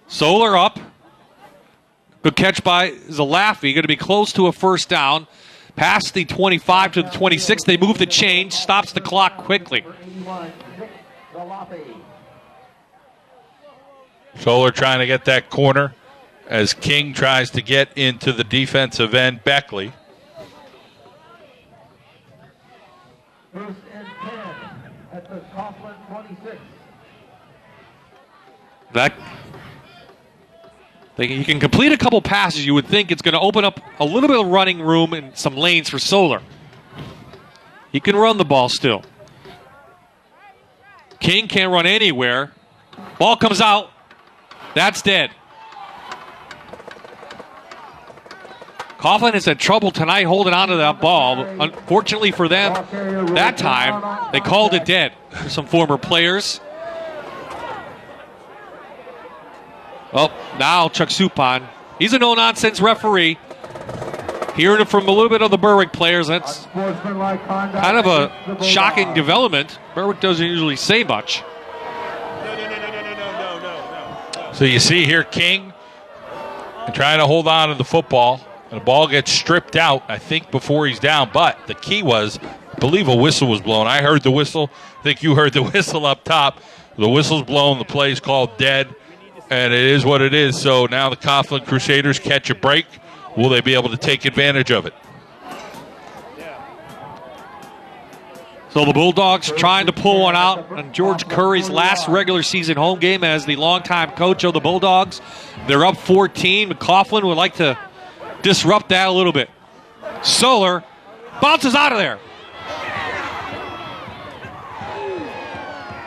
[SPEAKER 6] Solar up. Good catch by Zalafi. Going to be close to a first down. Past the 25 to the 26. They move the change. Stops the clock quickly.
[SPEAKER 16] Solar trying to get that corner as King tries to get into the defensive end, Beckley.
[SPEAKER 19] First and 10 at the Coughlin 26.
[SPEAKER 6] You can complete a couple passes. You would think it's going to open up a little bit of running room and some lanes for Solar. He can run the ball still. King can't run anywhere. Ball comes out. That's dead. Coughlin has had trouble tonight holding on to that ball. Unfortunately for them, that time, they called it dead. Some former players. Well, now Chuck Suppan. He's a no-nonsense referee. Hearing it from a little bit of the Berwick players, that's kind of a shocking development. Berwick doesn't usually say much.
[SPEAKER 16] So you see here King trying to hold on to the football. And the ball gets stripped out, I think, before he's down. But the key was, I believe a whistle was blown. I heard the whistle. I think you heard the whistle up top. The whistle's blown. The play's called dead. And it is what it is. So now the Coughlin Crusaders catch a break. Will they be able to take advantage of it?
[SPEAKER 6] So the Bulldogs trying to pull one out on George Curry's last regular season home game as the longtime coach of the Bulldogs. They're up 14. Coughlin would like to disrupt that a little bit. Solar bounces out of there.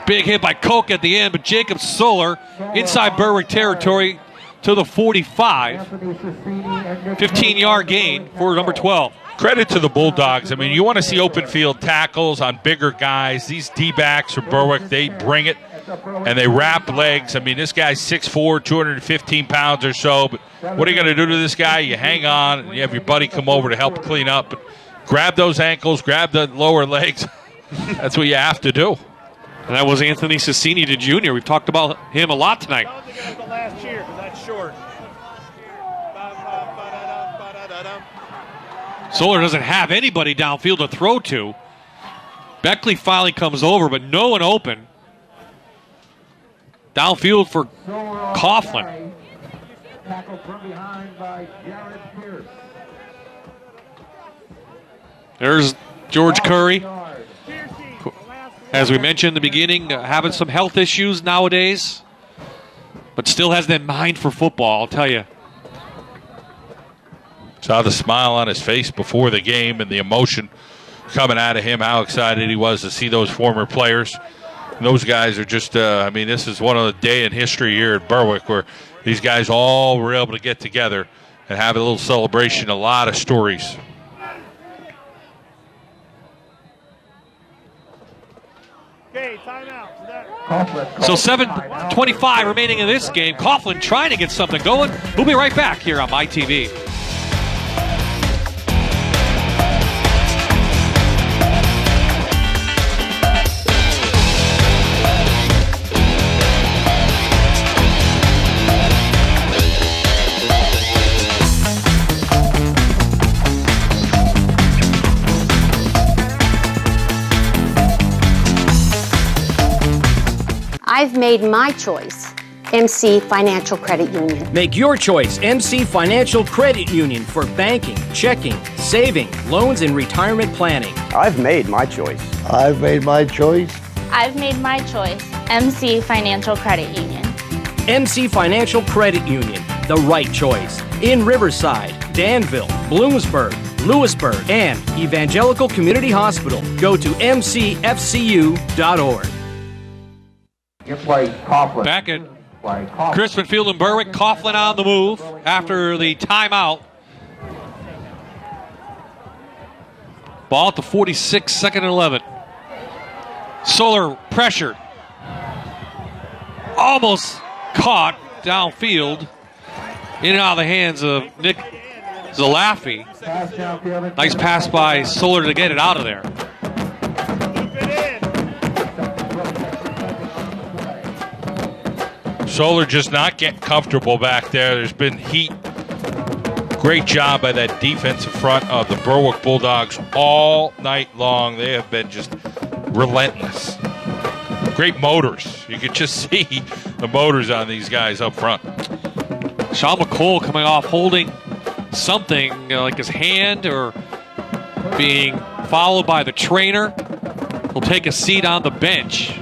[SPEAKER 6] Big hit by Koch at the end, but Jacob Solar inside Berwick territory to the 45. 15-yard gain for number 12.
[SPEAKER 16] Credit to the Bulldogs. I mean, you want to see open field tackles on bigger guys. These D-backs from Berwick, they bring it, and they wrap legs. I mean, this guy's 6'4", 215 pounds or so, but what are you going to do to this guy? You hang on, and you have your buddy come over to help clean up. But grab those ankles, grab the lower legs. That's what you have to do.
[SPEAKER 6] And that was Anthony Cecchini, the junior. We've talked about him a lot tonight.
[SPEAKER 1] The last year, that's short.
[SPEAKER 6] Solar doesn't have anybody downfield to throw to. Beckley finally comes over, but no one open. Downfield for Coughlin.
[SPEAKER 19] Tackled from behind by Jared Pierce.
[SPEAKER 6] There's George Curry. As we mentioned in the beginning, having some health issues nowadays, but still has that mind for football, I'll tell you.
[SPEAKER 16] Saw the smile on his face before the game and the emotion coming out of him, how excited he was to see those former players. And those guys are just, I mean, this is one of the day in history here at Berwick where these guys all were able to get together and have a little celebration, a lot of stories.
[SPEAKER 1] Okay, timeout.
[SPEAKER 6] So 7:25 remaining in this game. Coughlin trying to get something going. We'll be right back here on MyTV.
[SPEAKER 3] I've made my choice, MC Financial Credit Union.
[SPEAKER 23] Make your choice, MC Financial Credit Union, for banking, checking, saving, loans, and retirement planning.
[SPEAKER 24] I've made my choice.
[SPEAKER 25] I've made my choice.
[SPEAKER 26] I've made my choice, MC Financial Credit Union.
[SPEAKER 23] MC Financial Credit Union, the right choice. In Riverside, Danville, Bloomsburg, Lewisburg, and Evangelical Community Hospital. Go to mcfcu.org.
[SPEAKER 6] Back at Crispin Field in Berwick, Coughlin on the move after the timeout. Ball at the 46, second and 11. Solar pressured. Almost caught downfield. In and out of the hands of Nick Zalafi. Nice pass by Solar to get it out of there.
[SPEAKER 16] Solar just not getting comfortable back there. There's been heat. Great job by that defensive front of the Berwick Bulldogs all night long. They have been just relentless. Great motors. You could just see the motors on these guys up front.
[SPEAKER 6] Sean McCole coming off holding something like his hand or being followed by the trainer. Will take a seat on the bench.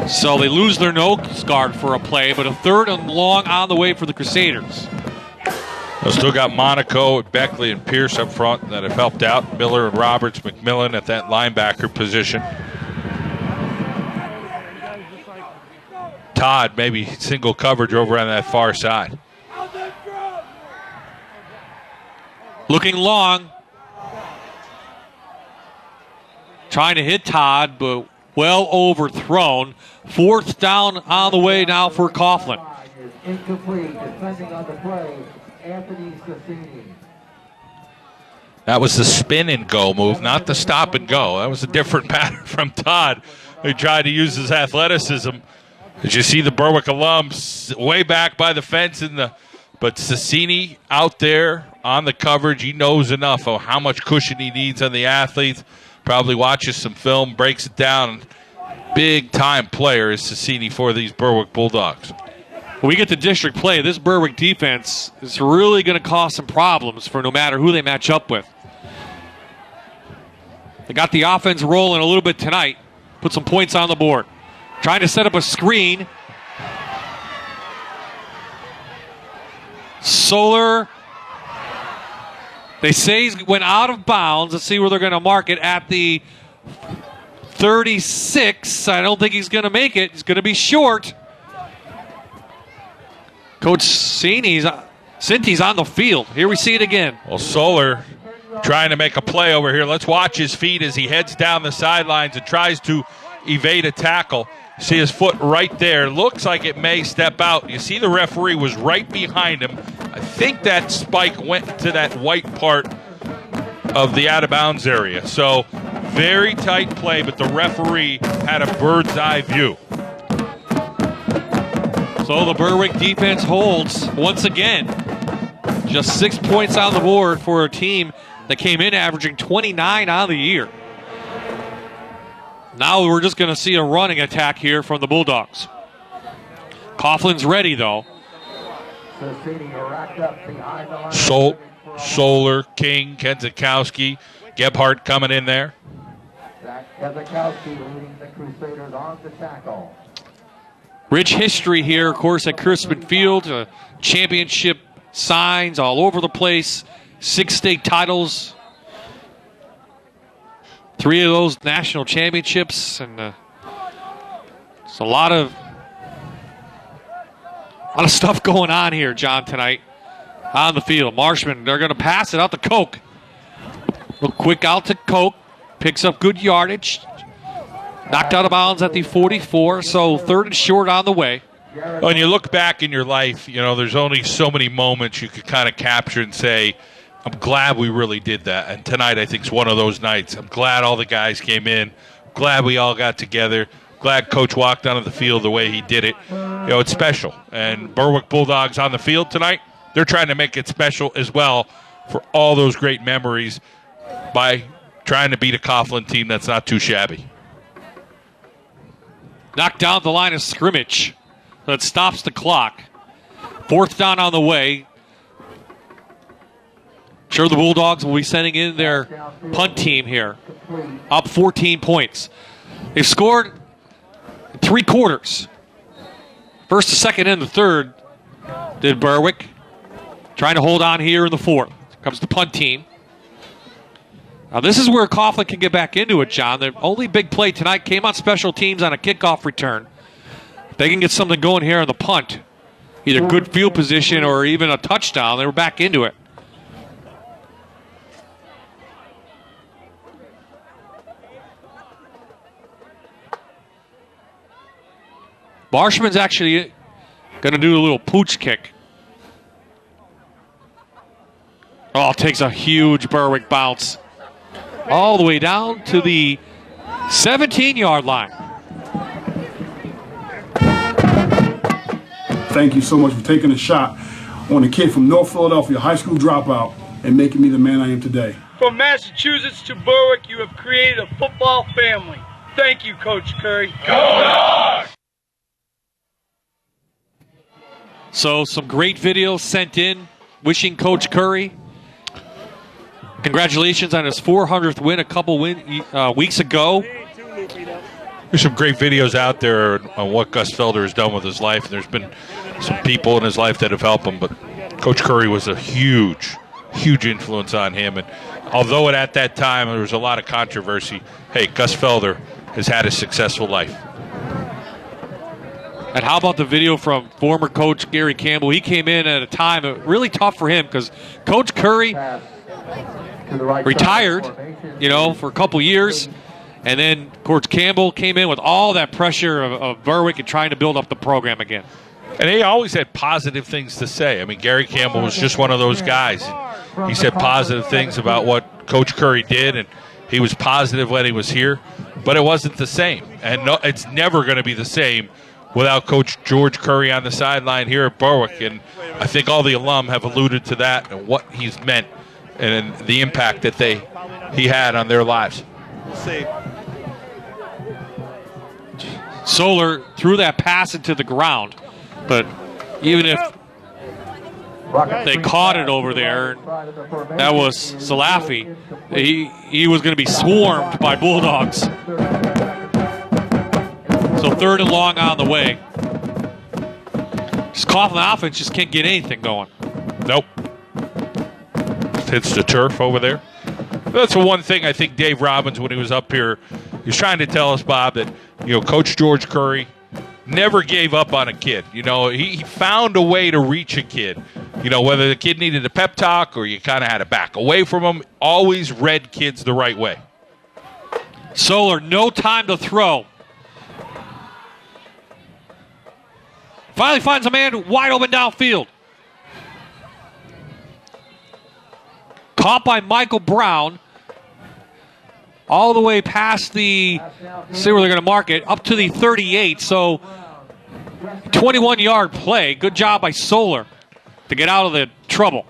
[SPEAKER 6] So they lose their nose guard for a play, but a third and long on the way for the Crusaders.
[SPEAKER 16] They've still got Monaco, Beckley, and Pierce up front that have helped out. Miller and Roberts, McMillan at that linebacker position. Todd maybe single coverage over on that far side.
[SPEAKER 6] Looking long. Trying to hit Todd, but well overthrown. Fourth down on the way now for Coughlin.
[SPEAKER 19] Incomplete. Defending on the play, Anthony Cecchini.
[SPEAKER 16] That was the spin and go move, not the stop and go. That was a different pattern from Todd. He tried to use his athleticism. As you see the Berwick alums way back by the fence but Cecchini out there on the coverage. He knows enough of how much cushion he needs on the athletes. Probably watches some film, breaks it down. Big-time player is Cecchini for these Berwick Bulldogs.
[SPEAKER 6] When we get to district play, this Berwick defense is really going to cause some problems for no matter who they match up with. They got the offense rolling a little bit tonight. Put some points on the board. Trying to set up a screen. Solar, they say he went out of bounds. Let's see where they're going to mark it at the 36. I don't think he's going to make it. He's going to be short. Coach Cinti's on the field. Here we see it again.
[SPEAKER 16] Well, Solar trying to make a play over here. Let's watch his feet as he heads down the sidelines and tries to evade a tackle. See his foot right there. Looks like it may step out. You see the referee was right behind him. I think that spike went to that white part of the out-of-bounds area. So very tight play, but the referee had a bird's eye view.
[SPEAKER 6] So the Berwick defense holds once again. Just 6 points on the board for a team that came in averaging 29 on the year. Now we're just going to see a running attack here from the Bulldogs. Coughlin's ready, though.
[SPEAKER 16] Solar, King, Kenzakowski, Gebhardt coming in there.
[SPEAKER 19] Kenzakowski leading the Crusaders on the tackle.
[SPEAKER 6] Rich history here, of course, at Crispin Field. Championship signs all over the place. 6 state titles. 3 of those national championships, and it's a lot of stuff going on here, John, tonight on the field. Marshman, they're going to pass it out to Koch. Real quick out to Koch, picks up good yardage, knocked out of bounds at the 44, so 3rd and short on the way.
[SPEAKER 16] When you look back in your life, you know, there's only so many moments you could kind of capture and say, I'm glad we really did that. And tonight, I think, is one of those nights. I'm glad all the guys came in. Glad we all got together. Glad Coach walked onto the field the way he did it. You know, it's special. And Berwick Bulldogs on the field tonight, they're trying to make it special as well for all those great memories by trying to beat a Coughlin team that's not too shabby.
[SPEAKER 6] Knocked down the line of scrimmage. That stops the clock. 4th down on the way. Sure, the Bulldogs will be sending in their punt team here. Up 14 points. They've scored in 3 quarters. First, the second, and the third did Berwick. Trying to hold on here in the 4th. Comes the punt team. Now, this is where Coughlin can get back into it, John. The only big play tonight came on special teams on a kickoff return. If they can get something going here on the punt, either good field position or even a touchdown, they were back into it. Marshman's actually going to do a little pooch kick. Oh, takes a huge Berwick bounce. All the way down to the 17-yard line.
[SPEAKER 4] Thank you so much for taking a shot on a kid from North Philadelphia, high school dropout, and making me the man I am today.
[SPEAKER 5] From Massachusetts to Berwick, you have created a football family. Thank you, Coach Curry. Go Dogs!
[SPEAKER 6] So some great videos sent in wishing Coach Curry congratulations on his 400th win a couple weeks ago.
[SPEAKER 16] There's some great videos out there on what Gus Felder has done with his life. And there's been some people in his life that have helped him, but Coach Curry was a huge influence on him. And although at that time there was a lot of controversy, hey, Gus Felder has had a successful life.
[SPEAKER 6] And how about the video from former coach Gary Campbell? He came in at a time really tough for him because Coach Curry retired, for a couple years. And then Coach Campbell came in with all that pressure of Berwick and trying to build up the program again.
[SPEAKER 16] And he always had positive things to say. I mean, Gary Campbell was just one of those guys. He said positive things about what Coach Curry did, and he was positive when he was here. But it wasn't the same. And no, it's never going to be the same without Coach George Curry on the sideline here at Berwick. And I think all the alum have alluded to that and what he's meant and the impact that he had on their lives.
[SPEAKER 6] Solar threw that pass into the ground, but even if they caught it over there, that was Salafi, he was going to be swarmed by Bulldogs. So 3rd and long on the way. Just Coughlin offense just can't get anything going.
[SPEAKER 16] Nope. Hits the turf over there. That's the one thing I think Dave Robbins, when he was up here He's trying to tell us, Bob, that, Coach George Curry never gave up on a kid. He found a way to reach a kid. Whether the kid needed a pep talk or you kind of had to back away from him, always read kids the right way.
[SPEAKER 6] Solar, no time to throw. Finally finds a man wide open downfield. Caught by Michael Brown. All the way past the, see where they're going to mark it, up to the 38. So 21-yard play. Good job by Solar to get out of the trouble.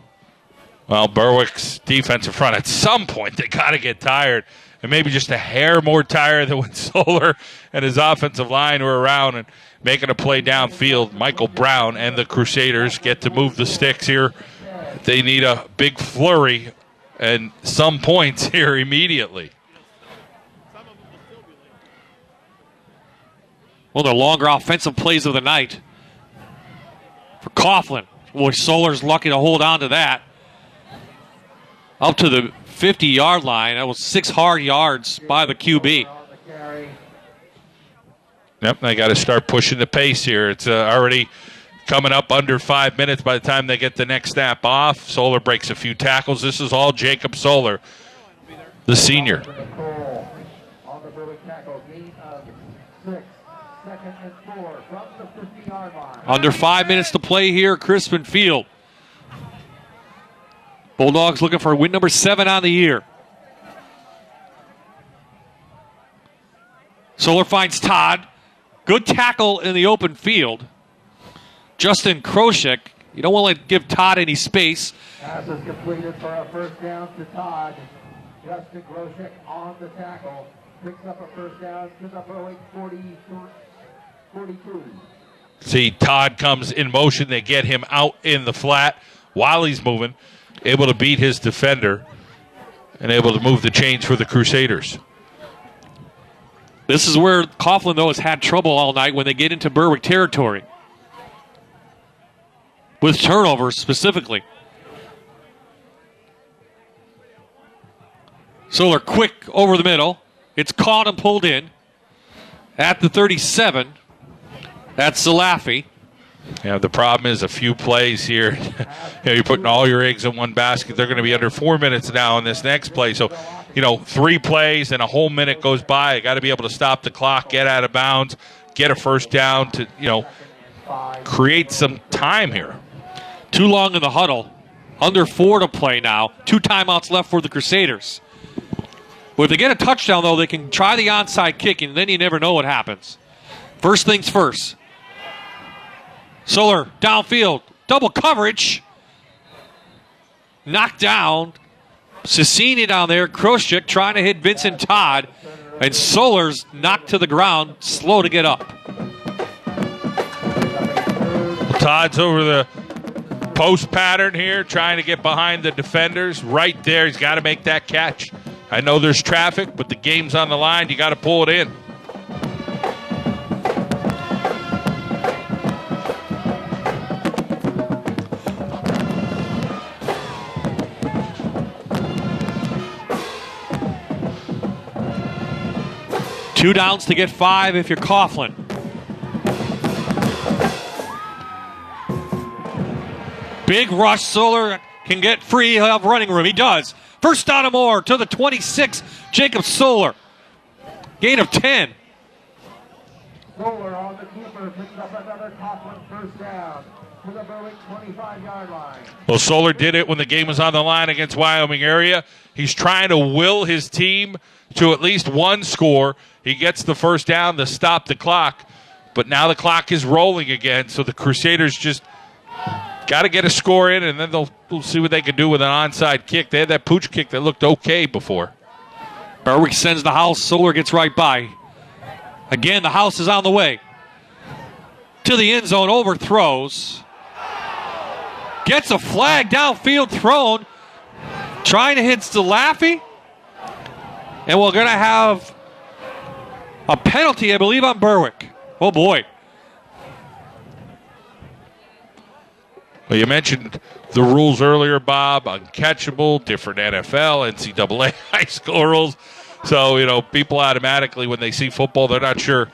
[SPEAKER 16] Well, Berwick's defensive front, at some point, they got to get tired. And maybe just a hair more tired than when Solar and his offensive line were around and making a play downfield. Michael Brown and the Crusaders get to move the sticks here. They need a big flurry and some points here immediately.
[SPEAKER 6] One of the longer offensive plays of the night for Coughlin. Boy, Solar's lucky to hold on to that. Up to the 50-yard line. That was 6 hard yards by the QB.
[SPEAKER 16] Yep, they got to start pushing the pace here. It's already coming up under 5 minutes by the time they get the next snap off. Solar breaks a few tackles. This is all Jacob Solar, the senior.
[SPEAKER 6] Under 5 minutes to play here at Crispin Field. Bulldogs looking for win number 7 on the year. Solar finds Todd. Good tackle in the open field. Justin Kroshek. You don't want to give Todd any space.
[SPEAKER 19] Pass is completed for a first down to Todd. Justin Kroshek on the tackle. Picks up a first down to the Berwick 42.
[SPEAKER 16] See, Todd comes in motion. They get him out in the flat while he's moving. Able to beat his defender and able to move the chains for the Crusaders.
[SPEAKER 6] This is where Coughlin, though, has had trouble all night when they get into Berwick territory. With turnovers, specifically. Solar quick over the middle. It's caught and pulled in. At the 37, that's Salafi.
[SPEAKER 16] Yeah, the problem is a few plays here. You're putting all your eggs in one basket. They're going to be under 4 minutes now in this next play. So, 3 plays and a whole minute goes by. You got to be able to stop the clock, get out of bounds, get a first down to, create some time here.
[SPEAKER 6] Too long in the huddle. Under 4 to play now. 2 timeouts left for the Crusaders. Well, if they get a touchdown, though, they can try the onside kick, and then you never know what happens. First things first. Solar downfield. Double coverage. Knocked down. Cicini down there. Kroshek trying to hit Vincent Todd. And Solar's knocked to the ground. Slow to get up.
[SPEAKER 16] Todd's over the post pattern here, trying to get behind the defenders. Right there, he's got to make that catch. I know there's traffic, but the game's on the line. You got to pull it in.
[SPEAKER 6] Two downs to get 5 if you're Coughlin. Big rush. Solar can get free. He'll have running room. He does. First down and more to the 26. Jacob Solar. Gain of 10.
[SPEAKER 19] Solar on the keeper picks up another Coughlin first down to the Berwick 25-yard line.
[SPEAKER 16] Well, Solar did it when the game was on the line against Wyoming area. He's trying to will his team to at least one score. He gets the first down to stop the clock. But now the clock is rolling again, so the Crusaders just got to get a score in, and then they'll see what they can do with an onside kick. They had that pooch kick that looked okay before.
[SPEAKER 6] Berwick sends the house. Solar gets right by. Again, the house is on the way. To the end zone, overthrows. Gets a flag downfield thrown. Trying to hit Salafi. And we're going to have a penalty, I believe, on Berwick. Oh, boy.
[SPEAKER 16] Well, you mentioned the rules earlier, Bob. Uncatchable, different NFL, NCAA high school rules. So, people automatically, when they see football, they're not sure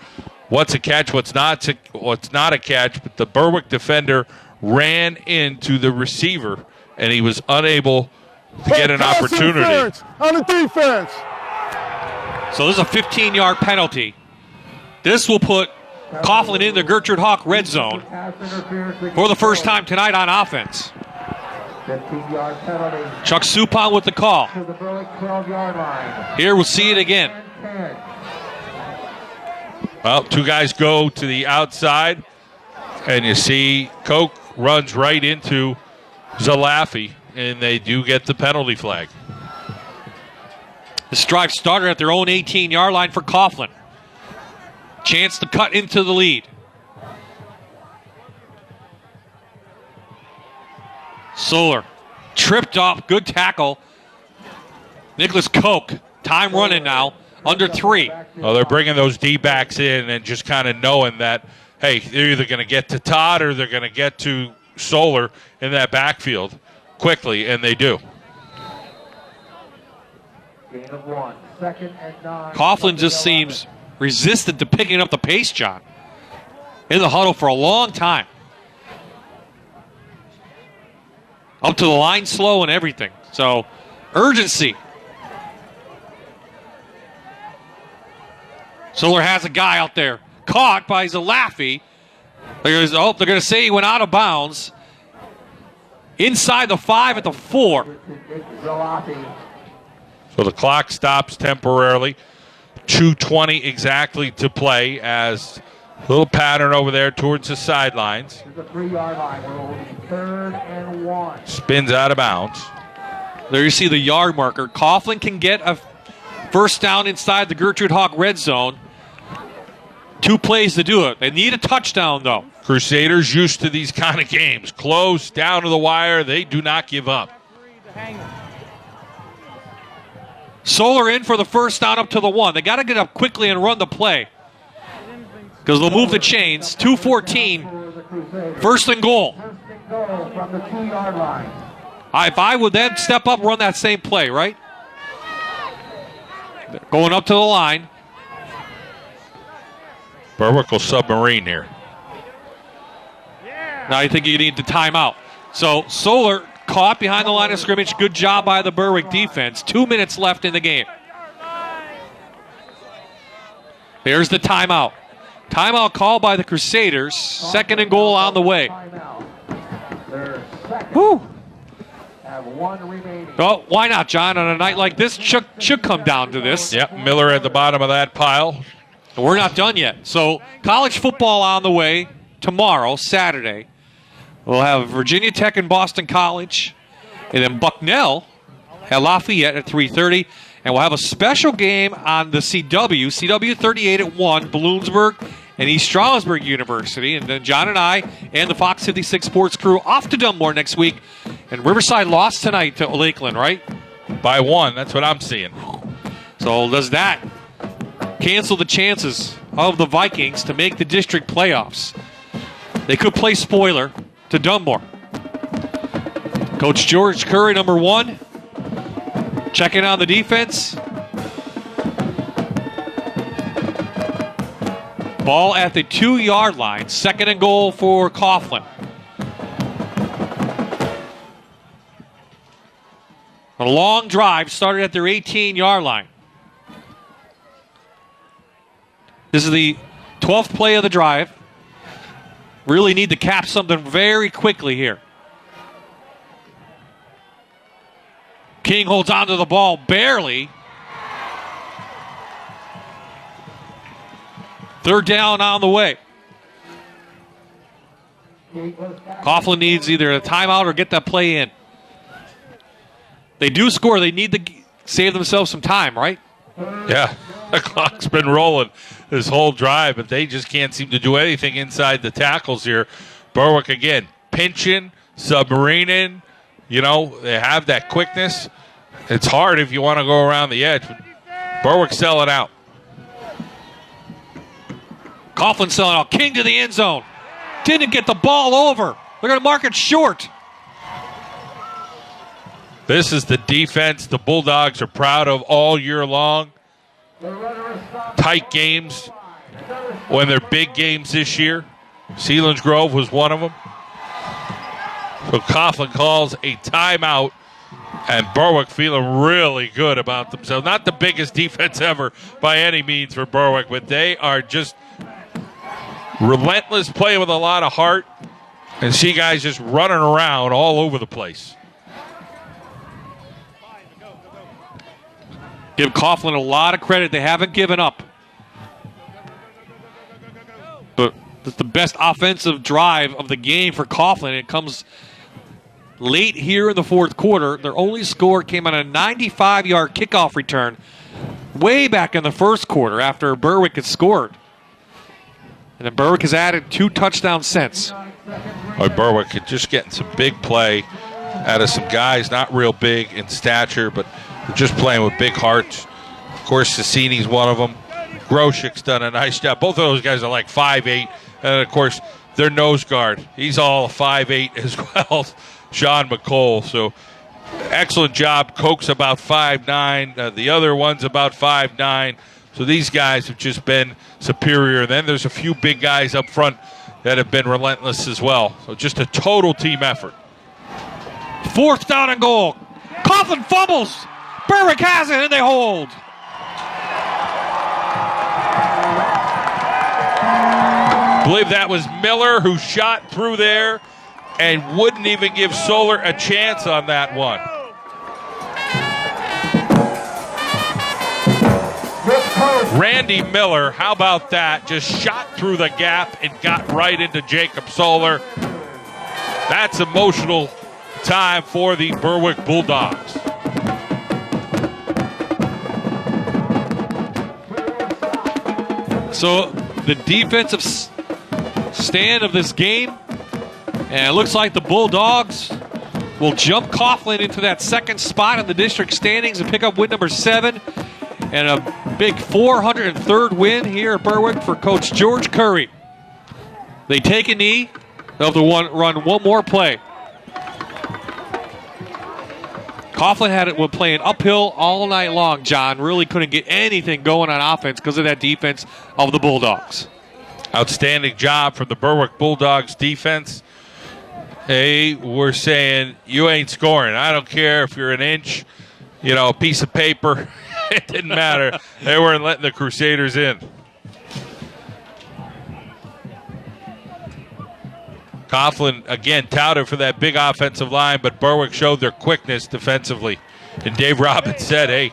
[SPEAKER 16] what's a catch, what's not a catch. But the Berwick defender ran into the receiver, and he was unable to get an opportunity.
[SPEAKER 7] On the defense.
[SPEAKER 6] So this is a 15-yard penalty. This will put Coughlin in the Gertrude Hawk red zone for the first time tonight on offense.
[SPEAKER 19] 15-yard penalty.
[SPEAKER 6] Chuck Supon with the call.
[SPEAKER 19] To the Berwick 12-yard line.
[SPEAKER 6] Here we'll see it again.
[SPEAKER 16] Well, two guys go to the outside, and you see Koch runs right into Zalafi, and they do get the penalty flag.
[SPEAKER 6] This drive started at their own 18-yard line for Coughlin. Chance to cut into the lead. Solar tripped up, good tackle. Nicholas Koch, time running now, under 3.
[SPEAKER 16] Well, they're bringing those D-backs in and just kind of knowing that, hey, they're either going to get to Todd or they're going to get to Solar in that backfield quickly, and they do.
[SPEAKER 19] Gain of 1, 2nd and 9.
[SPEAKER 6] Coughlin just seems resistant to picking up the pace, John. In the huddle for a long time. Up to the line slow and everything. So, urgency. Solar has a guy out there. Caught by Zalafi. They're going to say he went out of bounds. Inside the 5 at the 4.
[SPEAKER 16] So the clock stops temporarily. 2:20 exactly to play as a little pattern over there towards the sidelines.
[SPEAKER 19] To the 3-yard line. We're holding 3rd and 1.
[SPEAKER 16] Spins out of bounds.
[SPEAKER 6] There you see the yard marker. Coughlin can get a first down inside the Gertrude Hawk red zone. 2 plays to do it. They need a touchdown, though.
[SPEAKER 16] Crusaders used to these kind of games. Close, down to the wire. They do not give up.
[SPEAKER 6] Solar in for the first down up to the 1. They got to get up quickly and run the play because they'll move the chains. 2:14. First and goal.
[SPEAKER 19] First and goal from the 2-yard line.
[SPEAKER 6] If I would then step up, run that same play, right? Going up to the line.
[SPEAKER 16] Berwick will submarine here.
[SPEAKER 6] Now I think you need the timeout. So Solar caught behind the line of scrimmage. Good job by the Berwick defense. 2 minutes left in the game. There's the timeout. Timeout called by the Crusaders. 2nd and goal on the way. Woo.
[SPEAKER 19] Have 1 remaining.
[SPEAKER 6] Oh, why not, John? On a night like this, should come down to this.
[SPEAKER 16] Yep, Miller at the bottom of that pile.
[SPEAKER 6] We're not done yet. So college football on the way tomorrow, Saturday. We'll have Virginia Tech and Boston College. And then Bucknell at Lafayette at 3:30. And we'll have a special game on the CW 38 at 1, Bloomsburg and East Stroudsburg University. And then John and I and the Fox 56 Sports crew off to Dunmore next week. And Riverside lost tonight to Lakeland, right?
[SPEAKER 16] By 1. That's what I'm seeing.
[SPEAKER 6] So does that cancel the chances of the Vikings to make the district playoffs? They could play spoiler to Dunmore. Coach George Curry, number 1, checking on the defense. Ball at the 2-yard line. 2nd and goal for Coughlin. A long drive started at their 18-yard line. This is the 12th play of the drive. Really need to cap something very quickly here. King holds on to the ball barely. 3rd down on the way. Coughlin needs either a timeout or get that play in. They do score. They need to save themselves some time, right?
[SPEAKER 16] Yeah, the clock's been rolling this whole drive, but they just can't seem to do anything inside the tackles here. Berwick, again, pinching, submarining. They have that quickness. It's hard if you want to go around the edge, but Berwick's selling out.
[SPEAKER 6] Coughlin selling out. King to the end zone. Didn't get the ball over. They're going to mark it short.
[SPEAKER 16] This is the defense the Bulldogs are proud of all year long. tight games when they're big games this year. Selinsgrove was one of them. So Coughlin calls a timeout, and Berwick feeling really good about themselves. Not the biggest defense ever by any means for Berwick, but they are just relentless, playing with a lot of heart, and see guys just running around all over the place.
[SPEAKER 6] Give Coughlin a lot of credit. They haven't given up. But it's the best offensive drive of the game for Coughlin. It comes late here in the fourth quarter. Their only score came on a 95-yard kickoff return way back in the first quarter after Berwick had scored. And then Berwick has added 2 touchdowns since.
[SPEAKER 16] Berwick just getting some big play out of some guys, not real big in stature, but they're just playing with big hearts. Of course, Cassini's one of them. Groshek's done a nice job. Both of those guys are like 5'8", and of course, their nose guard, he's all 5'8" as well, Sean McCole. So, excellent job. Koch's about 5'9". The other one's about 5'9". So these guys have just been superior. And then there's a few big guys up front that have been relentless as well. So just a total team effort.
[SPEAKER 6] 4th down and goal. Coughlin fumbles. Berwick has it, and they hold.
[SPEAKER 16] I believe that was Miller who shot through there and wouldn't even give Solar a chance on that one. Randy Miller, how about that? Just shot through the gap and got right into Jacob Solar. That's emotional time for the Berwick Bulldogs.
[SPEAKER 6] So the defensive stand of this game, and it looks like the Bulldogs will jump Coughlin into that second spot in the district standings and pick up win number 7. And a big 403rd win here at Berwick for Coach George Curry. They take a knee. They'll have to run one more play. Coughlin had it playing uphill all night long, John. Really couldn't get anything going on offense because of that defense of the Bulldogs.
[SPEAKER 16] Outstanding job from the Berwick Bulldogs defense. Hey, we're saying you ain't scoring. I don't care if you're an inch, a piece of paper. It didn't matter. They weren't letting the Crusaders in. Coughlin, again, touted for that big offensive line, but Berwick showed their quickness defensively. And Dave Robbins said, hey,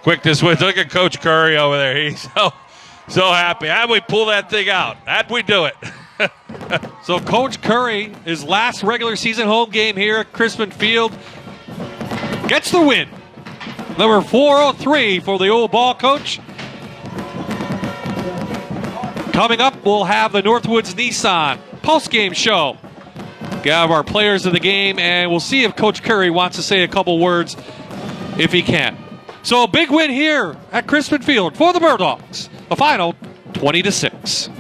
[SPEAKER 16] quickness wins. Look at Coach Curry over there. He's so happy. How'd we pull that thing out? How'd we do it?
[SPEAKER 6] So Coach Curry, his last regular season home game here at Crispin Field, gets the win. Number 403 for the old ball coach. Coming up, we'll have the Northwoods Nissan post-game show. We have our players of the game, and we'll see if Coach Curry wants to say a couple words if he can. So a big win here at Crispin Field for the Bulldogs. The final 20-6.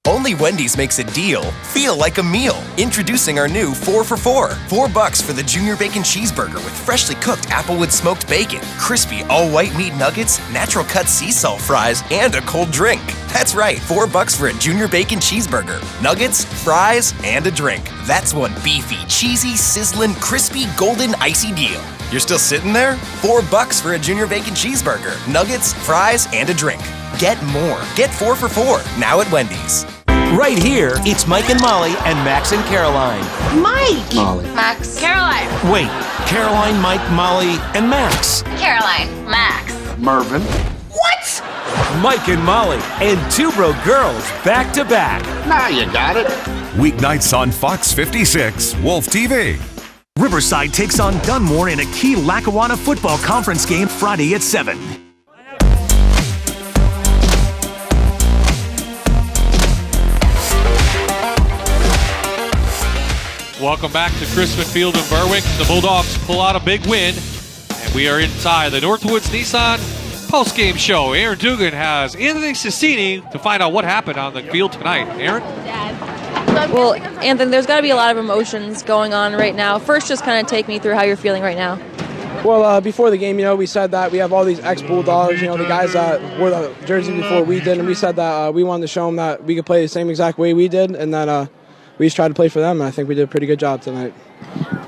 [SPEAKER 11] Only Wendy's makes a deal feel like a meal. Introducing our new 4 for $4. $4 for the Junior Bacon Cheeseburger with freshly cooked applewood smoked bacon, crispy all-white meat nuggets, natural cut sea salt fries, and a cold drink. That's right, $4 for a Junior Bacon Cheeseburger. Nuggets, fries, and a drink. That's one beefy, cheesy, sizzling, crispy, golden, icy deal. You're still sitting there? $4 for a Junior Bacon Cheeseburger. Nuggets, fries, and a drink. Get more. Get 4 for $4 now at Wendy's.
[SPEAKER 17] Right here, it's Mike and Molly and Max and Caroline.
[SPEAKER 18] Mike!
[SPEAKER 17] Molly.
[SPEAKER 18] Max. Caroline.
[SPEAKER 17] Wait, Caroline, Mike, Molly, and Max.
[SPEAKER 18] Caroline. Max.
[SPEAKER 17] Mervin. What? Mike and Molly and Two Bro Girls back to back.
[SPEAKER 20] Now you got it. Weeknights on Fox 56, Wolf TV.
[SPEAKER 17] Riverside takes on Dunmore in a key Lackawanna football conference game Friday at 7.
[SPEAKER 6] Welcome back to Crispin Field in Berwick. The Bulldogs pull out a big win, and we are inside the Northwoods Nissan postgame show. Aaron Dugan has Anthony Cicini to find out what happened on the field tonight. Aaron?
[SPEAKER 13] Well, Anthony, there's got to be a lot of emotions going on right now. First, just kind of take me through how you're feeling right now.
[SPEAKER 8] Well, before the game, we said that we have all these ex-Bulldogs, the guys that wore the jersey before we did, and we said that we wanted to show them that we could play the same exact way we did, and that we just tried to play for them, and I think we did a pretty good job tonight.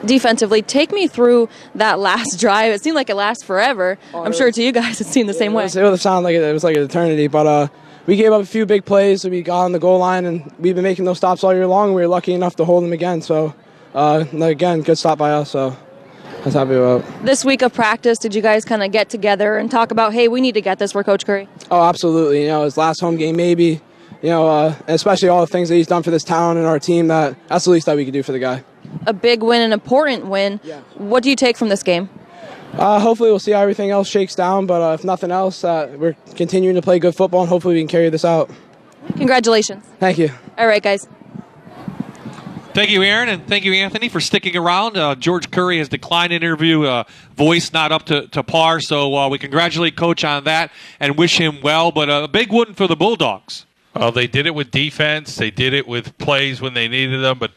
[SPEAKER 13] Defensively, take me through that last drive. It seemed like it lasted forever. I'm sure to you guys it seemed the same way.
[SPEAKER 8] It would sound like it was like an eternity, but we gave up a few big plays, so we got on the goal line, and we've been making those stops all year long, and we were lucky enough to hold them again. So, again, good stop by us, so I was happy about it.
[SPEAKER 13] This week of practice, did you guys kind of get together and talk about, hey, we need to get this for Coach Curry?
[SPEAKER 8] Oh, absolutely. His last home game maybe, especially all the things that he's done for this town and our team, that's the least that we could do for the guy.
[SPEAKER 13] A big win, an important win. Yeah. What do you take from this game?
[SPEAKER 8] Hopefully we'll see how everything else shakes down, but if nothing else, we're continuing to play good football, and hopefully we can carry this out.
[SPEAKER 13] Congratulations.
[SPEAKER 8] Thank you.
[SPEAKER 13] All right, guys.
[SPEAKER 6] Thank you, Aaron, and thank you, Anthony, for sticking around. George Curry has declined interview, voice not up to par, so we congratulate Coach on that and wish him well, but a big win for the Bulldogs.
[SPEAKER 16] Well, they did it with defense. They did it with plays when they needed them, but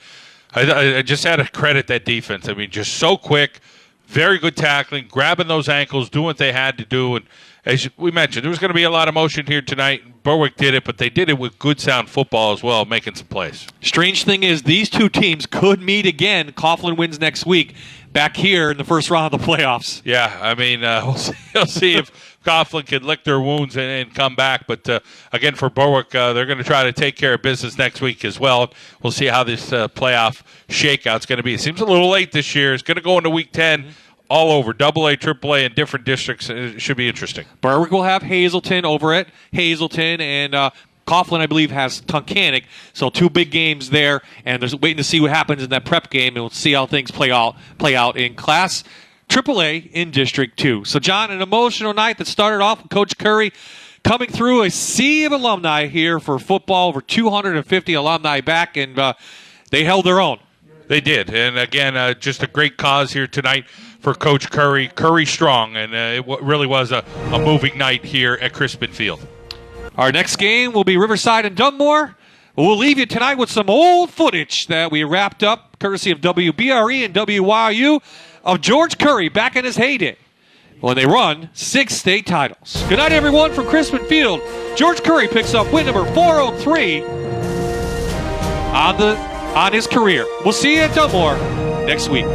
[SPEAKER 16] I just had to credit that defense. I mean, just so quick, very good tackling, grabbing those ankles, doing what they had to do, and as we mentioned, there was going to be a lot of motion here tonight. Berwick did it, but they did it with good, sound football as well, making some plays.
[SPEAKER 6] Strange thing is, these two teams could meet again. Coughlin wins next week, back here in the first round of the playoffs.
[SPEAKER 16] Yeah, I mean, we'll see if Coughlin can lick their wounds and come back. But, again, for Berwick, they're going to try to take care of business next week as well. We'll see how this playoff shakeout's going to be. It seems a little late this year. It's going to go into Week 10. All over, AA, AAA, in different districts. It should be interesting.
[SPEAKER 6] Berwick will have Hazelton over at Hazelton, and Coughlin, I believe, has Tunkhannock. So two big games there, and there's waiting to see what happens in that prep game, and we'll see how things play out in Class AAA in District 2. So, John, an emotional night that started off with Coach Curry coming through a sea of alumni here for football, over 250 alumni back, and they held their own.
[SPEAKER 16] They did, and again, just a great cause here tonight for Coach Curry. Curry strong, and it really was a moving night here at Crispin Field.
[SPEAKER 6] Our next game will be Riverside and Dunmore. We'll leave you tonight with some old footage that we wrapped up, courtesy of WBRE and WYU, of George Curry back in his heyday when they won 6 state titles. Good night, everyone, from Crispin Field. George Curry picks up win number 403 on his career. We'll see you at Dunmore next week.